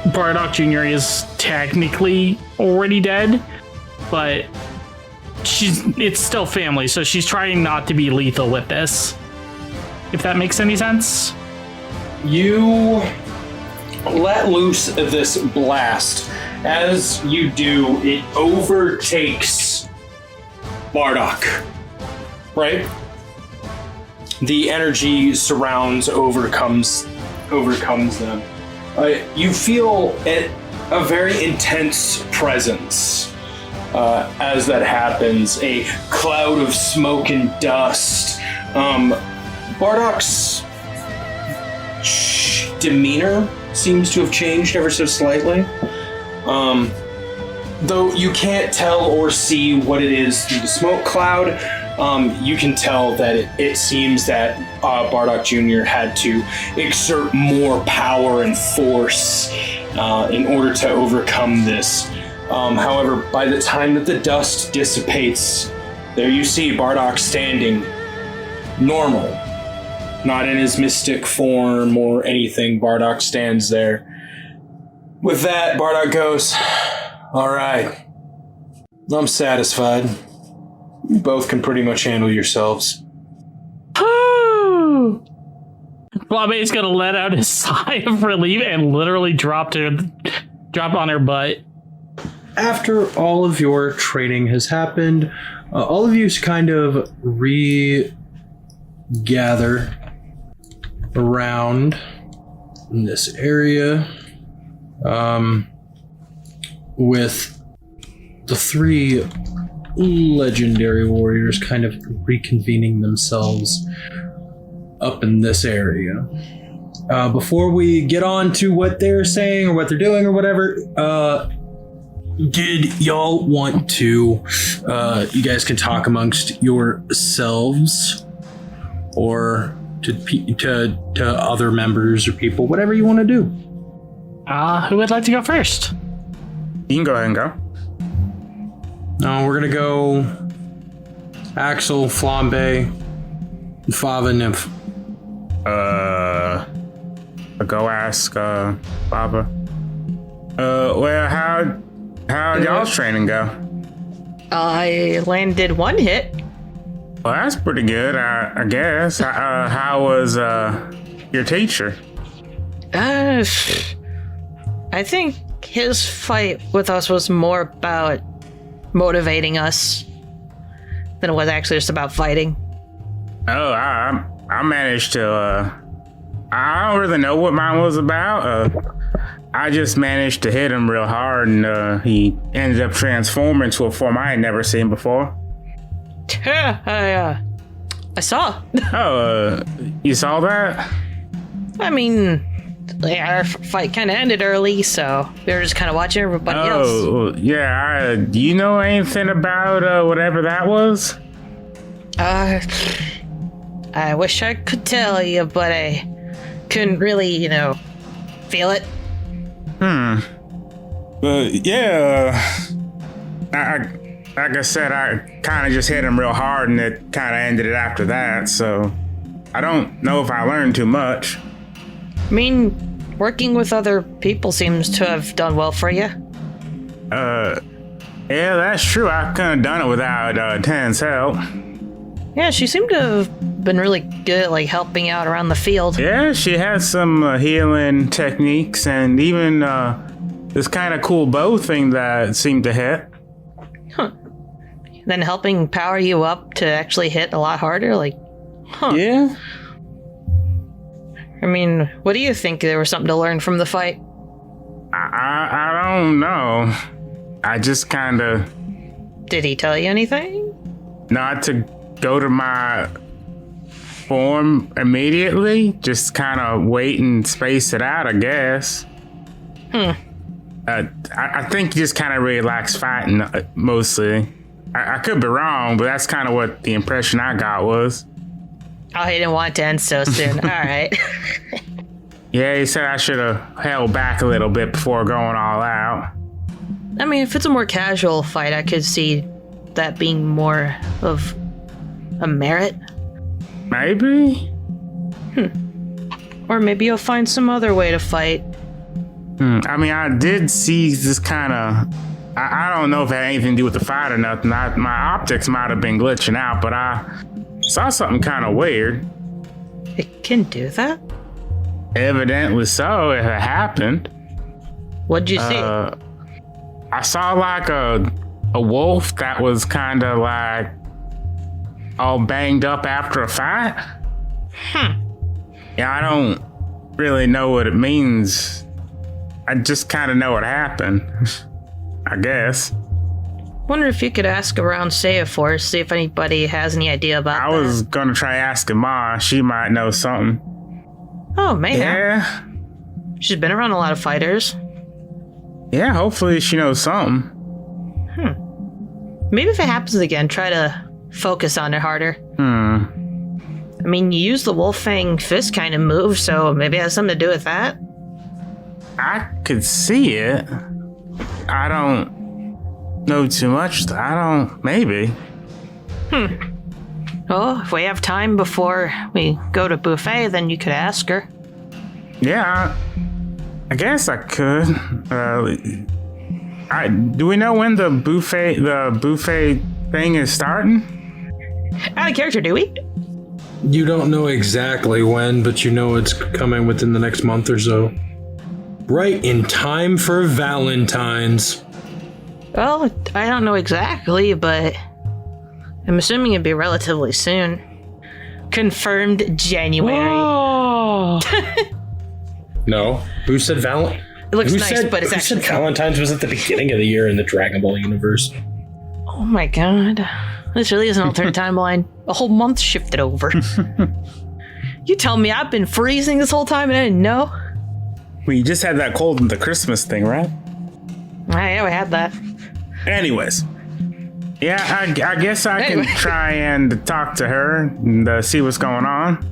Bardock Jr. is technically already dead, but it's still family, so she's trying not to be lethal with this. If that makes any sense? You let loose this blast. As you do, it overtakes Bardock, right? The energy surrounds, overcomes them. You feel a very intense presence as that happens. A cloud of smoke and dust. Bardock's demeanor seems to have changed ever so slightly. Though you can't tell or see what it is through the smoke cloud, you can tell that it seems that Bardock Jr. had to exert more power and force in order to overcome this. However, by the time that the dust dissipates, there you see Bardock standing normal. Not in his mystic form or anything. Bardock stands there. With that, Bardock goes, "All right, I'm satisfied. You both can pretty much handle yourselves." Flambe's gonna let out a sigh of relief and literally drop on her butt. After all of your training has happened, all of you kind of regather around in this area, with the 3 legendary warriors kind of reconvening themselves up in this area. Before we get on to what they're saying or what they're doing or whatever, did y'all want to, you guys can talk amongst yourselves or to other members or people, whatever you want to do. Who would like to go first? You can go ahead and go. No, we're gonna go Axel, Flambe, and Fava Nymph. I'll go ask Baba. Well, how'd y'all's training go? I landed 1 hit. Well, that's pretty good, I guess. How was your teacher? I think his fight with us was more about motivating us than it was actually just about fighting. Oh, I managed to. I don't really know what mine was about. I just managed to hit him real hard, and he ended up transforming into a form I had never seen before. I saw. Oh, you saw that? I mean, our fight kind of ended early, so we were just kind of watching everybody else. Oh, yeah. Do you know anything about whatever that was? I wish I could tell you, but I couldn't really, feel it. Yeah. Like I said, I kind of just hit him real hard, and it kind of ended it after that, so I don't know if I learned too much. I mean, working with other people seems to have done well for you. Yeah, that's true. I couldn't have done it without Tan's help. Yeah, she seemed to have been really good at, like, helping out around the field. Yeah, she has some healing techniques and even this kind of cool bow thing that seemed to hit. Huh. Then helping power you up to actually hit a lot harder? Like, huh. Yeah. I mean, what do you think? There was something to learn from the fight? I don't know. I just kind of... Did he tell you anything? Not to go to my form immediately. Just kind of wait and space it out, I guess. I think he just kind of relaxed fighting, mostly. I could be wrong, but that's kind of what the impression I got was. Oh, he didn't want to end so soon. All right. Yeah, he said I should have held back a little bit before going all out. I mean, if it's a more casual fight, I could see that being more of a merit. Maybe? Or maybe you'll find some other way to fight. I mean, I did see this kind of... I don't know if it had anything to do with the fight or nothing. My optics might have been glitching out, but I saw something kind of weird. It can do that? Evidently so, if it happened. What'd you see? I saw like a wolf that was kind of like all banged up after a fight. Yeah, I don't really know what it means. I just kind of know what happened, I guess. Wonder if you could ask around Saya Force, see if anybody has any idea about I was gonna try asking Ma. She might know something. Oh, maybe. Yeah. She's been around a lot of fighters. Yeah, hopefully she knows something. Maybe if it happens again, try to focus on it harder. I mean, you use the Wolf Fang fist kind of move, so maybe it has something to do with that. I could see it. I don't know too much. Maybe. Well, if we have time before we go to buffet, then you could ask her. Yeah, I guess I could. Do we know when the buffet thing is starting? Out of character, do we? You don't know exactly when, but you know it's coming within the next month or so. Right in time for Valentine's. Well, I don't know exactly, but I'm assuming it'd be relatively soon. Confirmed January. Oh. No. Who said Valentine? It looks nice, but it's actually... Who said Valentine's was at the beginning of the year in the Dragon Ball universe? Oh my god. This really is an alternate timeline. A whole month shifted over. You tell me I've been freezing this whole time and I didn't know? Well, you just had that cold in the Christmas thing, right? I know I had that. Anyways. Yeah, I guess I can try and talk to her and see what's going on.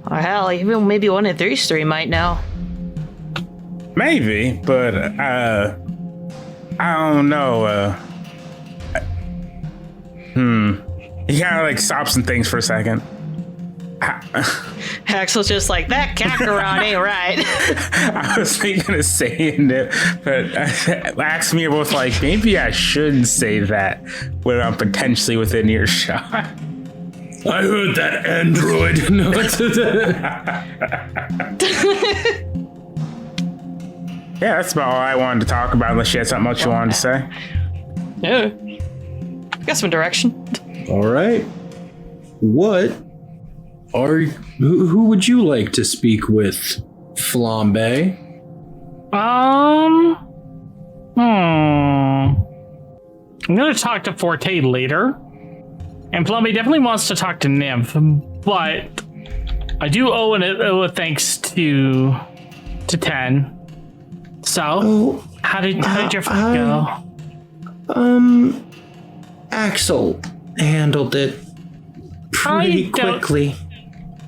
Oh, hell, even maybe one of these three might know. Maybe, but I don't know. He kind of like stops and thinks for a second. Axel's just like, that Kakarot ain't right. I was thinking of saying it, but Ax and me are both like, maybe I shouldn't say that when I'm potentially within earshot. I heard that android. No, Yeah, that's about all I wanted to talk about, unless you had something else you wanted to say. Yeah. Got some direction. All right. Who would you like to speak with, Flambe? I'm gonna talk to Forte later. And Flambe definitely wants to talk to Nymph, but I do owe a thanks to 10. So, how did your fight go? Axel handled it pretty quickly.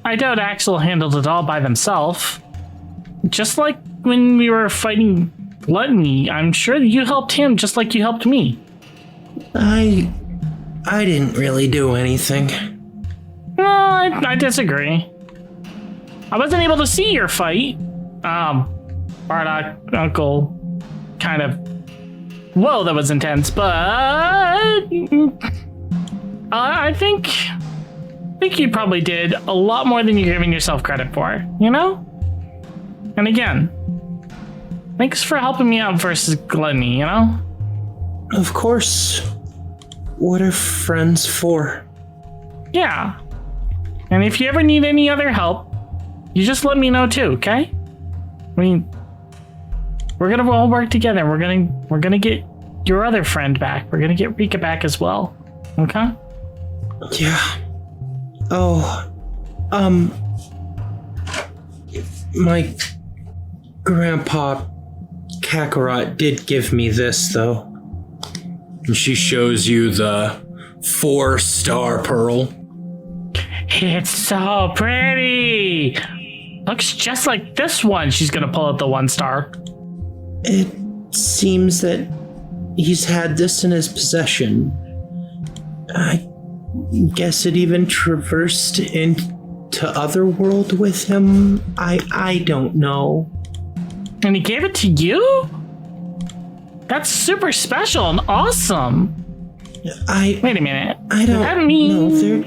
I doubt Axel handled it all by themselves. Just like when we were fighting Gluttony, I'm sure you helped him just like you helped me. I didn't really do anything. No, I disagree. I wasn't able to see your fight. Bardock, Uncle, kind of Whoa, that was intense, but I think you probably did a lot more than you're giving yourself credit for, you know? And again, thanks for helping me out versus gluttony, you know? Of course. What are friends for? Yeah. And if you ever need any other help, you just let me know too, okay? I mean, we're gonna all work together. We're gonna get your other friend back. We're gonna get Rika back as well. Okay? Yeah. Oh. My grandpa Kakarot did give me this, though. And she shows you the 4-star pearl. It's so pretty. Looks just like this one. She's gonna pull out the 1-star. It seems that he's had this in his possession. I guess it even traversed into Otherworld with him. I don't know. And he gave it to you? That's super special and awesome. Wait a minute. I don't that mean... know.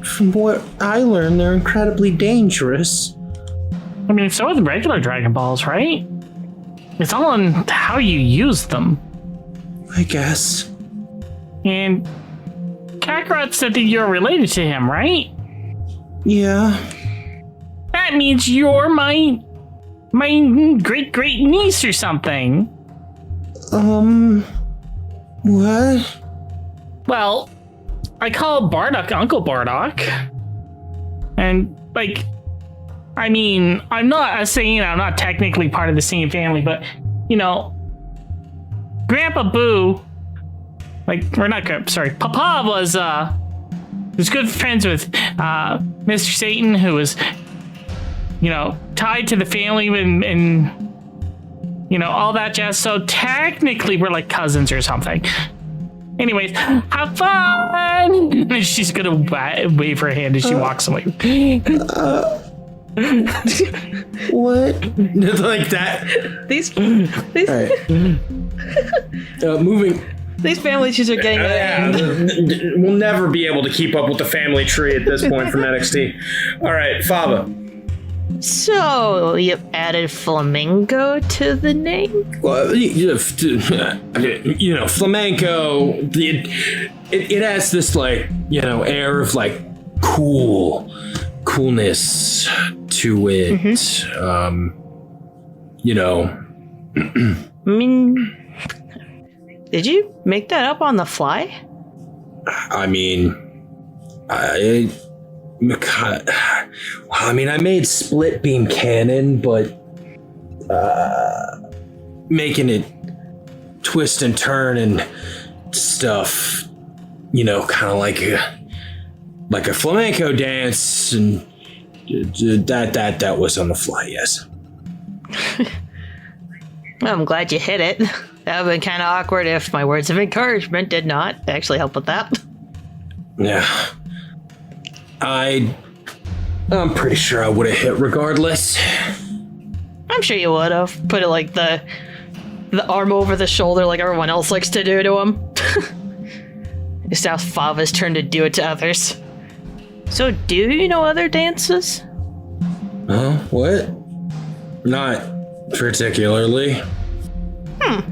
From what I learned, they're incredibly dangerous. I mean, so are the regular Dragon Balls, right? It's all in how you use them. I guess. And Kakarot said that you're related to him, right? Yeah. That means you're my great niece or something. What? Well, I call Bardock Uncle Bardock. And, like, I mean, I'm not saying I'm not technically part of the same family, but, you know, Grandpa Boo, Papa was good friends with Mr. Satan, who was, you know, tied to the family and you know, all that jazz. So technically we're like cousins or something. Anyways, have fun! And she's gonna wave her hand as she walks away. What? Like that? These All right. Moving. these family trees are getting We'll never be able to keep up with the family tree at this point from NXT. All right, Fava. So you added flamenco to the name? Well, you know, flamenco. It has this like, you know, air of like coolness to it. Mm-hmm. You know. I mean, did you make that up on the fly? I mean, I made split beam cannon, but making it twist and turn and stuff, you know, kind of like a flamenco dance, and that was on the fly. Yes. Well, I'm glad you hit it. That would have been kind of awkward if my words of encouragement did not actually help with that. Yeah. I'm pretty sure I would have hit regardless. I'm sure you would have. Put it like the arm over the shoulder like everyone else likes to do to him. It's now Fava's turn to do it to others. So do you know other dances? Huh? What? Not particularly. I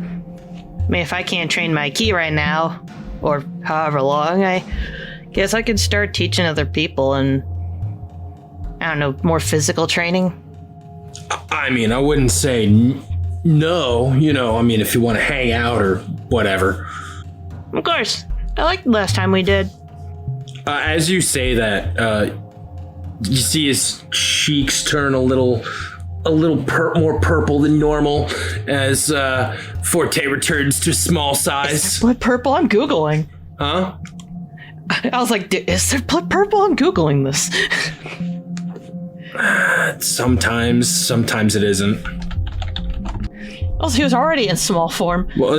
mean, if I can't train my ki right now, or however long, I guess I could start teaching other people and, I don't know, more physical training. I mean, I wouldn't say no, you know, I mean, if you want to hang out or whatever. Of course. I liked the last time we did. As you say that, you see his cheeks turn a little more purple than normal as Forte returns to small size. Is there blood purple? I'm Googling. Huh? I was like, is there blood purple? I'm Googling this. Sometimes it isn't. Also, he was already in small form. Well,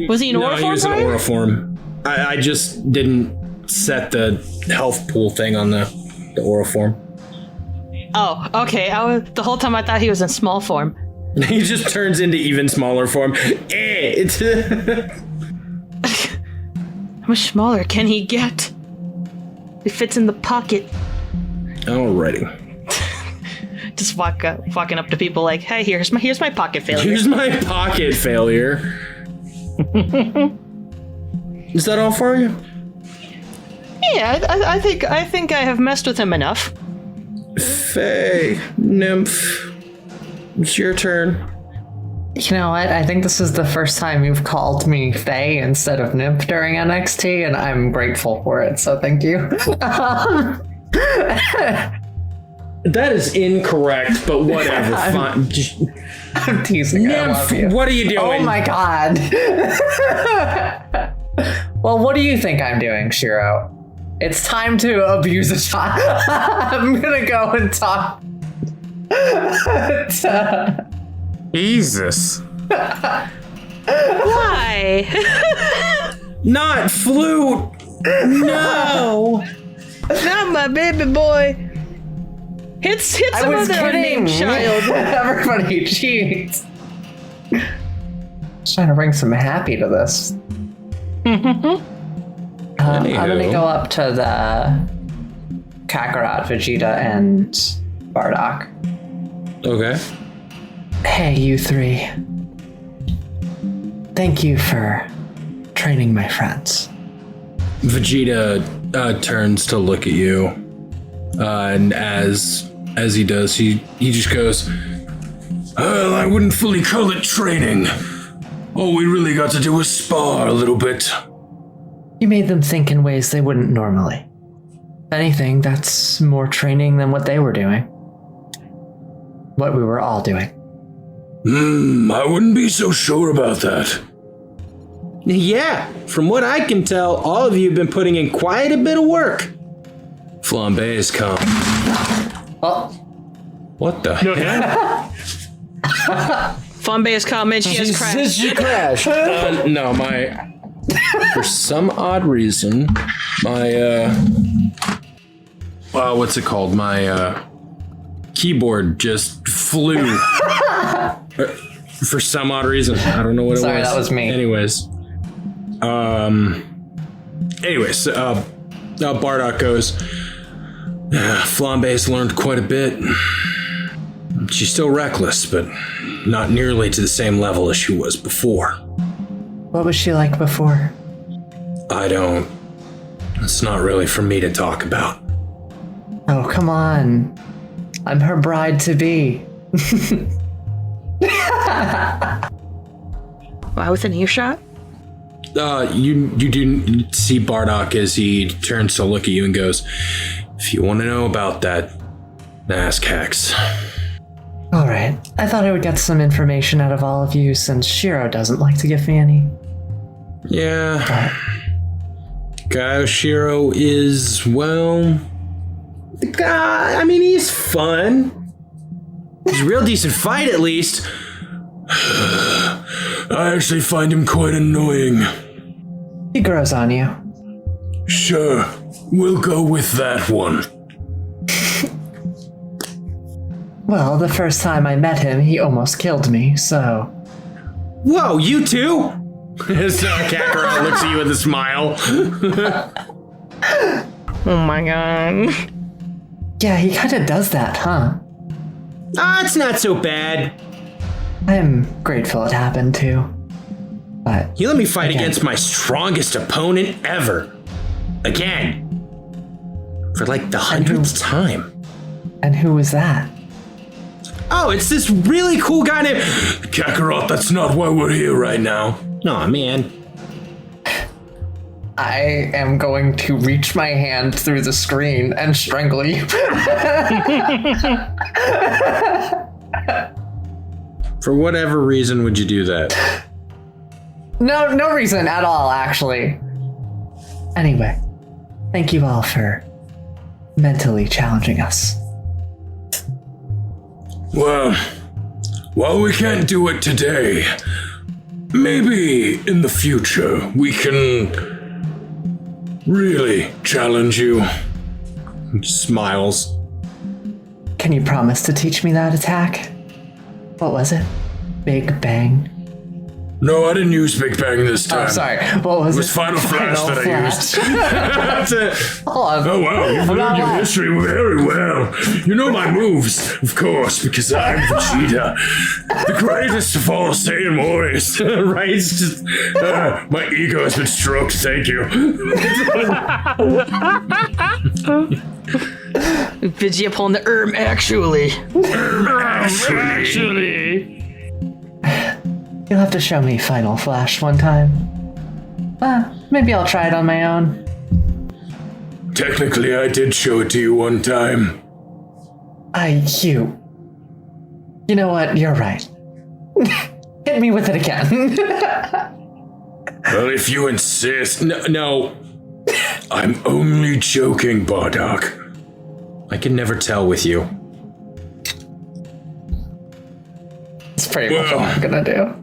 was he in aura form? No, he was in aura form. I just didn't set the health pool thing on the aura form. Oh, okay. The whole time I thought he was in small form. He just turns into even smaller form. How much smaller can he get? It fits in the pocket. Alrighty. Just walking up to people like, hey, here's my pocket failure. Here's my pocket failure. Is that all for you? Yeah, I think I have messed with him enough. Faye, Nymph, it's your turn. You know what? I think this is the first time you've called me Faye instead of Nymph during NXT, and I'm grateful for it, so thank you. That is incorrect, but whatever. Fine. I'm teasing. I love you. Nymph, what are you doing? Oh my god. Well, what do you think I'm doing, Shiro? It's time to abuse a child. I'm gonna go and talk. Jesus. Why? Not flute. No. Not my baby boy. Hit some other unnamed child. Everybody cheats. Just trying to bring some happy to this. I'm gonna go up to the Kakarot, Vegeta, and Bardock. Okay. Hey, you three. Thank you for training my friends. Vegeta turns to look at you, and as he does, he just goes, "Well, I wouldn't fully call it training. All we really got to do was spar a little bit." You made them think in ways they wouldn't normally. If anything, that's more training than what they were doing. What we were all doing. I wouldn't be so sure about that. Yeah, from what I can tell, all of you have been putting in quite a bit of work. Flambe has come. Oh. What the heck? Flambe has come and she has crashed. She crashed. No, for some odd reason, my, what's it called? My, keyboard just flew. For some odd reason. I don't know what it was. Sorry, that was me. Anyways, Bardock goes, Flambe's learned quite a bit. She's still reckless, but not nearly to the same level as she was before. What was she like before? It's not really for me to talk about. Oh, come on. I'm her bride-to-be. Wow, with an earshot? You do see Bardock as he turns to look at you and goes, if you want to know about that, ask Hex. All right. I thought I would get some information out of all of you since Shiro doesn't like to give me any. Yeah. Shiro is, well, the guy, I mean, he's fun. He's a real decent fight, at least. I actually find him quite annoying. He grows on you. Sure, we'll go with that one. Well, the first time I met him, he almost killed me, so... Whoa, you too? As Kakarot looks at you with a smile. Oh my god. Yeah, he kind of does that, huh? It's not so bad. I'm grateful it happened too. But He let me fight again, against my strongest opponent ever. Again. For like the 100th time. And who was that? Oh, it's this really cool guy named Kakarot. That's not why we're here right now. Aw, man. I am going to reach my hand through the screen and strangle you. For whatever reason would you do that? No reason at all, actually. Anyway, thank you all for mentally challenging us. Well, while we can't do it today, maybe in the future we can really challenge you. He smiles. Can you promise to teach me that attack? What was it? Big Bang? No, I didn't use Big Bang this time. Oh, sorry. What was It was Final Flash that I used. That's it. Hold on. Oh, wow, you've learned your history very well. You know my moves, of course, because I'm Vegeta, the greatest of all Saiyan warriors. Right? It's just, My ego has been stroked, thank you. Vegeta pulling the actually. Actually. You'll have to show me Final Flash one time. Maybe I'll try it on my own. Technically, I did show it to you one time. You know what? You're right. Hit me with it again. Well, if you insist. No. I'm only joking, Bardock. I can never tell with you. That's pretty much all I'm gonna do.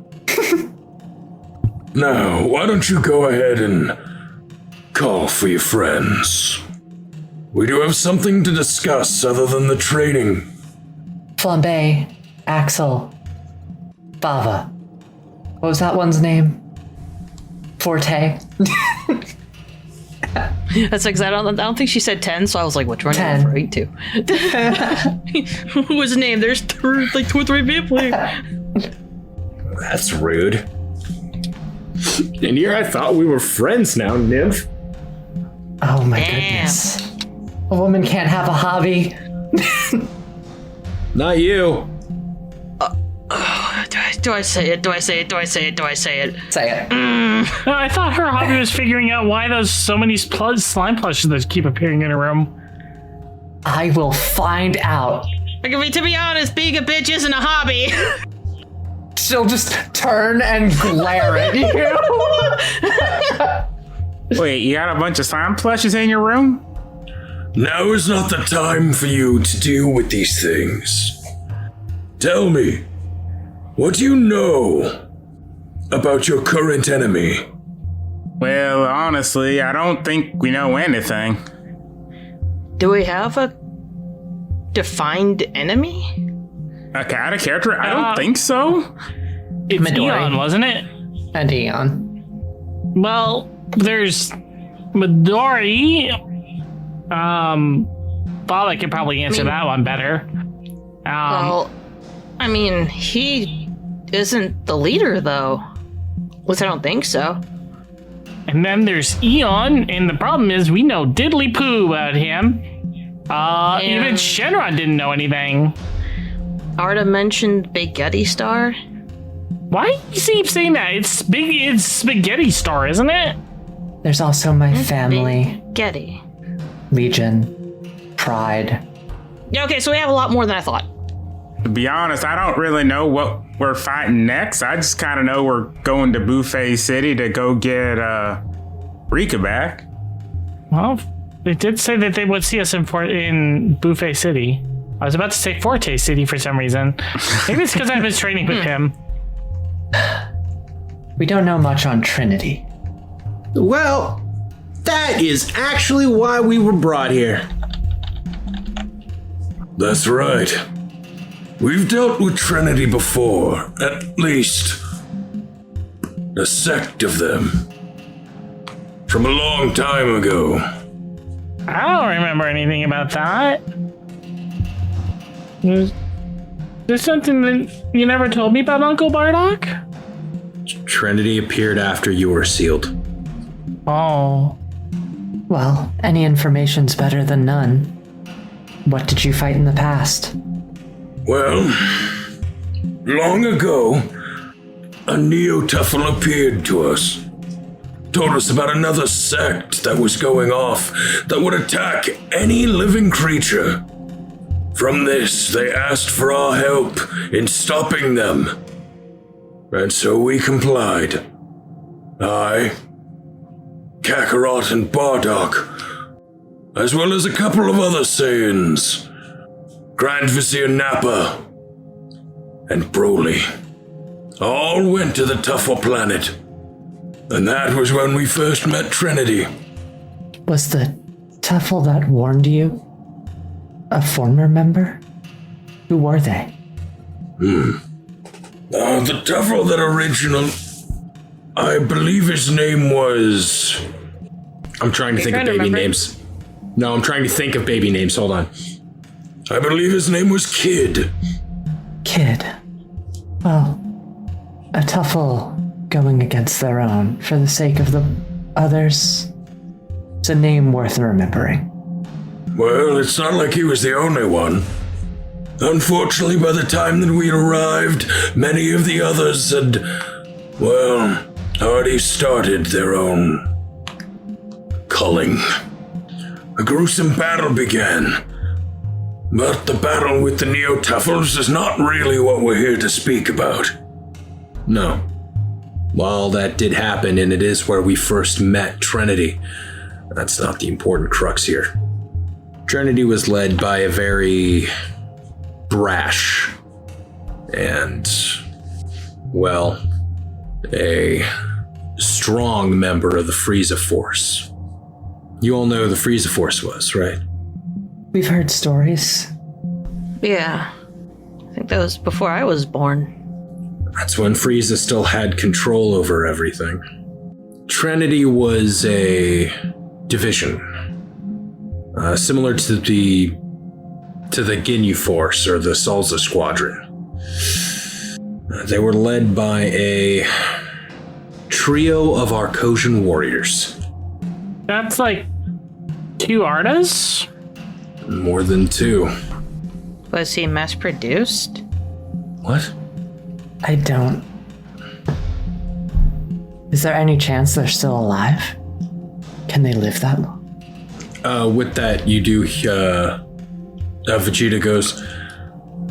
Now, why don't you go ahead and call for your friends? We do have something to discuss other than the training. Flambe, Axel, Bava. What was that one's name? Forte? That's like, I don't think she said 10, so I was like, which one are 10. you referring to? What was his name? There's like 2 or 3 people here. that's rude. And here I thought we were friends now, Niv. Oh my Damn. goodness. A woman can't have a hobby. Not you. Do I say it? Say it. I thought her hobby was figuring out why there's so many slime plushes that keep appearing in her room. I will find out. To be honest, being a bitch isn't a hobby. She'll just turn and glare at you. Wait, you got a bunch of slime plushes in your room? Now is not the time for you to deal with these things. Tell me, what do you know about your current enemy? Well, honestly, I don't think we know anything. Do we have a defined enemy? A kind of character? I don't think so. It's Midori. Eon, wasn't it? And Eon. Well, there's Midori. Bala could probably answer that one better. Well, I mean, he isn't the leader, though. At least I don't think so. And then there's Eon, and the problem is we know diddly poo about him. Even Shenron didn't know anything. Arda mentioned Spaghetti Star. Why do you keep saying that? It's Spaghetti Star, isn't it? There's also my family. Spaghetti. Legion. Pride. Yeah, okay, so we have a lot more than I thought. To be honest, I don't really know what we're fighting next. I just kind of know we're going to Buffet City to go get Rika back. Well, they did say that they would see us in Buffet City. I was about to say Forte City for some reason. Maybe it's because I've been training with him. We don't know much on Trinity. Well, that is actually why we were brought here. That's right. We've dealt with Trinity before, at least a sect of them. From a long time ago. I don't remember anything about that. There's something that you never told me about Uncle Bardock? Trinity appeared after you were sealed. Oh. Well, any information's better than none. What did you fight in the past? Well, long ago, a Neo-Tuffle appeared to us. Told us about another sect that was going off that would attack any living creature. From this, they asked for our help in stopping them. And so we complied. I, Kakarot and Bardock, as well as a couple of other Saiyans, Grand Vizier Nappa, and Broly, all went to the Tuffle planet. And that was when we first met Trinity. Was the Tuffle that warned you a former member? Who were they? The devil that original... I believe his name was... I'm trying to think of baby names. No, I'm trying to think of baby names. Hold on. I believe his name was Kid. Kid. Well, a Tuffle going against their own for the sake of the others. It's a name worth remembering. Well, it's not like he was the only one. Unfortunately, by the time that we arrived, many of the others had, well, already started their own culling. A gruesome battle began. But the battle with the Neo-Tuffles is not really what we're here to speak about. No. While that did happen, and it is where we first met Trinity, that's not the important crux here. Trinity was led by a very brash and, well, a strong member of the Frieza Force. You all know who the Frieza Force was, right? We've heard stories. Yeah. I think that was before I was born. That's when Frieza still had control over everything. Trinity was a division, similar to the Ginyu Force or the Salza Squadron. They were led by a trio of Arcosian warriors. That's like 2 Ardas? More than 2. Was he mass produced? What? I don't. Is there any chance they're still alive? Can they live that long? With that, you do, Vegeta goes,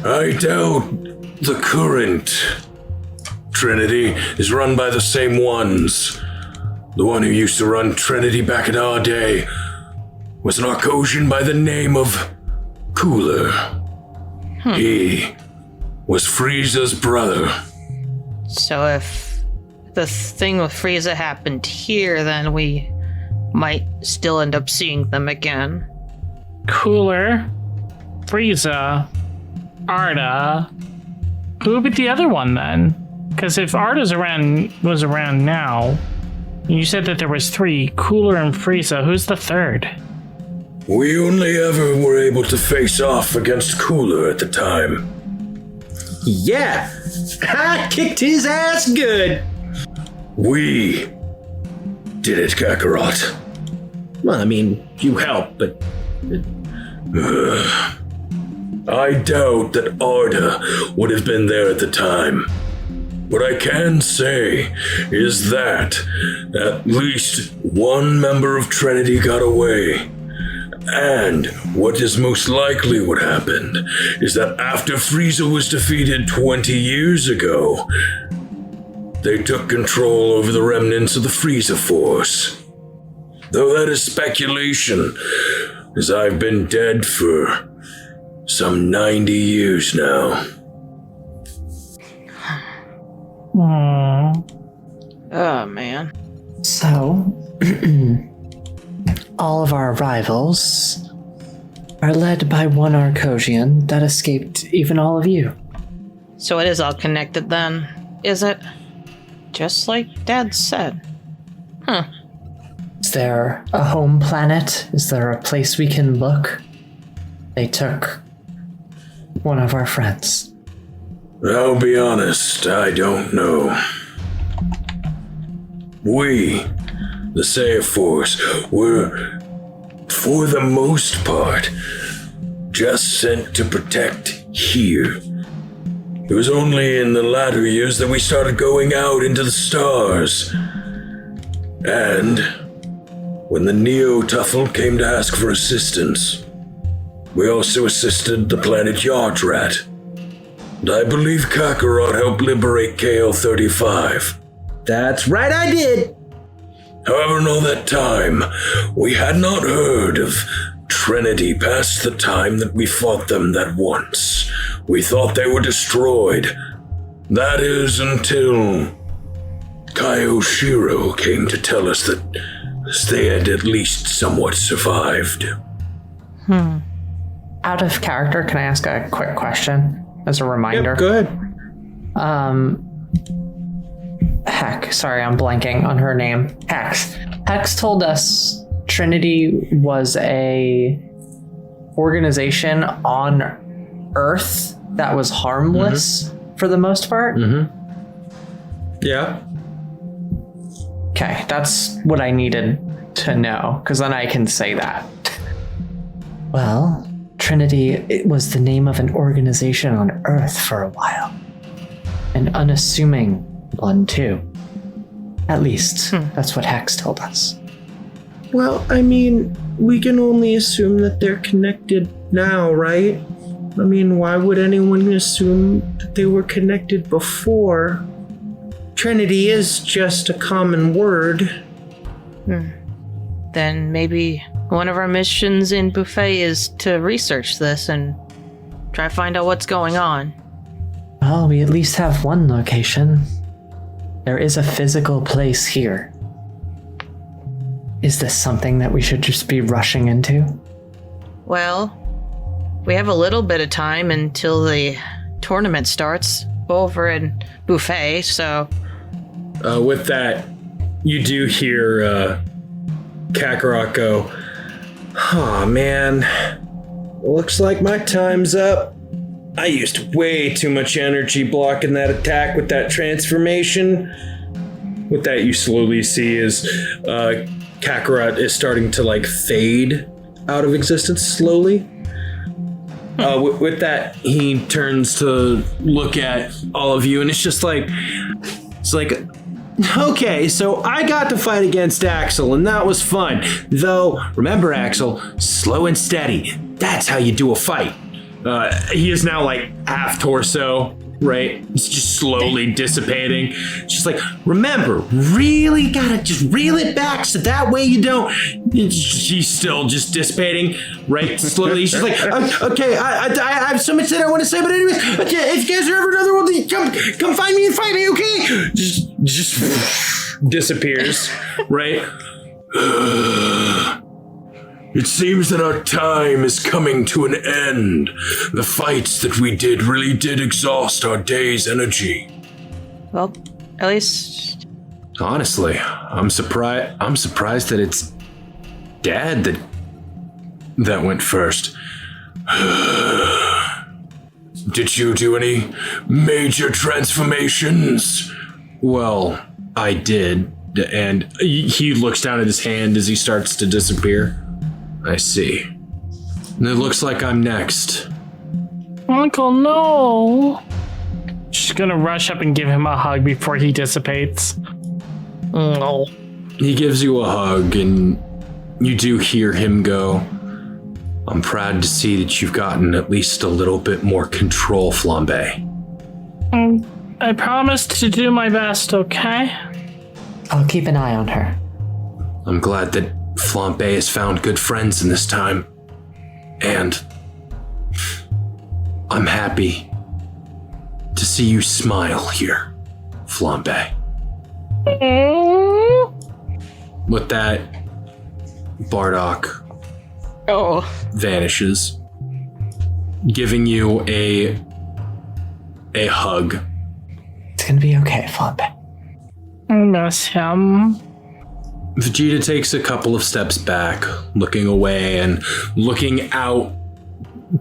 I doubt the current Trinity is run by the same ones. The one who used to run Trinity back in our day was an Arcosian by the name of Cooler. He was Frieza's brother. So if the thing with Frieza happened here, then we might still end up seeing them again. Cooler, Frieza, Arda. Who would be the other one then? Because if Arda's was around now, you said that there was 3, Cooler and Frieza. Who's the third? We only ever were able to face off against Cooler at the time. Yeah, I kicked his ass good. We did it, Kakarot. Well, I mean, you helped, but... I doubt that Arda would have been there at the time. What I can say is that at least one member of Trinity got away. And what is most likely what happened is that after Frieza was defeated 20 years ago, they took control over the remnants of the Frieza Force. Though that is speculation, as I've been dead for some 90 years now. Oh, man. So, all of our rivals are led by one Arcosian that escaped even all of you. So it is all connected then, is it? Just like Dad said. Huh. Is there a home planet? Is there a place we can look? They took one of our friends. I'll be honest, I don't know. We, the Saiyan Force, were, for the most part, just sent to protect here. It was only in the latter years that we started going out into the stars. And when the Neo-Tuffle came to ask for assistance, we also assisted the planet Yardrat. And I believe Kakarot helped liberate KL-35. That's right, I did. However, in all that time, we had not heard of Trinity past the time that we fought them that once. We thought they were destroyed. That is until Kaioshiro came to tell us that they had at least somewhat survived. Out of character, can I ask a quick question as a reminder? Yep, go ahead. Heck, sorry, I'm blanking on her name. Hex. Hex told us Trinity was a organization on Earth that was harmless for the most part. Yeah. Okay, that's what I needed to know, because then I can say that. Well, Trinity, it was the name of an organization on Earth for a while. An unassuming one, too. At least, that's what Hex told us. Well, I mean, we can only assume that they're connected now, right? I mean, why would anyone assume that they were connected before? Trinity is just a common word. Then maybe one of our missions in Buffet is to research this and try to find out what's going on. Well, we at least have one location. There is a physical place here. Is this something that we should just be rushing into? Well, we have a little bit of time until the tournament starts over in Buffet, so... With that, you do hear Kakarot go, "Aw, man. Looks like my time's up. I used way too much energy blocking that attack with that transformation." With that, you slowly see as Kakarot is starting to like fade out of existence slowly. With that, he turns to look at all of you, and it's like, okay, so I got to fight against Axel, and that was fun. Though, remember, Axel, slow and steady. That's how you do a fight. He is now like half torso, right? It's just slowly dissipating. Just like, remember, really gotta just reel it back so that way you don't. He's still just dissipating, right? Slowly. He's just like, okay, I have so much that I want to say, but anyways, okay, if you guys are ever in another world, come find me and fight me, okay? Just disappears, right? It seems that our time is coming to an end. The fights that we did really did exhaust our day's energy. Well, at least... Honestly, I'm surprised that it's Dad that went first. Did you do any major transformations? Well, I did, and he looks down at his hand as he starts to disappear. I see. And it looks like I'm next. Uncle, no. She's gonna rush up and give him a hug before he dissipates. No. He gives you a hug, and you do hear him go, "I'm proud to see that you've gotten at least a little bit more control, Flambe." I promised to do my best, okay? I'll keep an eye on her. I'm glad that Flambe has found good friends in this time. And I'm happy to see you smile here, Flambe. With that, Bardock vanishes, giving you a hug. It's gonna be okay, Flambe. I miss him. Vegeta takes a couple of steps back, looking away and looking out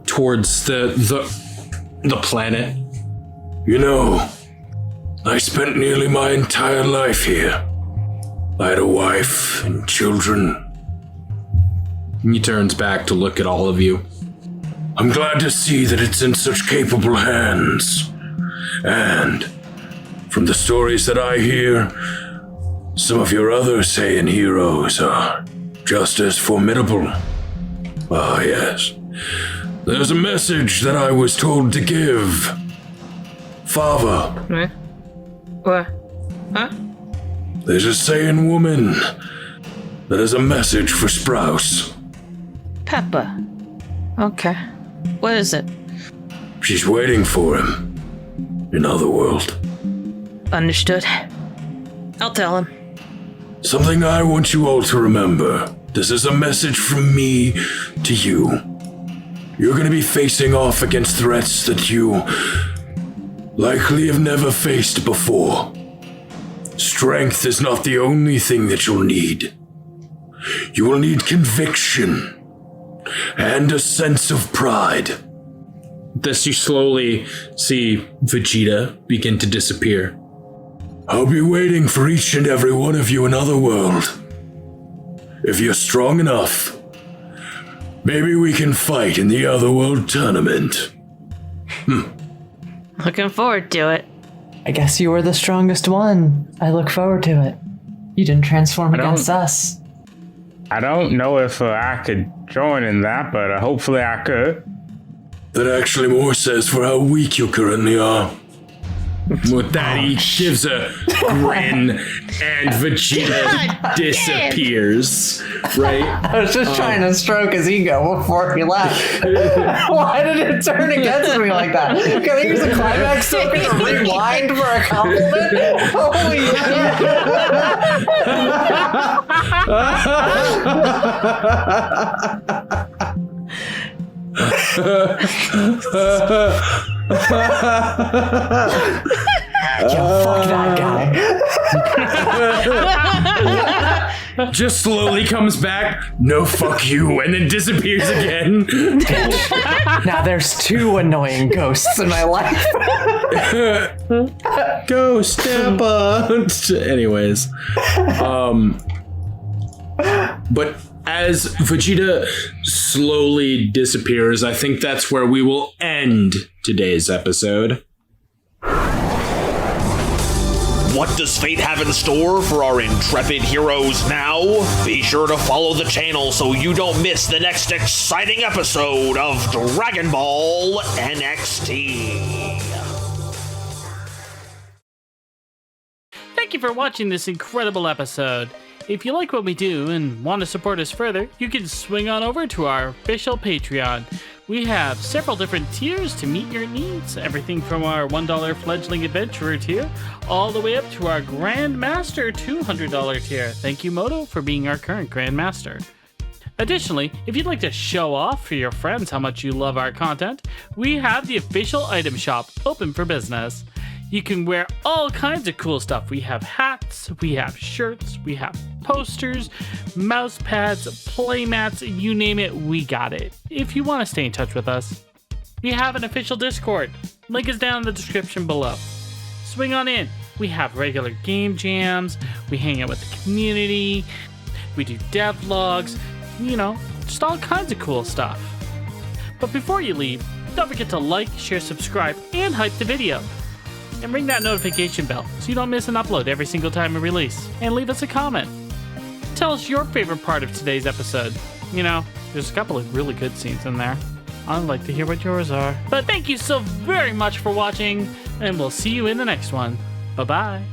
towards the planet. You know, I spent nearly my entire life here. I had a wife and children. He turns back to look at all of you. I'm glad to see that it's in such capable hands. And from the stories that I hear, some of your other Saiyan heroes are just as formidable. Ah, yes. There's a message that I was told to give. Father. What? Huh? There's a Saiyan woman that has a message for Sprouse. Peppa. Okay. What is it? She's waiting for him in Otherworld. Understood. I'll tell him. Something I want you all to remember. This is a message from me to you. You're going to be facing off against threats that you likely have never faced before. Strength is not the only thing that you'll need. You will need conviction and a sense of pride. Thus you slowly see Vegeta begin to disappear. I'll be waiting for each and every one of you in Otherworld. If you're strong enough, maybe we can fight in the Otherworld tournament. Looking forward to it. I guess you were the strongest one. I look forward to it. You didn't transform against us. I don't know if I could join in that, but hopefully I could. That actually more says for how weak you currently are. With that, he gives a grin, and Vegeta disappears. Right? I was just trying to stroke his ego before he left. Why did it turn against me like that? Can I use the climax token to rewind for a compliment? Holy fuck that guy. Just slowly comes back, no fuck you, and then disappears again. Now there's two annoying ghosts in my life. Go step up. Anyways. But as Vegeta slowly disappears, I think that's where we will end today's episode. What does fate have in store for our intrepid heroes now? Be sure to follow the channel so you don't miss the next exciting episode of Dragon Ball NXT. Thank you for watching this incredible episode. If you like what we do and want to support us further, you can swing on over to our official Patreon. We have several different tiers to meet your needs, everything from our $1 fledgling adventurer tier all the way up to our Grandmaster $200 tier. Thank you, Moto, for being our current Grandmaster. Additionally, if you'd like to show off for your friends how much you love our content, we have the official item shop open for business. You can wear all kinds of cool stuff. We have hats, we have shirts, we have posters, mouse pads, play mats, you name it, we got it. If you want to stay in touch with us, we have an official Discord. Link is down in the description below. Swing on in. We have regular game jams, we hang out with the community, we do devlogs, just all kinds of cool stuff. But before you leave, don't forget to like, share, subscribe, and hype the video. And ring that notification bell so you don't miss an upload every single time we release. And leave us a comment. Tell us your favorite part of today's episode. There's a couple of really good scenes in there. I'd like to hear what yours are. But thank you so very much for watching, and we'll see you in the next one. Bye-bye.